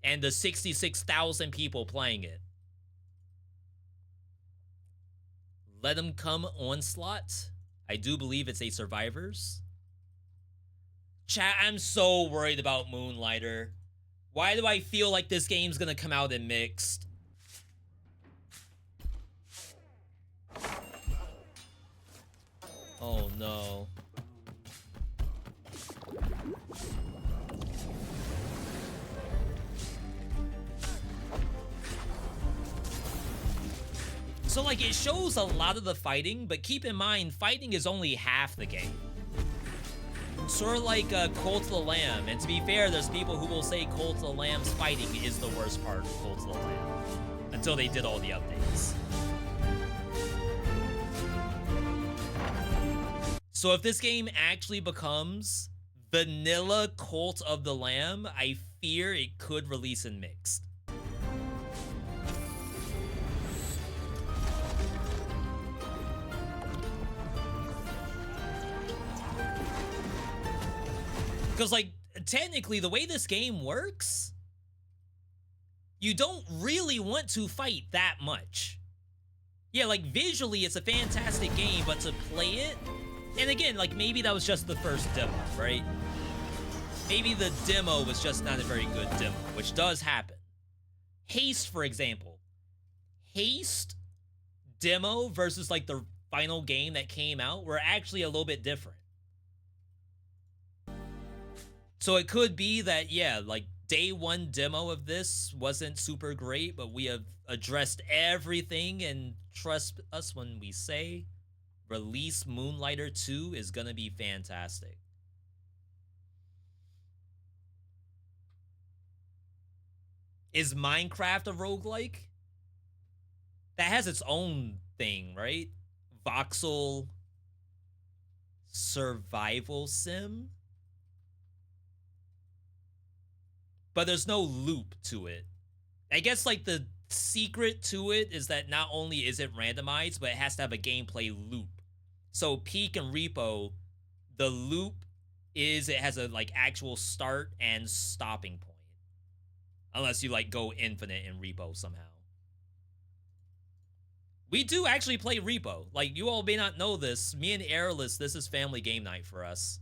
and the 66,000 people playing it. Let them come onslaught. I do believe it's a survivors. Chat, I'm so worried about Moonlighter. Why do I feel like this game's gonna come out in mixed? Oh no. So like it shows a lot of the fighting, but keep in mind fighting is only half the game. Sort of like Cult of the Lamb, and to be fair, there's people who will say Cult of the Lamb's fighting is the worst part of Cult of the Lamb until they did all the updates. So if this game actually becomes vanilla Cult of the Lamb, I fear it could release in mixed. Because, like, technically, the way this game works, you don't really want to fight that much. Yeah, like, visually, it's a fantastic game, but to play it, and again, like, maybe that was just the first demo, right? Maybe the demo was just not a very good demo, which does happen. Haste, for example. Haste demo versus, like, the final game that came out were actually a little bit different. So it could be that, yeah, like, day one demo of this wasn't super great, but we have addressed everything, and trust us when we say release Moonlighter 2 is gonna be fantastic. Is Minecraft a roguelike? That has its own thing, right? Voxel survival sim? But there's no loop to it. I guess, like, the secret to it is that not only is it randomized, but it has to have a gameplay loop. So Peak and Repo, the loop is it has a, like, actual start and stopping point. Unless you, like, go infinite in Repo somehow. We do actually play Repo. Like, you all may not know this. Me and Airless, this is family game night for us.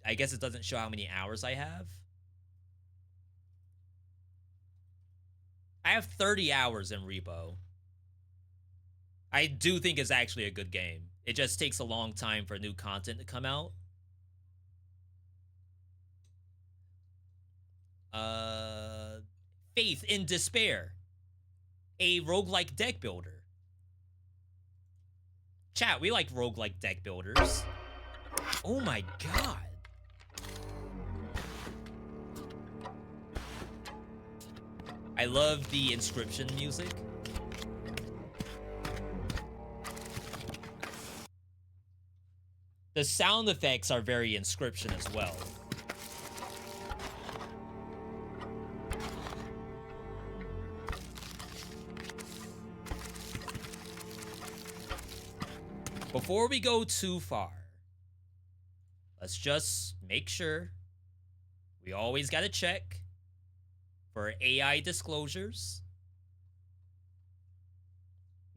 I guess it doesn't show how many hours I have. I have 30 hours in Repo. I do think it's actually a good game. It just takes a long time for new content to come out. Faith in Despair. A roguelike deck builder. Chat, we like roguelike deck builders. Oh my god. I love the Inscription music. The sound effects are very Inscription as well. Before we go too far, let's just make sure we always gotta check for AI disclosures.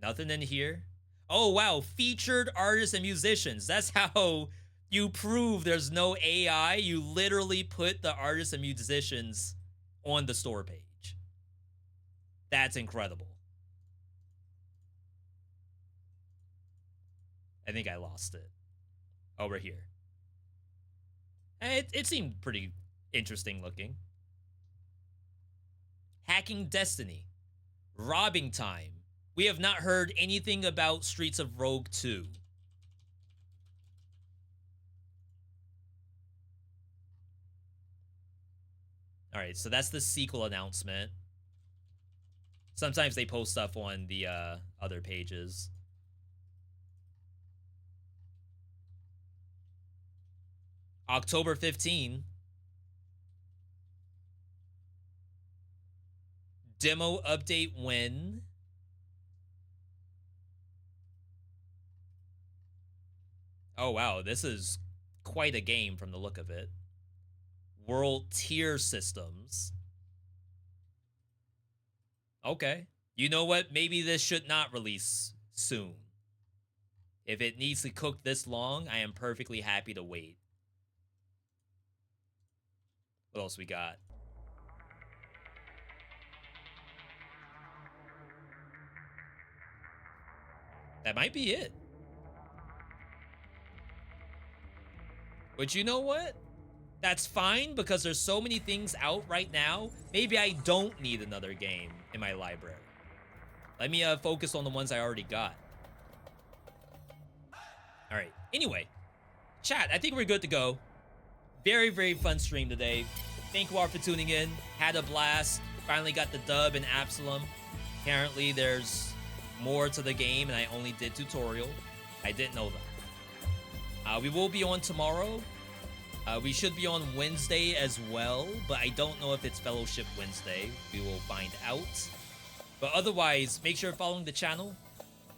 Nothing in here. Oh, wow. Featured artists and musicians. That's how you prove there's no AI. You literally put the artists and musicians on the store page. That's incredible. I think I lost it. Oh, we're here. It seemed pretty interesting looking. Hacking Destiny. Robbing Time. We have not heard anything about Streets of Rogue 2. Alright, so that's the sequel announcement. Sometimes they post stuff on the other pages. October 15. Demo update when? Oh, wow. This is quite a game from the look of it. world tier systems. Okay. You know what? Maybe this should not release soon. If it needs to cook this long, I am perfectly happy to wait. What else we got? That might be it. But you know what? That's fine because there's so many things out right now. Maybe I don't need another game in my library. Let me focus on the ones I already got. All right. Anyway, chat, I think we're good to go. Very, very fun stream today. Thank you all for tuning in. Had a blast. Finally got the dub in Absolum. Apparently, there's more to the game, and I only did tutorial. I didn't know that. We will be on tomorrow. We should be on Wednesday as well, but I don't know if it's Fellowship Wednesday. We will find out. But otherwise, make sure you're following the channel.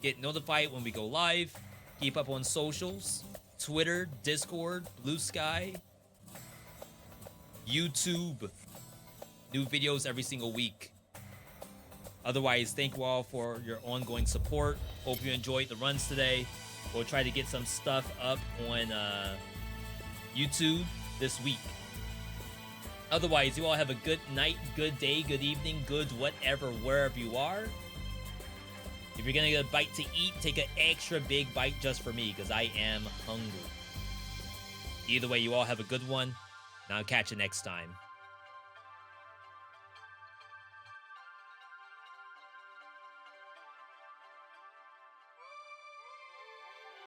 Get notified when we go live. Keep up on socials. Twitter, Discord, Blue Sky, YouTube. New videos every single week. Otherwise, thank you all for your ongoing support. Hope you enjoyed the runs today. We'll try to get some stuff up on YouTube this week. Otherwise, you all have a good night, good day, good evening, good whatever, wherever you are. If you're gonna get a bite to eat, take an extra big bite just for me, because I am hungry. Either way, you all have a good one, and I'll catch you next time.